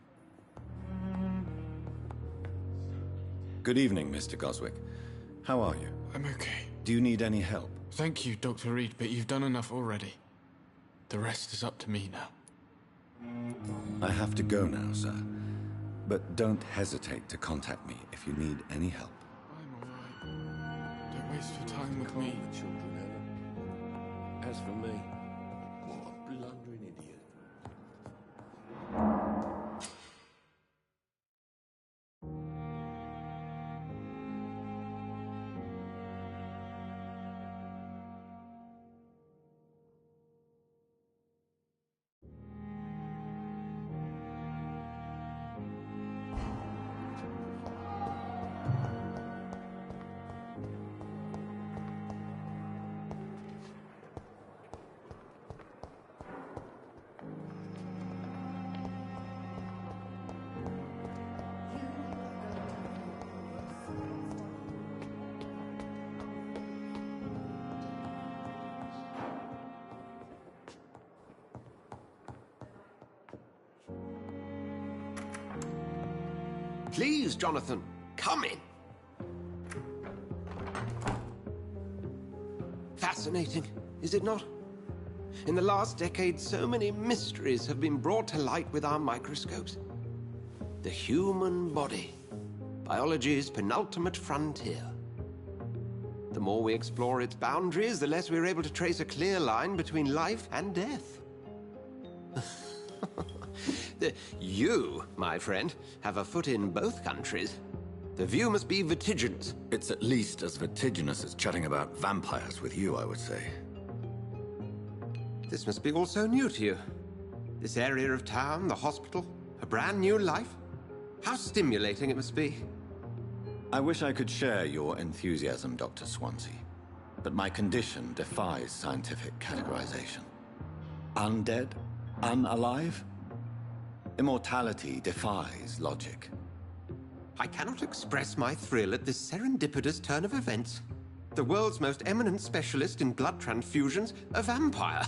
Good evening, Mr. Goswick. How are you? I'm okay. Do you need any help? Thank you, Dr. Reed, but you've done enough already. The rest is up to me now. I have to go now, sir. But don't hesitate to contact me if you need any help. I'm all right. Don't waste your time with me. Children, Helen. As for me, what a blundering idiot. Please, Jonathan, come in. Fascinating, is it not? In the last decade, so many mysteries have been brought to light with our microscopes. The human body, biology's penultimate frontier. The more we explore its boundaries, the less we're able to trace a clear line between life and death. You, my friend, have a foot in both countries. The view must be vertiginous. It's at least as vertiginous as chatting about vampires with you, I would say. This must be all so new to you. This area of town, the hospital, a brand new life. How stimulating it must be. I wish I could share your enthusiasm, Dr. Swansea, but my condition defies scientific categorization. Undead? Unalive? Immortality defies logic. I cannot express my thrill at this serendipitous turn of events. The world's most eminent specialist in blood transfusions, a vampire.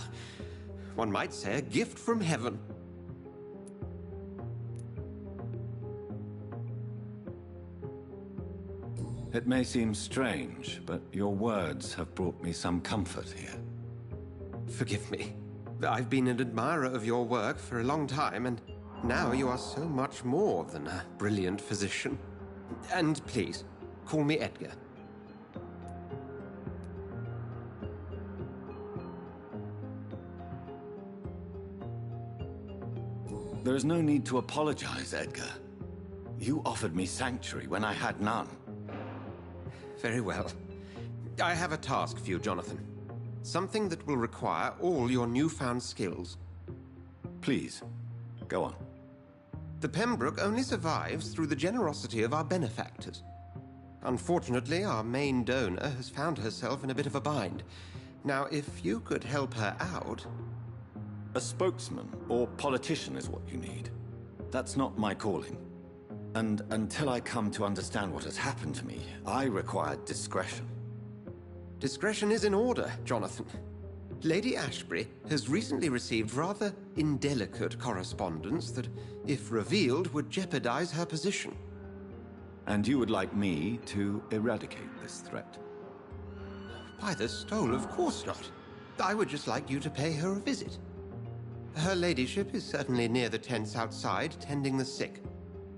One might say a gift from heaven. It may seem strange, but your words have brought me some comfort here. Forgive me. I've been an admirer of your work for a long time, and now you are so much more than a brilliant physician. And please, call me Edgar. There is no need to apologize, Edgar. You offered me sanctuary when I had none. Very well. I have a task for you, Jonathan. Something that will require all your newfound skills. Please, go on. The Pembroke only survives through the generosity of our benefactors. Unfortunately, our main donor has found herself in a bit of a bind. Now, if you could help her out... A spokesman or politician is what you need. That's not my calling. And until I come to understand what has happened to me, I require discretion. Discretion is in order, Jonathan. Lady Ashbury has recently received rather indelicate correspondence that, if revealed, would jeopardize her position. And you would like me to eradicate this threat? By the stole, of course not. I would just like you to pay her a visit. Her ladyship is certainly near the tents outside, tending the sick.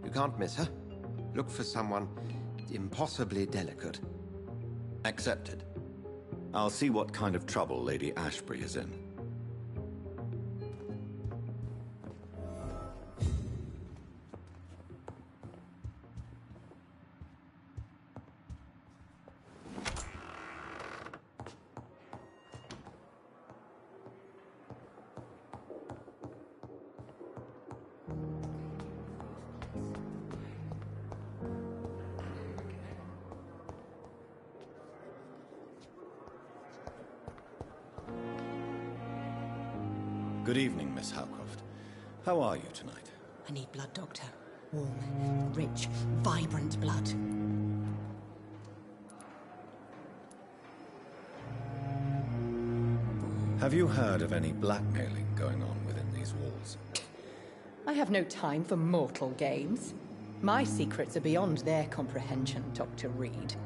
You can't miss her. Look for someone impossibly delicate. Accepted. I'll see what kind of trouble Lady Ashbury is in. Good evening, Miss Howcroft. How are you tonight? I need blood, Doctor. Warm, rich, vibrant blood. Have you heard of any blackmailing going on within these walls? I have no time for mortal games. My secrets are beyond their comprehension, Dr. Reed.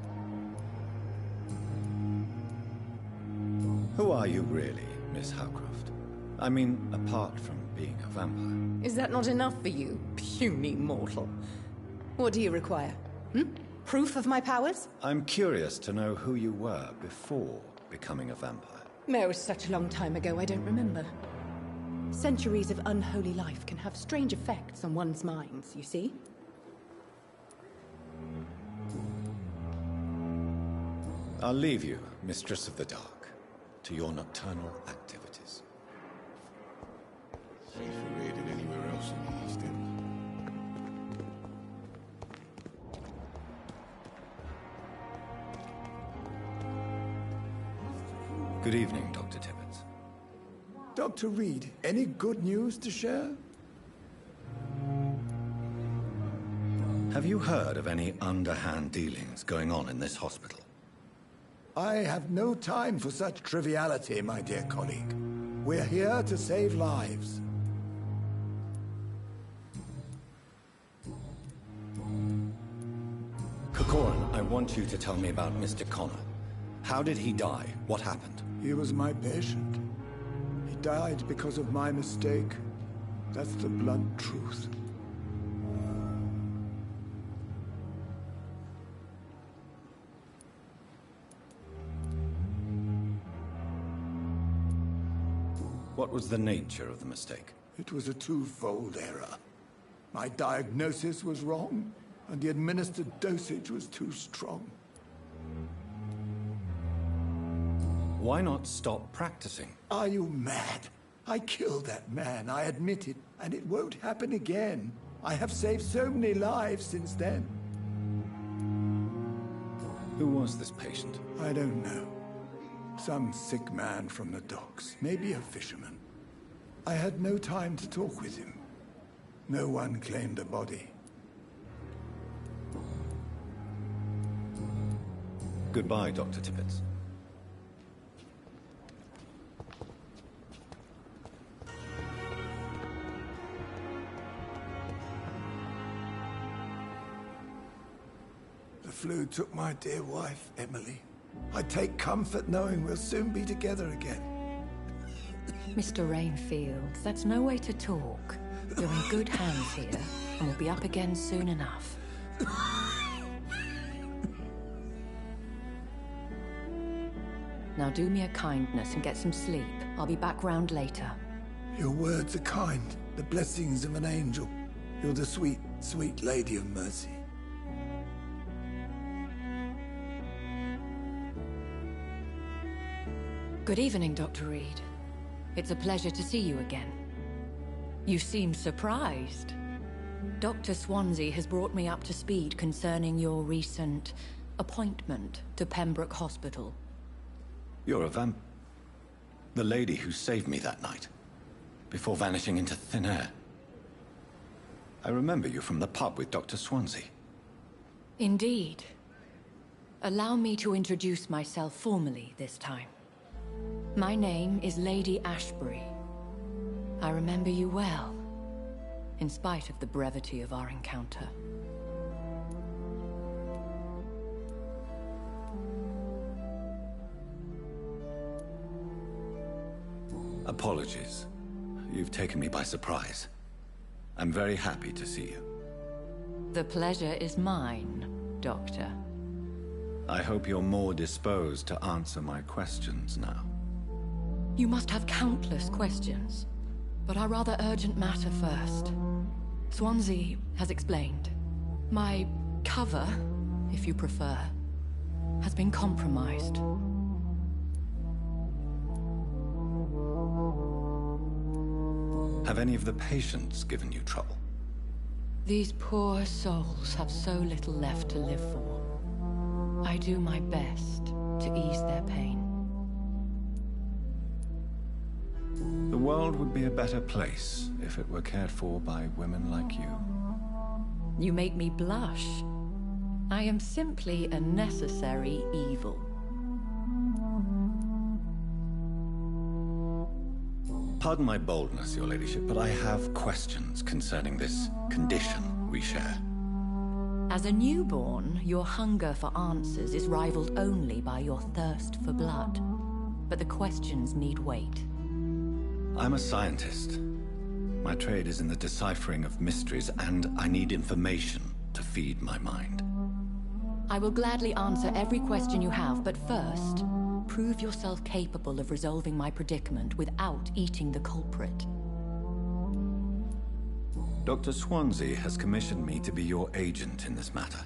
Who are you really, Miss Howcroft? I mean, apart from being a vampire. Is that not enough for you, puny mortal? What do you require? Proof of my powers? I'm curious to know who you were before becoming a vampire. It was such a long time ago, I don't remember. Centuries of unholy life can have strange effects on one's minds, you see? I'll leave you, Mistress of the Dark, to your nocturnal activities. Safer here than anywhere else in the East End. Good evening, Dr. Tibbets. Dr. Reed, any good news to share? Have you heard of any underhand dealings going on in this hospital? I have no time for such triviality, my dear colleague. We're here to save lives. want you to tell me about Mr. Connor. How did he die? What happened? He was my patient. He died because of my mistake. That's the blunt truth. What was the nature of the mistake? It was a twofold error. My diagnosis was wrong, and the administered dosage was too strong. Why not stop practicing? Are you mad? I killed that man, I admit it, and it won't happen again. I have saved so many lives since then. Who was this patient? I don't know. Some sick man from the docks, maybe a fisherman. I had no time to talk with him. No one claimed a body. Goodbye, Dr. Tippett. The flu took my dear wife, Emily. I take comfort knowing we'll soon be together again. Mr. Rainfield, that's no way to talk. You're in good hands here, and we'll be up again soon enough. Now do me a kindness and get some sleep. I'll be back round later. Your words are kind, the blessings of an angel. You're the sweet, sweet Lady of Mercy. Good evening, Dr. Reed. It's a pleasure to see you again. You seem surprised. Dr. Swansea has brought me up to speed concerning your recent appointment to Pembroke Hospital. You're a vamp... The lady who saved me that night, before vanishing into thin air. I remember you from the pub with Dr. Swansea. Indeed. Allow me to introduce myself formally this time. My name is Lady Ashbury. I remember you well, in spite of the brevity of our encounter. Apologies. You've taken me by surprise. I'm very happy to see you. The pleasure is mine, Doctor. I hope you're more disposed to answer my questions now. You must have countless questions, but our rather urgent matter first. Swansea has explained. My cover, if you prefer, has been compromised. Have any of the patients given you trouble? These poor souls have so little left to live for. I do my best to ease their pain. The world would be a better place if it were cared for by women like you. You make me blush. I am simply a necessary evil. Pardon my boldness, your ladyship, but I have questions concerning this condition we share. As a newborn, your hunger for answers is rivaled only by your thirst for blood. But the questions need wait. I'm a scientist. My trade is in the deciphering of mysteries, and I need information to feed my mind. I will gladly answer every question you have, but first, prove yourself capable of resolving my predicament without eating the culprit. Dr. Swansea has commissioned me to be your agent in this matter.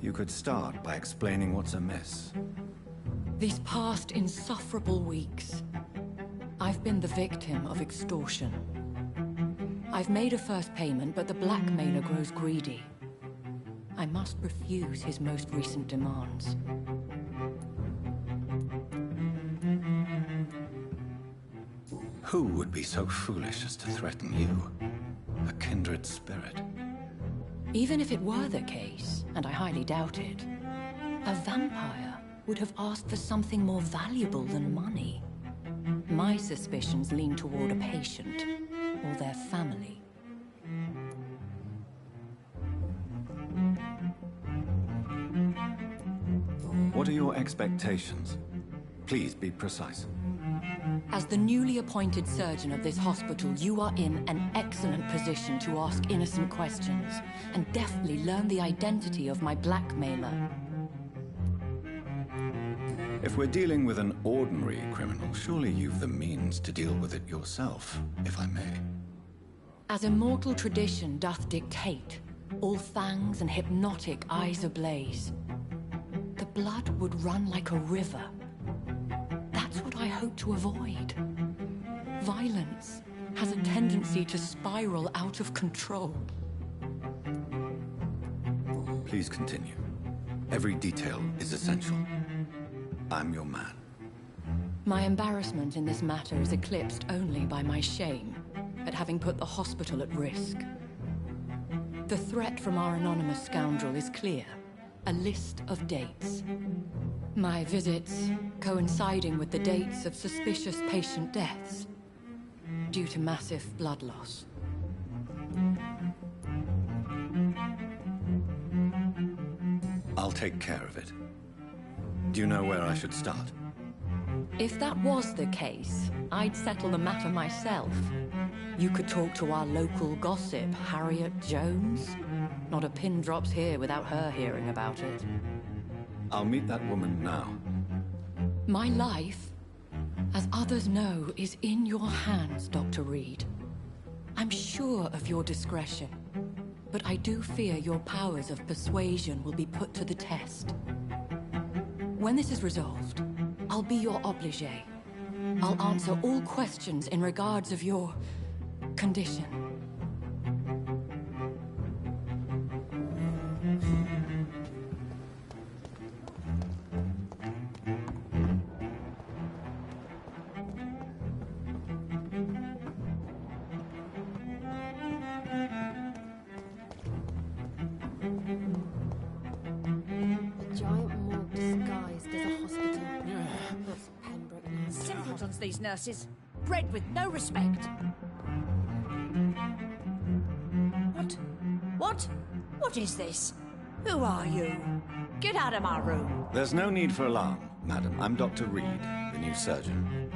You could start by explaining what's amiss. These past insufferable weeks, I've been the victim of extortion. I've made a first payment, but the blackmailer grows greedy. I must refuse his most recent demands. Who would be so foolish as to threaten you? A kindred spirit. Even if it were the case, and I highly doubt it, a vampire would have asked for something more valuable than money. My suspicions lean toward a patient, or their family. What are your expectations? Please be precise. As the newly appointed surgeon of this hospital, you are in an excellent position to ask innocent questions and deftly learn the identity of my blackmailer. If we're dealing with an ordinary criminal, surely you've the means to deal with it yourself, if I may. As immortal tradition doth dictate, all fangs and hypnotic eyes ablaze, the blood would run like a river. That's what I hope to avoid. Violence has a tendency to spiral out of control. Please continue. Every detail is essential. I'm your man. My embarrassment in this matter is eclipsed only by my shame at having put the hospital at risk. The threat from our anonymous scoundrel is clear. A list of dates. My visits coinciding with the dates of suspicious patient deaths due to massive blood loss. I'll take care of it. Do you know where I should start? If that was the case, I'd settle the matter myself. You could talk to our local gossip, Harriet Jones. Not a pin drops here without her hearing about it. I'll meet that woman now. My life, as others know, is in your hands, Dr. Reed. I'm sure of your discretion, but I do fear your powers of persuasion will be put to the test. When this is resolved, I'll be your obligé. I'll answer all questions in regards of your condition. These nurses, bred with no respect. What is this? Who are you? Get out of my room. There's no need for alarm, madam. I'm Dr. Reed, the new surgeon.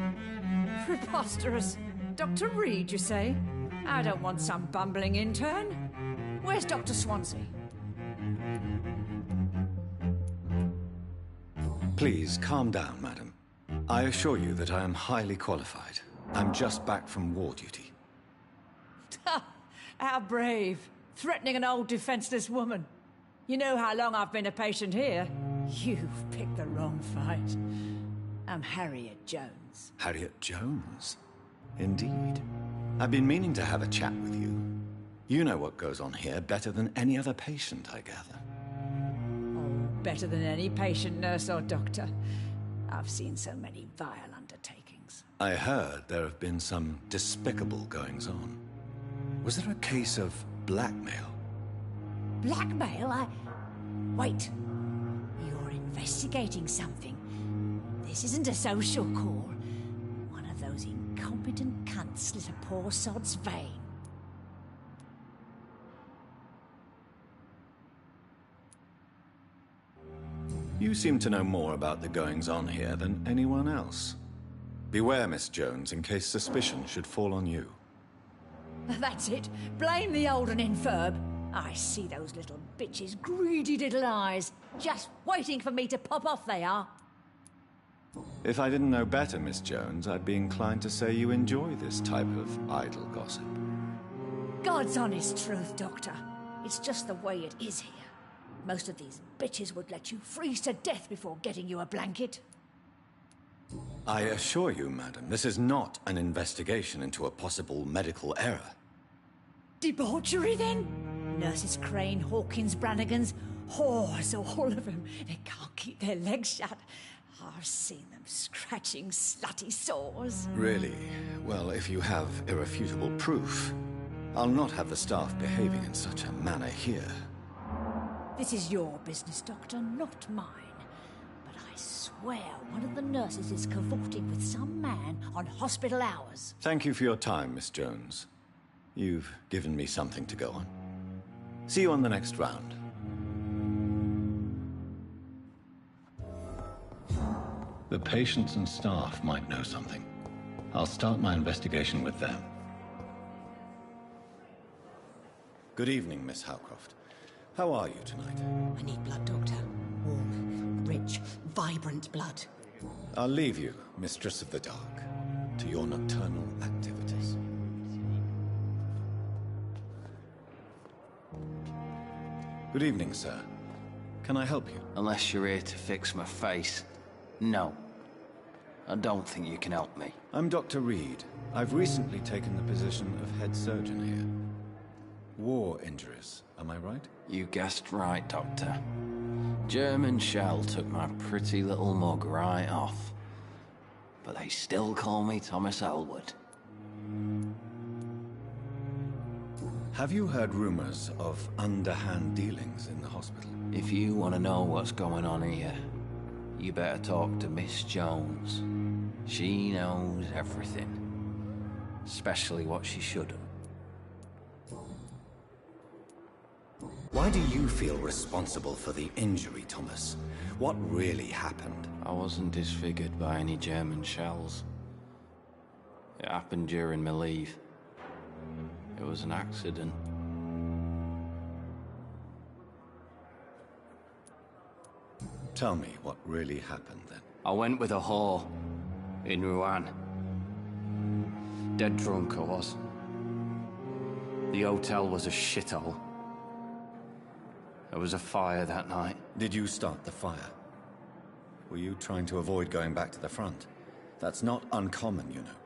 Preposterous. Dr. Reed, you say? I don't want some bumbling intern. Where's Dr. Swansea? Please, calm down, madam. I assure you that I am highly qualified. I'm just back from war duty. How brave. Threatening an old defenseless woman. You know how long I've been a patient here? You've picked the wrong fight. I'm Harriet Jones. Harriet Jones? Indeed. I've been meaning to have a chat with you. You know what goes on here better than any other patient, I gather. Oh, better than any patient, nurse or doctor. I've seen so many vile undertakings. I heard there have been some despicable goings-on. Was there a case of blackmail? Blackmail? Wait. You're investigating something. This isn't a social call. One of those incompetent cunts slit a poor sod's vein. You seem to know more about the goings-on here than anyone else. Beware, Miss Jones, in case suspicion should fall on you. That's it. Blame the old and infirm. I see those little bitches' greedy little eyes. Just waiting for me to pop off, they are. If I didn't know better, Miss Jones, I'd be inclined to say you enjoy this type of idle gossip. God's honest truth, Doctor. It's just the way it is here. Most of these bitches would let you freeze to death before getting you a blanket. I assure you, madam, this is not an investigation into a possible medical error. Debauchery, then? Nurses Crane, Hawkins, Brannigans, whores, all of them. They can't keep their legs shut. I've seen them scratching slutty sores. Really? Well, if you have irrefutable proof, I'll not have the staff behaving in such a manner here. This is your business, Doctor, not mine. But I swear one of the nurses is cavorting with some man on hospital hours. Thank you for your time, Miss Jones. You've given me something to go on. See you on the next round. The patients and staff might know something. I'll start my investigation with them. Good evening, Miss Howcroft. How are you tonight? I need blood, Doctor. Warm, rich, vibrant blood. I'll leave you, Mistress of the Dark, to your nocturnal activities. Good evening, sir. Can I help you? Unless you're here to fix my face. No. I don't think you can help me. I'm Dr. Reed. I've recently taken the position of head surgeon here. War injuries, am I right? You guessed right, Doctor. German shell took my pretty little mug right off. But they still call me Thomas Elwood. Have you heard rumors of underhand dealings in the hospital? If you want to know what's going on here, you better talk to Miss Jones. She knows everything. Especially what she shouldn't. Why do you feel responsible for the injury, Thomas? What really happened? I wasn't disfigured by any German shells. It happened during my leave. It was an accident. Tell me what really happened then. I went with a whore in Rouen. Dead drunk I was. The hotel was a shithole. There was a fire that night. Did you start the fire? Were you trying to avoid going back to the front? That's not uncommon, you know.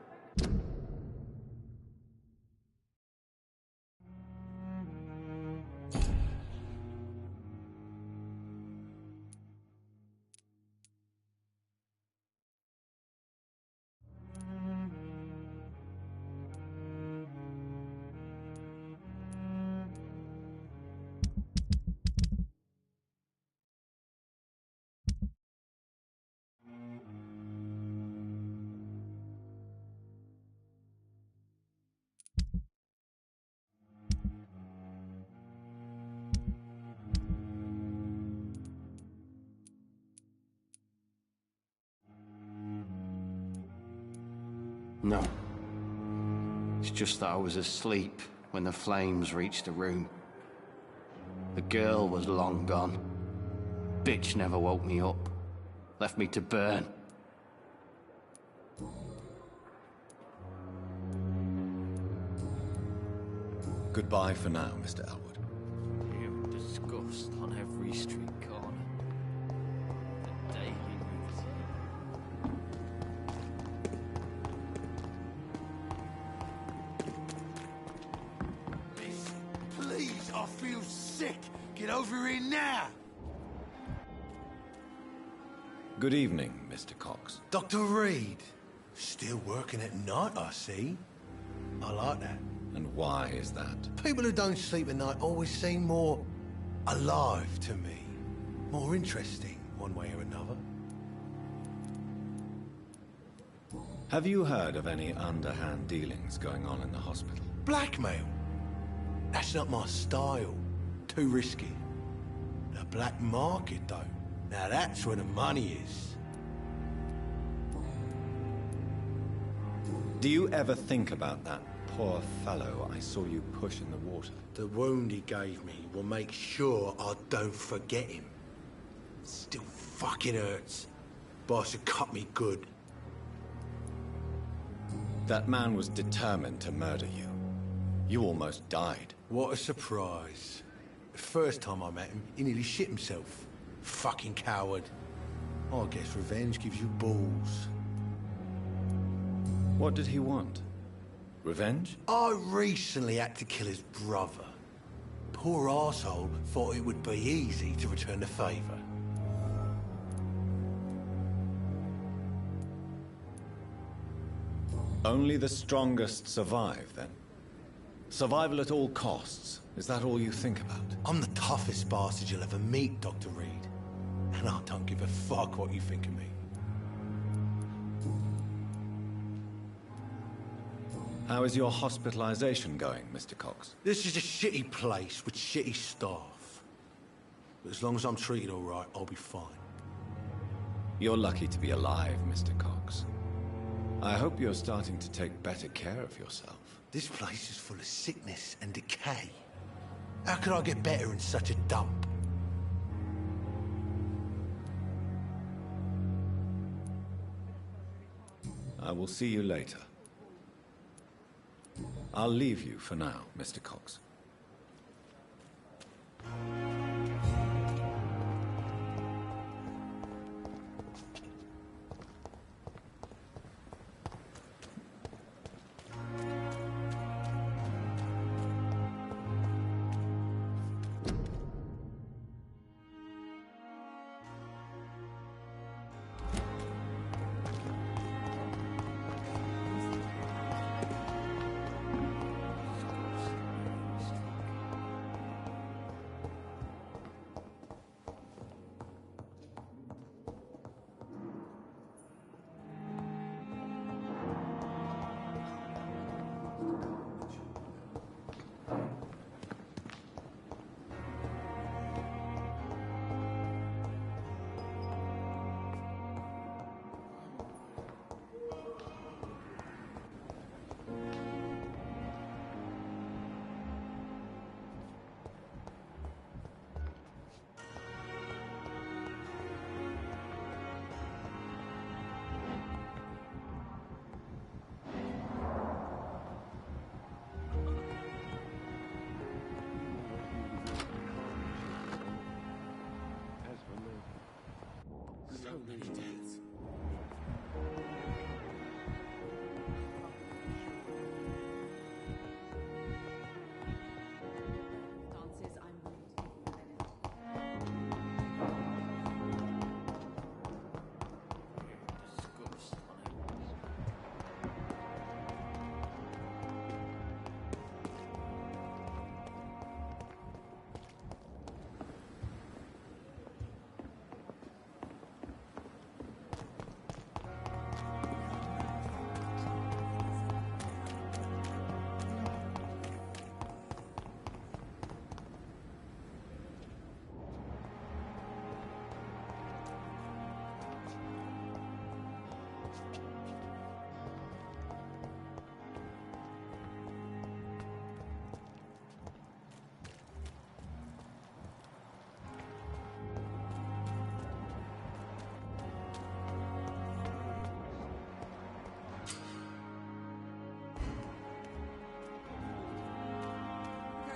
No. It's just that I was asleep when the flames reached the room. The girl was long gone. Bitch never woke me up. Left me to burn. Goodbye for now, Mr. Elwood. You disgust on every street corner. The daily Please, I feel sick. Get over here now. Good evening, Mr. Cox. Dr. Reed. Still working at night, I see. I like that. And why is that? People who don't sleep at night always seem more alive to me. More interesting, one way or another. Have you heard of any underhand dealings going on in the hospital? Blackmail? That's not my style. Too risky. The black market, though. Now that's where the money is. Do you ever think about that poor fellow I saw you push in the water? The wound he gave me will make sure I don't forget him. Still fucking hurts. Boss should cut me good. That man was determined to murder you. You almost died. What a surprise. The first time I met him, he nearly shit himself. Fucking coward. I guess revenge gives you balls. What did he want? Revenge? I recently had to kill his brother. Poor arsehole thought it would be easy to return the favor. Only the strongest survive, then? Survival at all costs. Is that all you think about? I'm the toughest bastard you'll ever meet, Dr. Reed. And I don't give a fuck what you think of me. How is your hospitalization going, Mr. Cox? This is a shitty place with shitty staff. But as long as I'm treated all right, I'll be fine. You're lucky to be alive, Mr. Cox. I hope you're starting to take better care of yourself. This place is full of sickness and decay. How could I get better in such a dump? I will see you later. I'll leave you for now, Mr. Cox. So many deaths.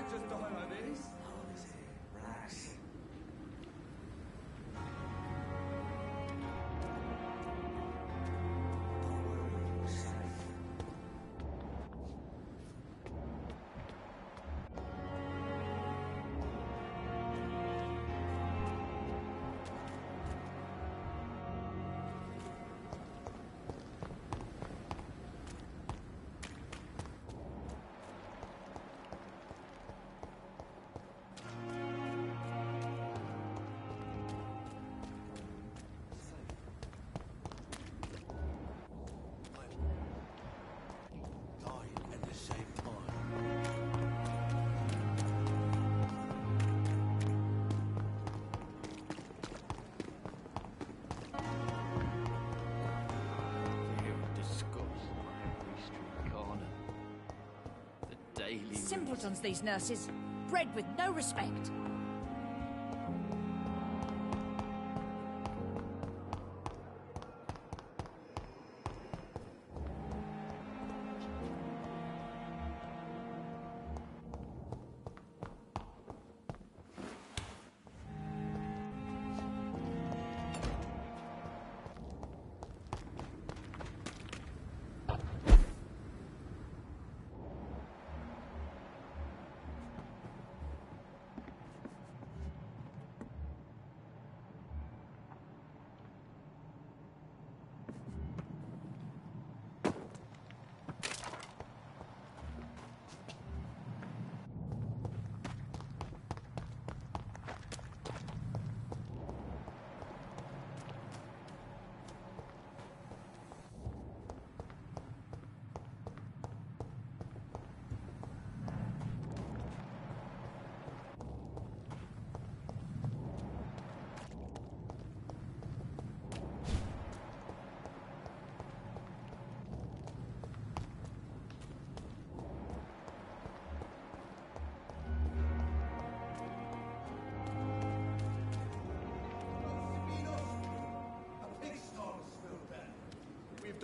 Just die like this? Oh, is it? Rash. Simpletons, these nurses. Bred with no respect.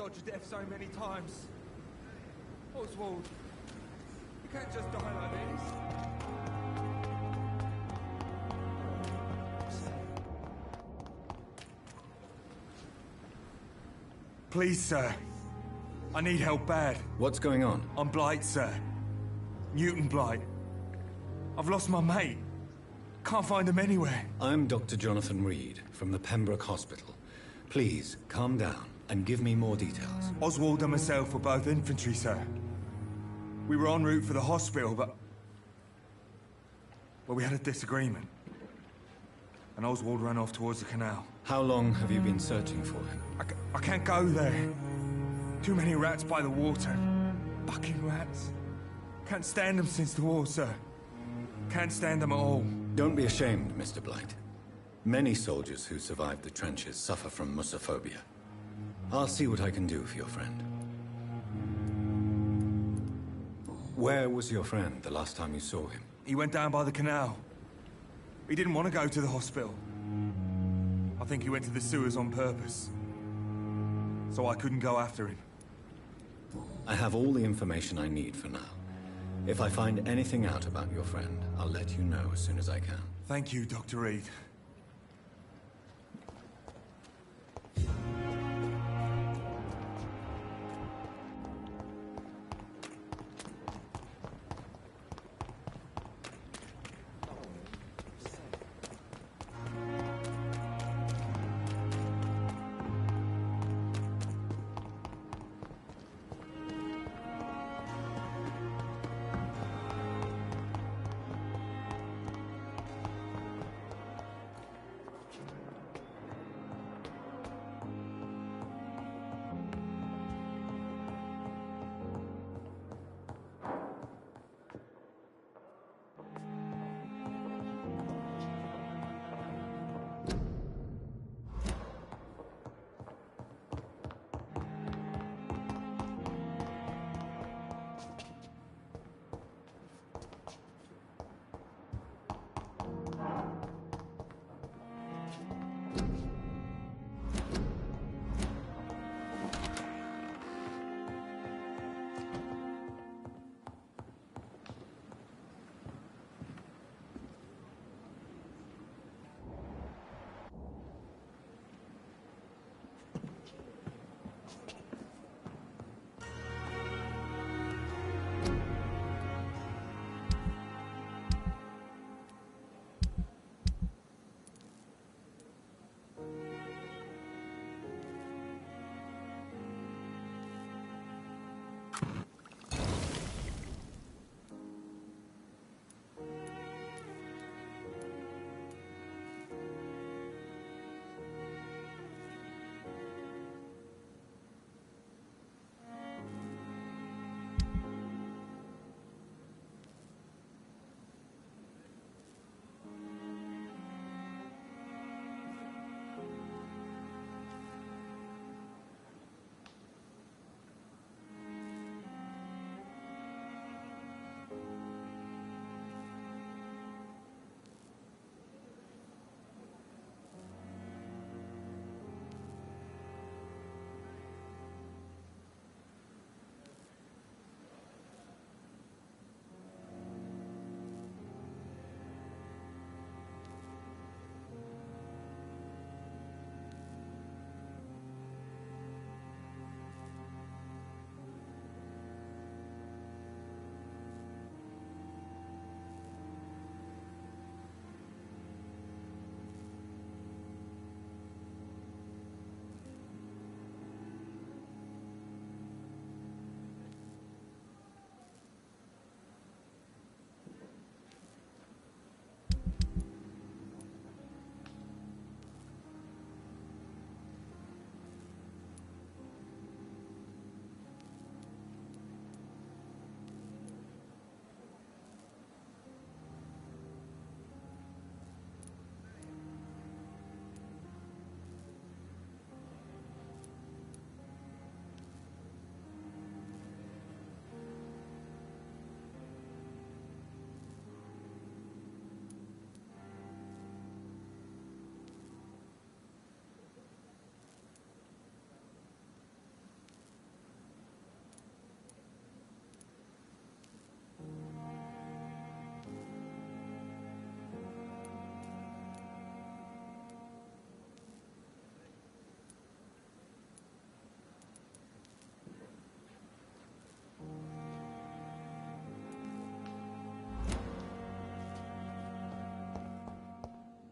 dodged death so many times. Oswald, you can't just die like this. Please, sir. I need help bad. What's going on? I'm Blight, sir. Newton Blight. I've lost my mate. Can't find him anywhere. I'm Dr. Jonathan Reed from the Pembroke Hospital. Please, calm down and give me more details. Oswald and myself were both infantry, sir. We were en route for the hospital, but... well, we had a disagreement. And Oswald ran off towards the canal. How long have you been searching for him? I can't go there. Too many rats by the water. Bucking rats. Can't stand them since the war, sir. Can't stand them at all. Don't be ashamed, Mr. Blight. Many soldiers who survived the trenches suffer from musophobia. I'll see what I can do for your friend. Where was your friend the last time you saw him? He went down by the canal. He didn't want to go to the hospital. I think he went to the sewers on purpose. So I couldn't go after him. I have all the information I need for now. If I find anything out about your friend, I'll let you know as soon as I can. Thank you, Dr. Reed.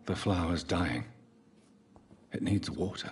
The flower's dying. It needs water.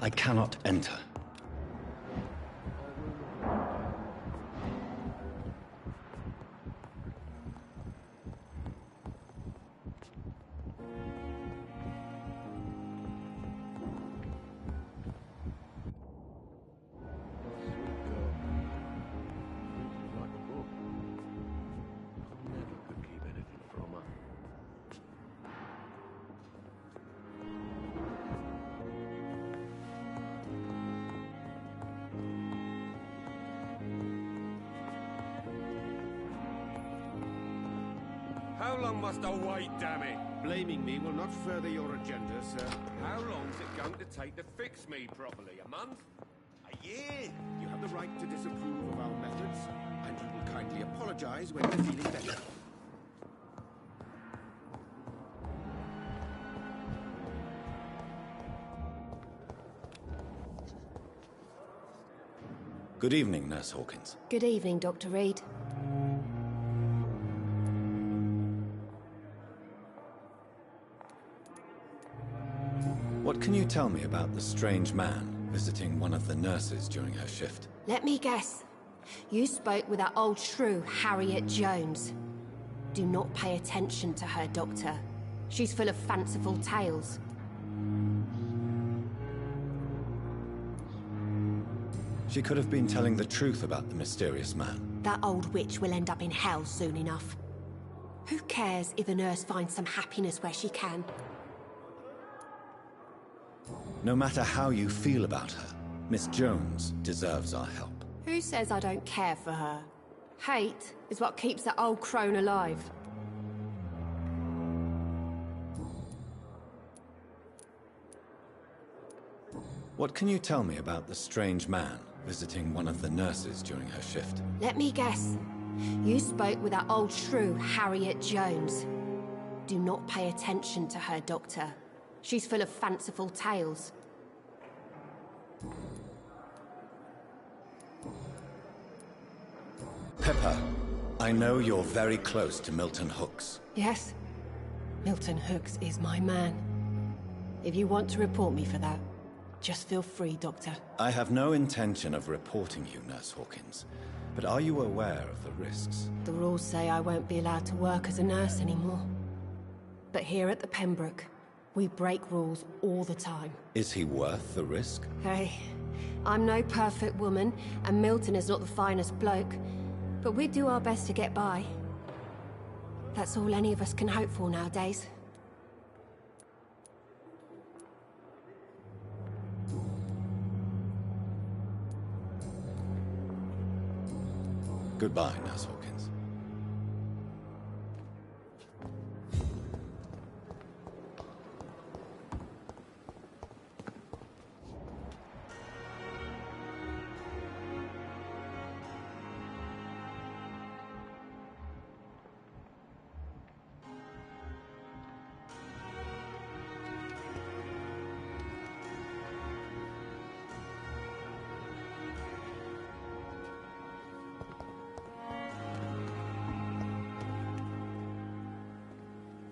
I cannot enter. How long must I wait, damn it? Blaming me will not further your agenda, sir. How long's it going to take to fix me properly? A month? A year? You have the right to disapprove of our methods, and you will kindly apologize when you're feeling better. Good evening, Nurse Hawkins. Good evening, Dr. Reed. What can you tell me about the strange man visiting one of the nurses during her shift? Let me guess. You spoke with that old shrew, Harriet Jones. Do not pay attention to her, Doctor. She's full of fanciful tales. She could have been telling the truth about the mysterious man. That old witch will end up in hell soon enough. Who cares if a nurse finds some happiness where she can? No matter how you feel about her, Miss Jones deserves our help. Who says I don't care for her? Hate is what keeps that old crone alive. What can you tell me about the strange man visiting one of the nurses during her shift? Let me guess. You spoke with that old shrew, Harriet Jones. Do not pay attention to her, Doctor. She's full of fanciful tales. Pepper, I know you're very close to Milton Hooks. Yes, Milton Hooks is my man. If you want to report me for that, just feel free, Doctor. I have no intention of reporting you, Nurse Hawkins. But are you aware of the risks? The rules say I won't be allowed to work as a nurse anymore. But here at the Pembroke, we break rules all the time. Is he worth the risk? Hey, I'm no perfect woman, and Milton is not the finest bloke. But we do our best to get by. That's all any of us can hope for nowadays. Goodbye, Nurse Hawkins.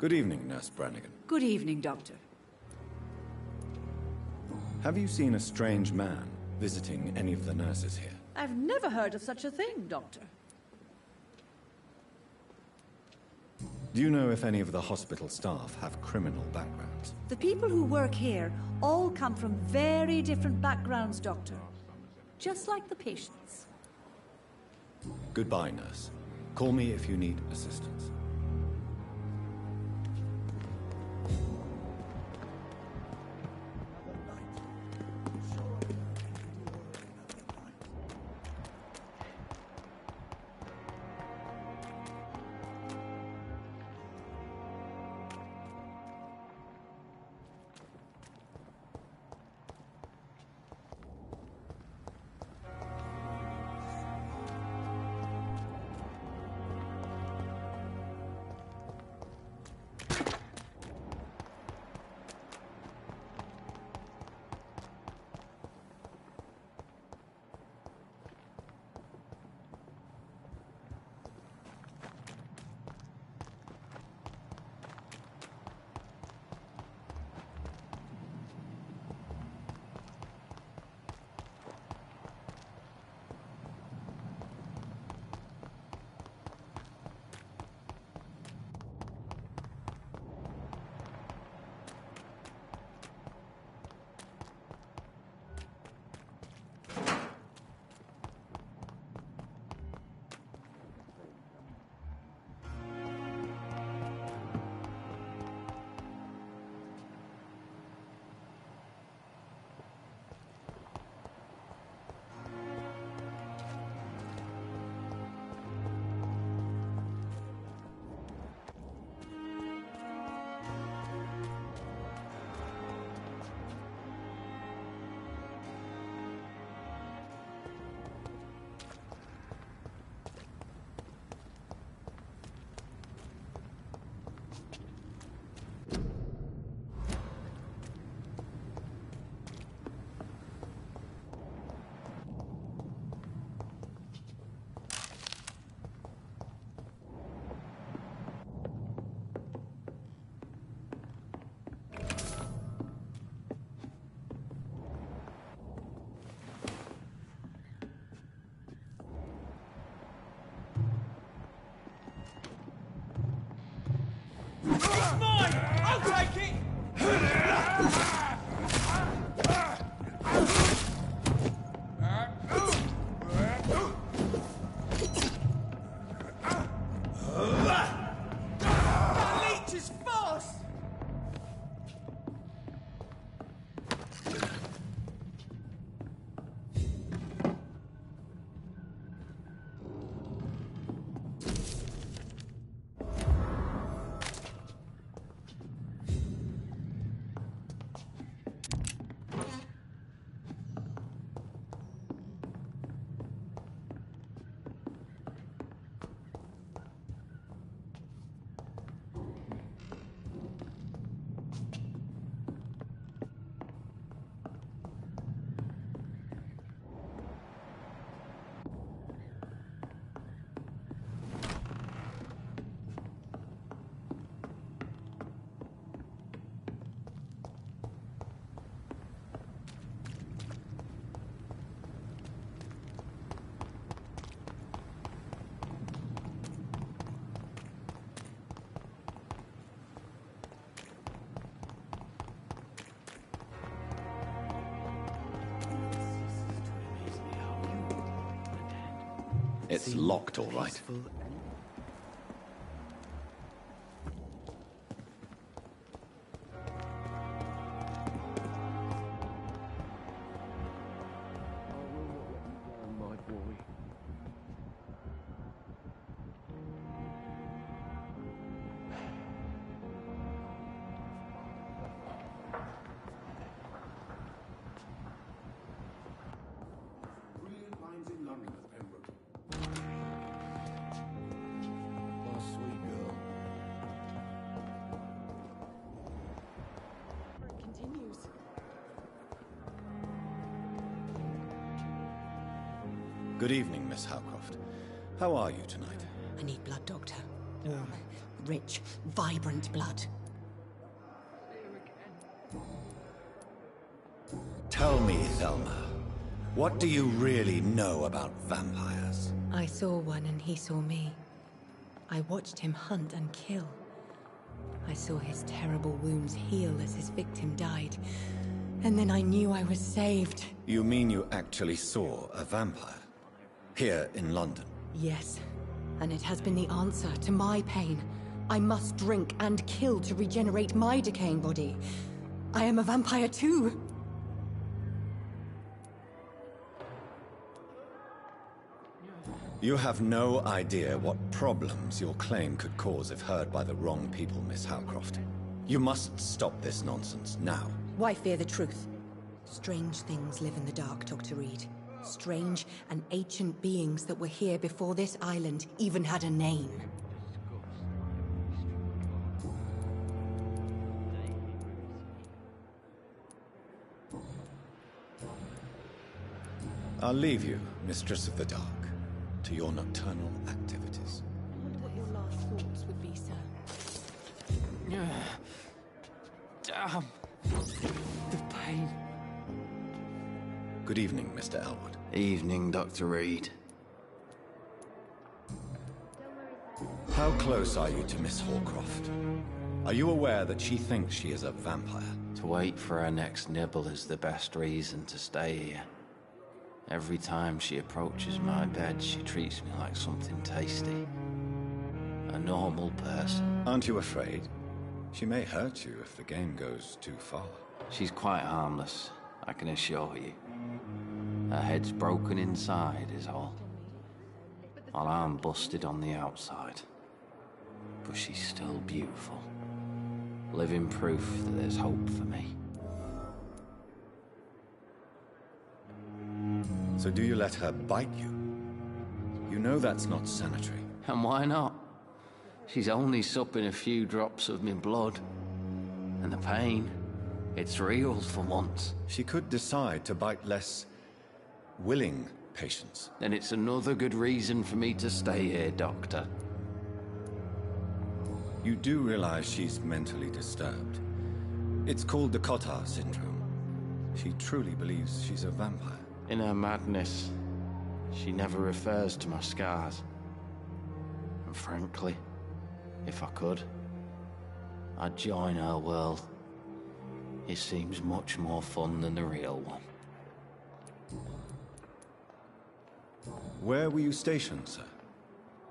Good evening, Nurse Brannigan. Good evening, Doctor. Have you seen a strange man visiting any of the nurses here? I've never heard of such a thing, Doctor. Do you know if any of the hospital staff have criminal backgrounds? The people who work here all come from very different backgrounds, Doctor. Just like the patients. Goodbye, nurse. Call me if you need assistance. take it! That leech is fast! It's locked, all right. Good evening, Miss Howcroft. How are you tonight? I need blood, Doctor. Warm, rich, vibrant blood. Tell me, Thelma, what do you really know about vampires? I saw one and he saw me. I watched him hunt and kill. I saw his terrible wounds heal as his victim died. And then I knew I was saved. You mean you actually saw a vampire? Here in London? Yes. And it has been the answer to my pain. I must drink and kill to regenerate my decaying body. I am a vampire too. You have no idea what problems your claim could cause if heard by the wrong people, Miss Howcroft. You must stop this nonsense now. Why fear the truth? Strange things live in the dark, Dr. Reed. Strange and ancient beings that were here before this island even had a name. I'll leave you, Mistress of the Dark, to your nocturnal activities. I wonder what your last thoughts would be, sir. Damn. The pain. Good evening, Mr. Elwood. Evening, Dr. Reed. How close are you to Miss Hawcroft? Are you aware that she thinks she is a vampire? To wait for her next nibble is the best reason to stay here. Every time she approaches my bed, she treats me like something tasty. A normal person. Aren't you afraid? She may hurt you if the game goes too far. She's quite harmless, I can assure you. Her head's broken inside is all. While I'm busted on the outside. But she's still beautiful. Living proof that there's hope for me. So do you let her bite you? You know that's not sanitary. And why not? She's only supping a few drops of me blood. And the pain, it's real for once. She could decide to bite less willing patients. Then it's another good reason for me to stay here, Doctor. You do realize she's mentally disturbed. It's called the Cotard syndrome. She truly believes she's a vampire. In her madness, she never refers to my scars. And frankly, if I could, I'd join her world. It seems much more fun than the real one. Where were you stationed, sir?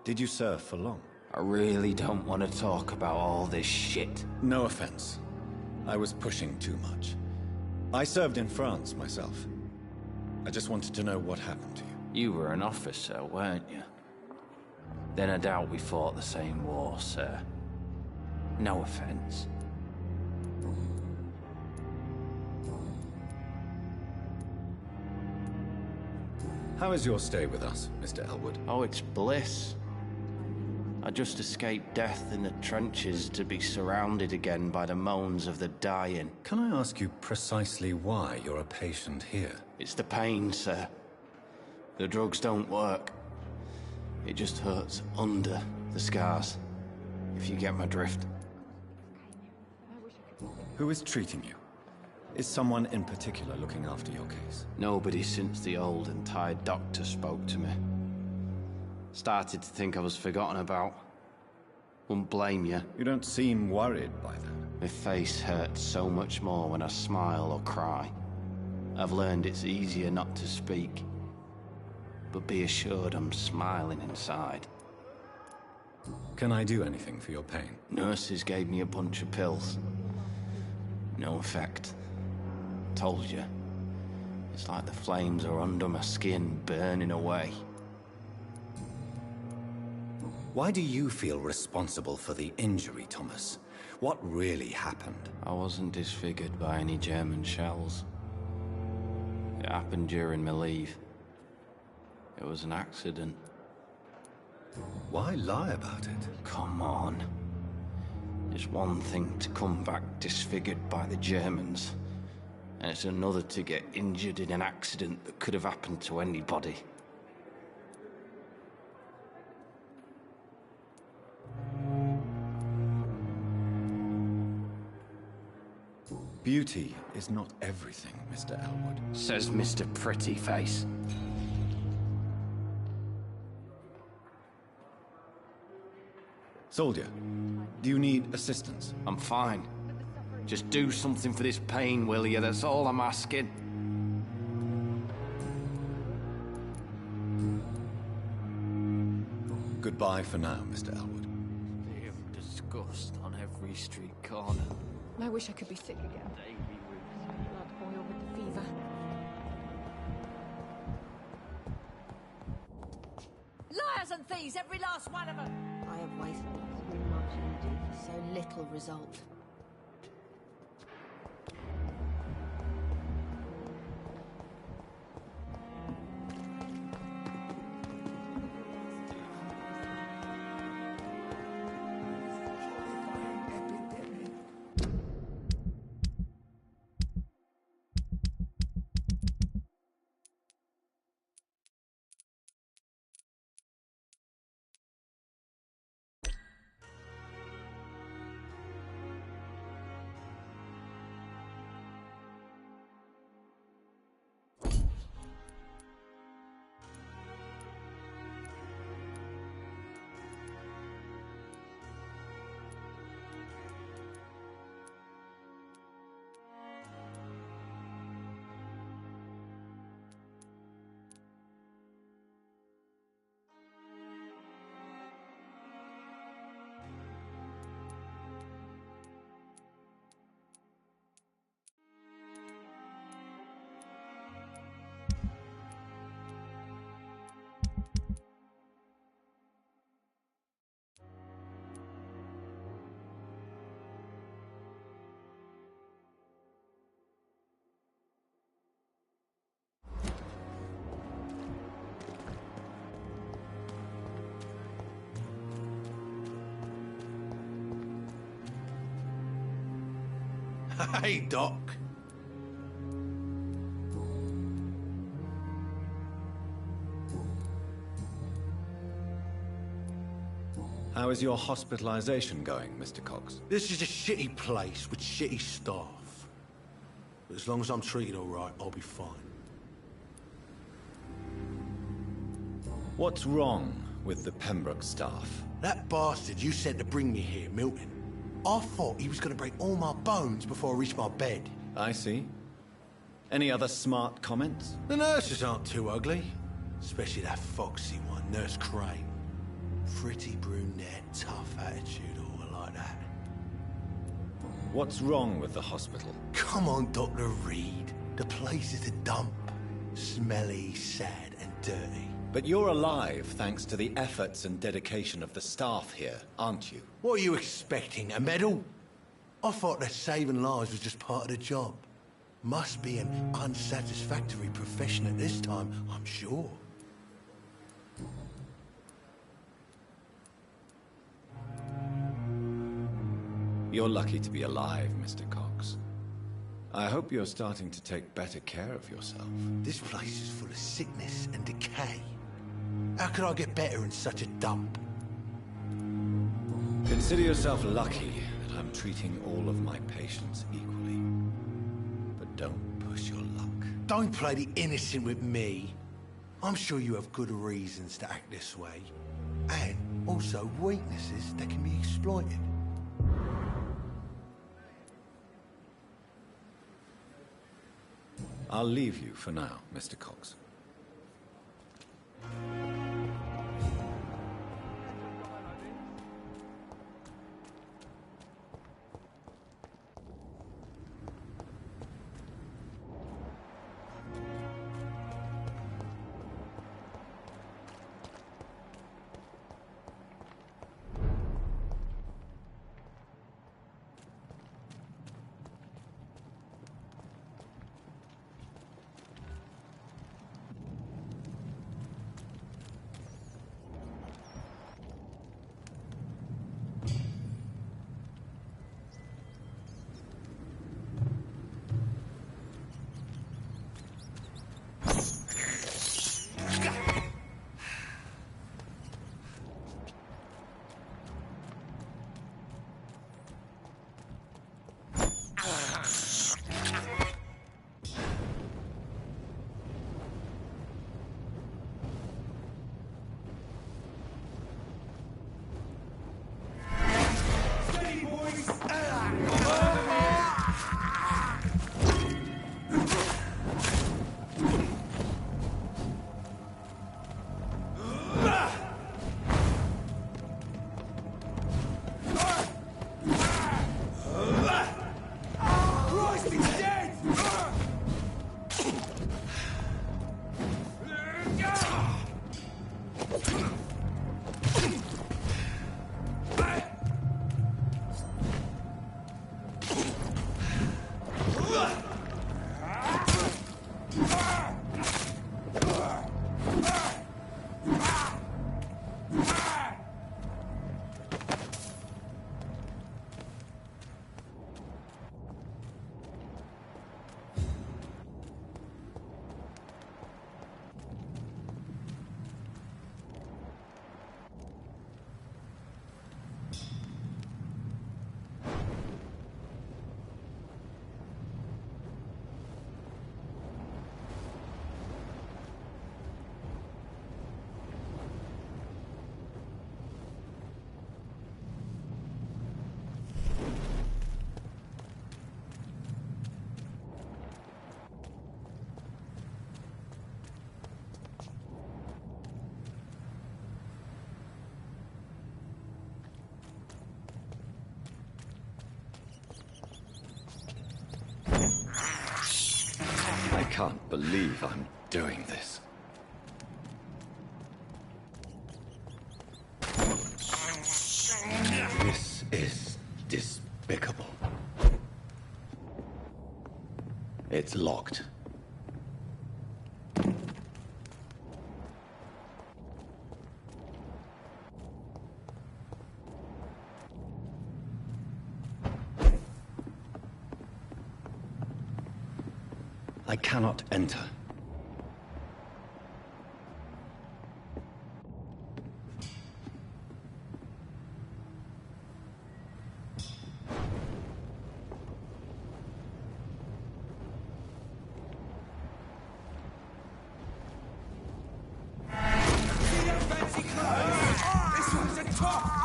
Did you serve for long? I really don't want to talk about all this shit. No offense. I was pushing too much. I served in France myself. I just wanted to know what happened to you. You were an officer, weren't you? Then I doubt we fought the same war, sir. No offense. How is your stay with us, Mr. Elwood? Oh, it's bliss. I just escaped death in the trenches to be surrounded again by the moans of the dying. Can I ask you precisely why you're a patient here? It's the pain, sir. The drugs don't work. It just hurts under the scars, if you get my drift. Who is treating you? Is someone in particular looking after your case? Nobody since the old and tired doctor spoke to me. Started to think I was forgotten about. Wouldn't blame you. You don't seem worried by that. My face hurts so much more when I smile or cry. I've learned it's easier not to speak. But be assured I'm smiling inside. Can I do anything for your pain? Nurses gave me a bunch of pills. No effect. Told you. It's like the flames are under my skin, burning away. Why do you feel responsible for the injury, Thomas? What really happened? I wasn't disfigured by any German shells. It happened during my leave. It was an accident. Why lie about it? Come on. It's one thing to come back disfigured by the Germans, and it's another to get injured in an accident that could have happened to anybody. Beauty is not everything, Mr. Elwood. Says Mr. Pretty Face. Soldier, do you need assistance? I'm fine. Just do something for this pain, will you? That's all I'm asking. Goodbye for now, Mr. Elwood. Fear of disgust on every street corner. I wish I could be sick again. Blood oil with the fever. Liars and thieves, every last one of them! I have wasted so much energy for so little result. Hey, Doc. How is your hospitalization going, Mr. Cox? This is a shitty place with shitty staff. But as long as I'm treated all right, I'll be fine. What's wrong with the Pembroke staff? That bastard you sent to bring me here, Milton, I thought he was going to break all my bones before I reached my bed. I see. Any other smart comments? The nurses aren't too ugly. Especially that foxy one, Nurse Crane. Pretty brunette, tough attitude, all like that. What's wrong with the hospital? Come on, Dr. Reed. The place is a dump. Smelly, sad, and dirty. But you're alive thanks to the efforts and dedication of the staff here, aren't you? What are you expecting, a medal? I thought that saving lives was just part of the job. Must be an unsatisfactory profession at this time, I'm sure. You're lucky to be alive, Mr. Cox. I hope you're starting to take better care of yourself. This place is full of sickness and decay. How could I get better in such a dump? Consider yourself lucky that I'm treating all of my patients equally. But don't push your luck. Don't play the innocent with me. I'm sure you have good reasons to act this way. And also weaknesses that can be exploited. I'll leave you for now, Mr. Cox. I can't believe I'm doing this. This is despicable. It's locked. I cannot enter. This one's a top!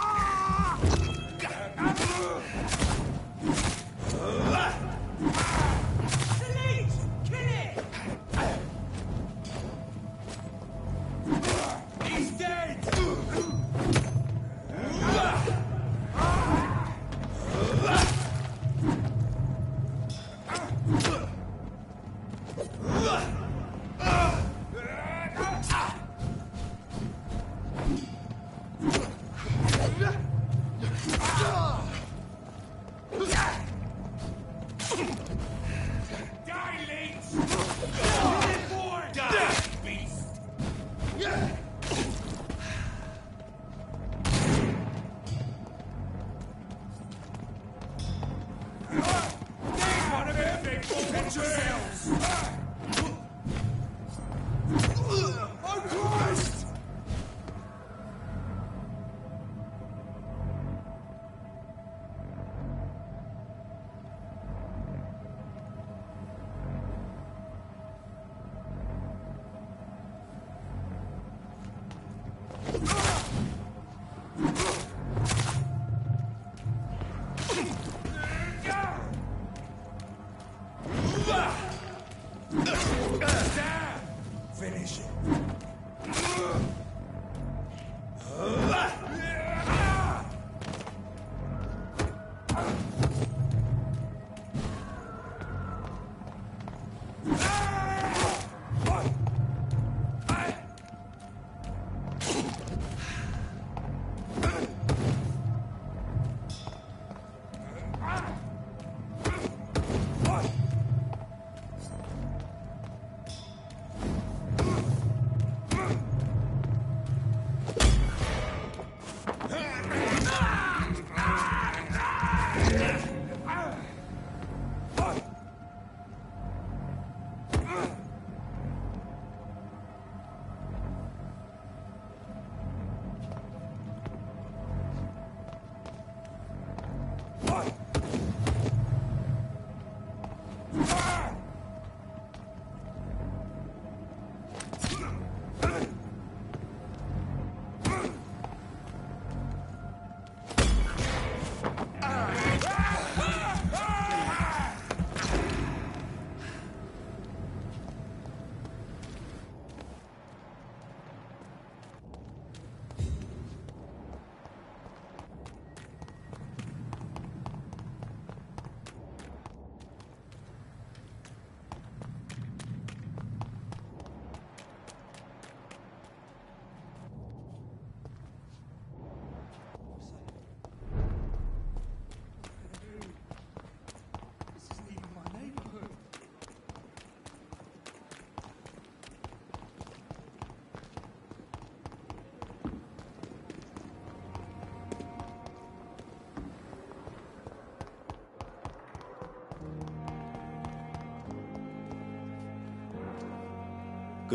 Finish it.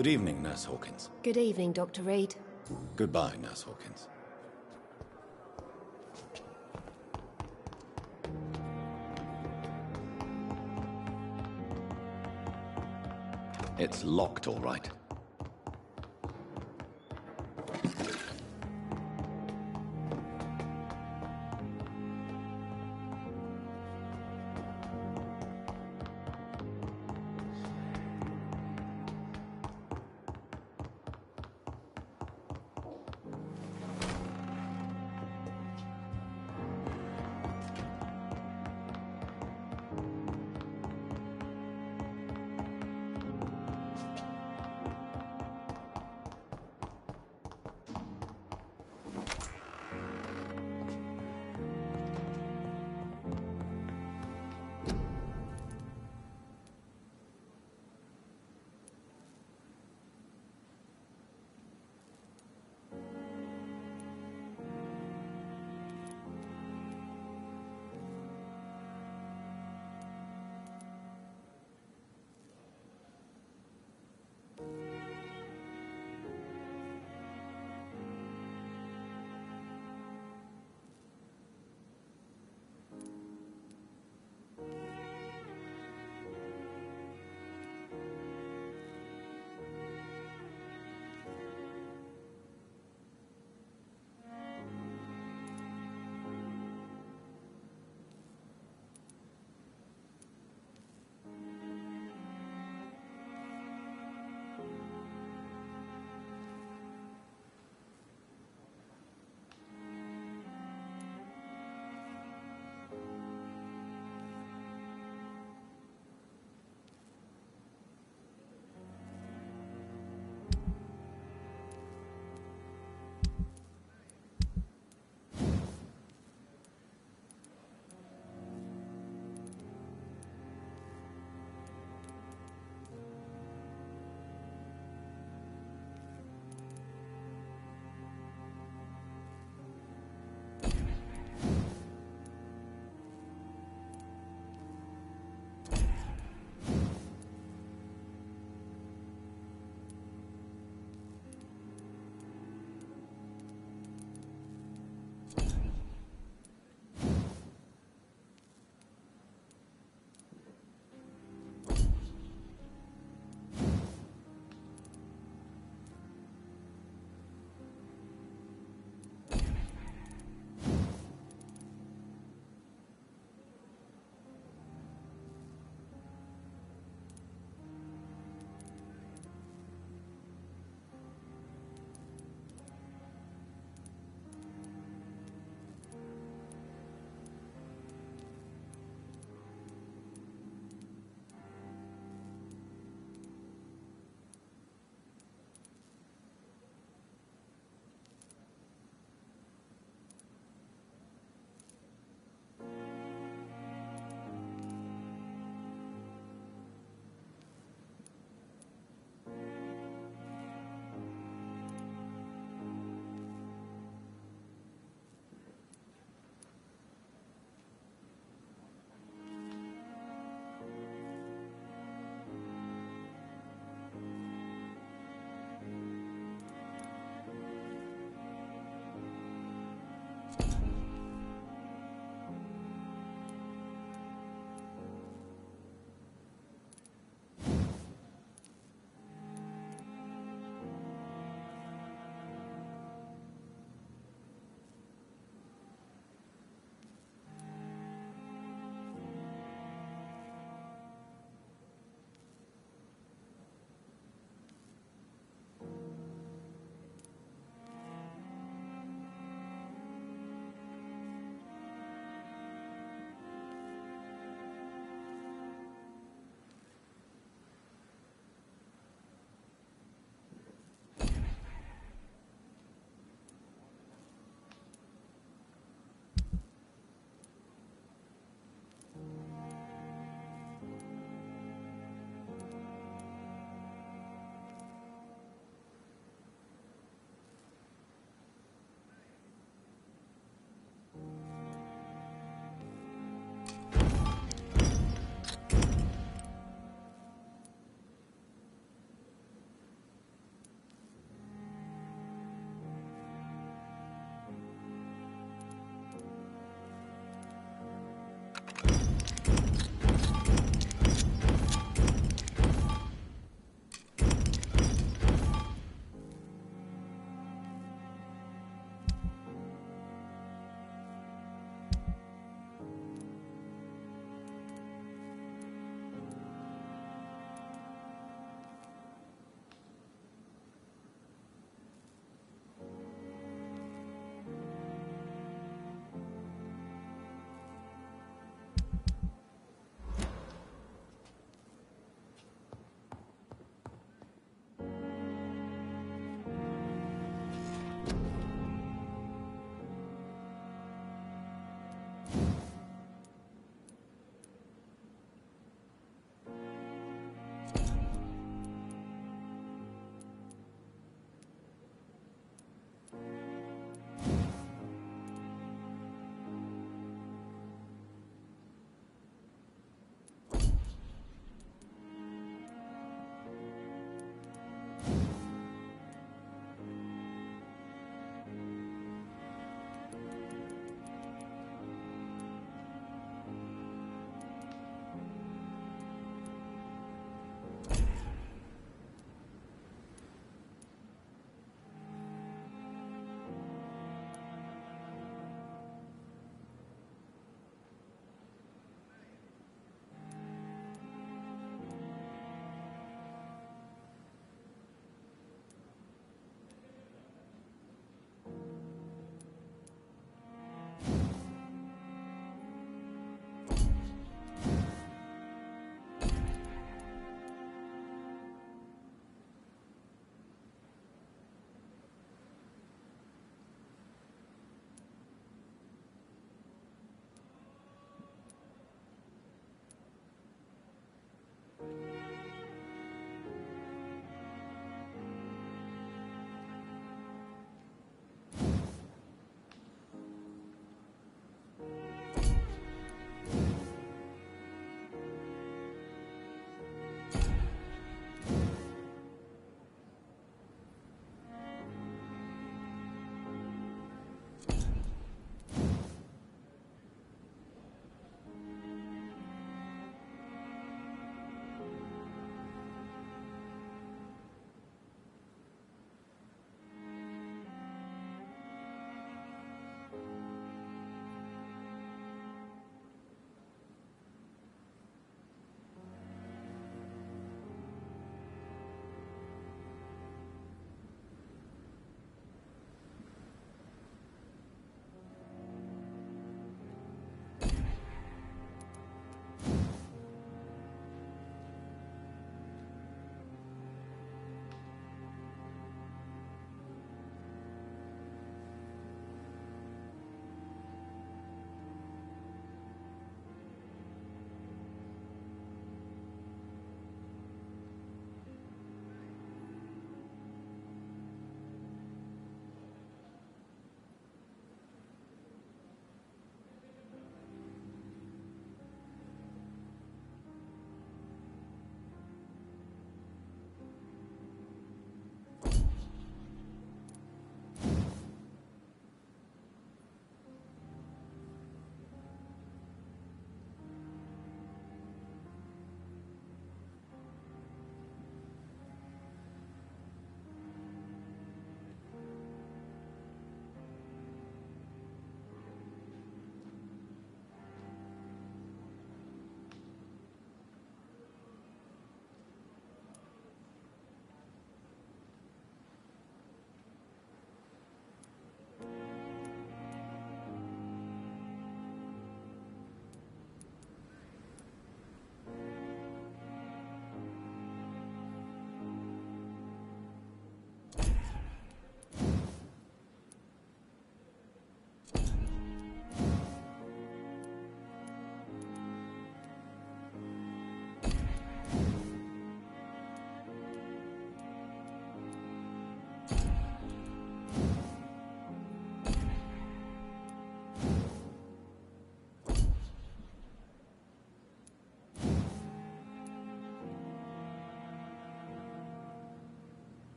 Good evening, Nurse Hawkins. Good evening, Dr. Reed. Goodbye, Nurse Hawkins. It's locked, all right.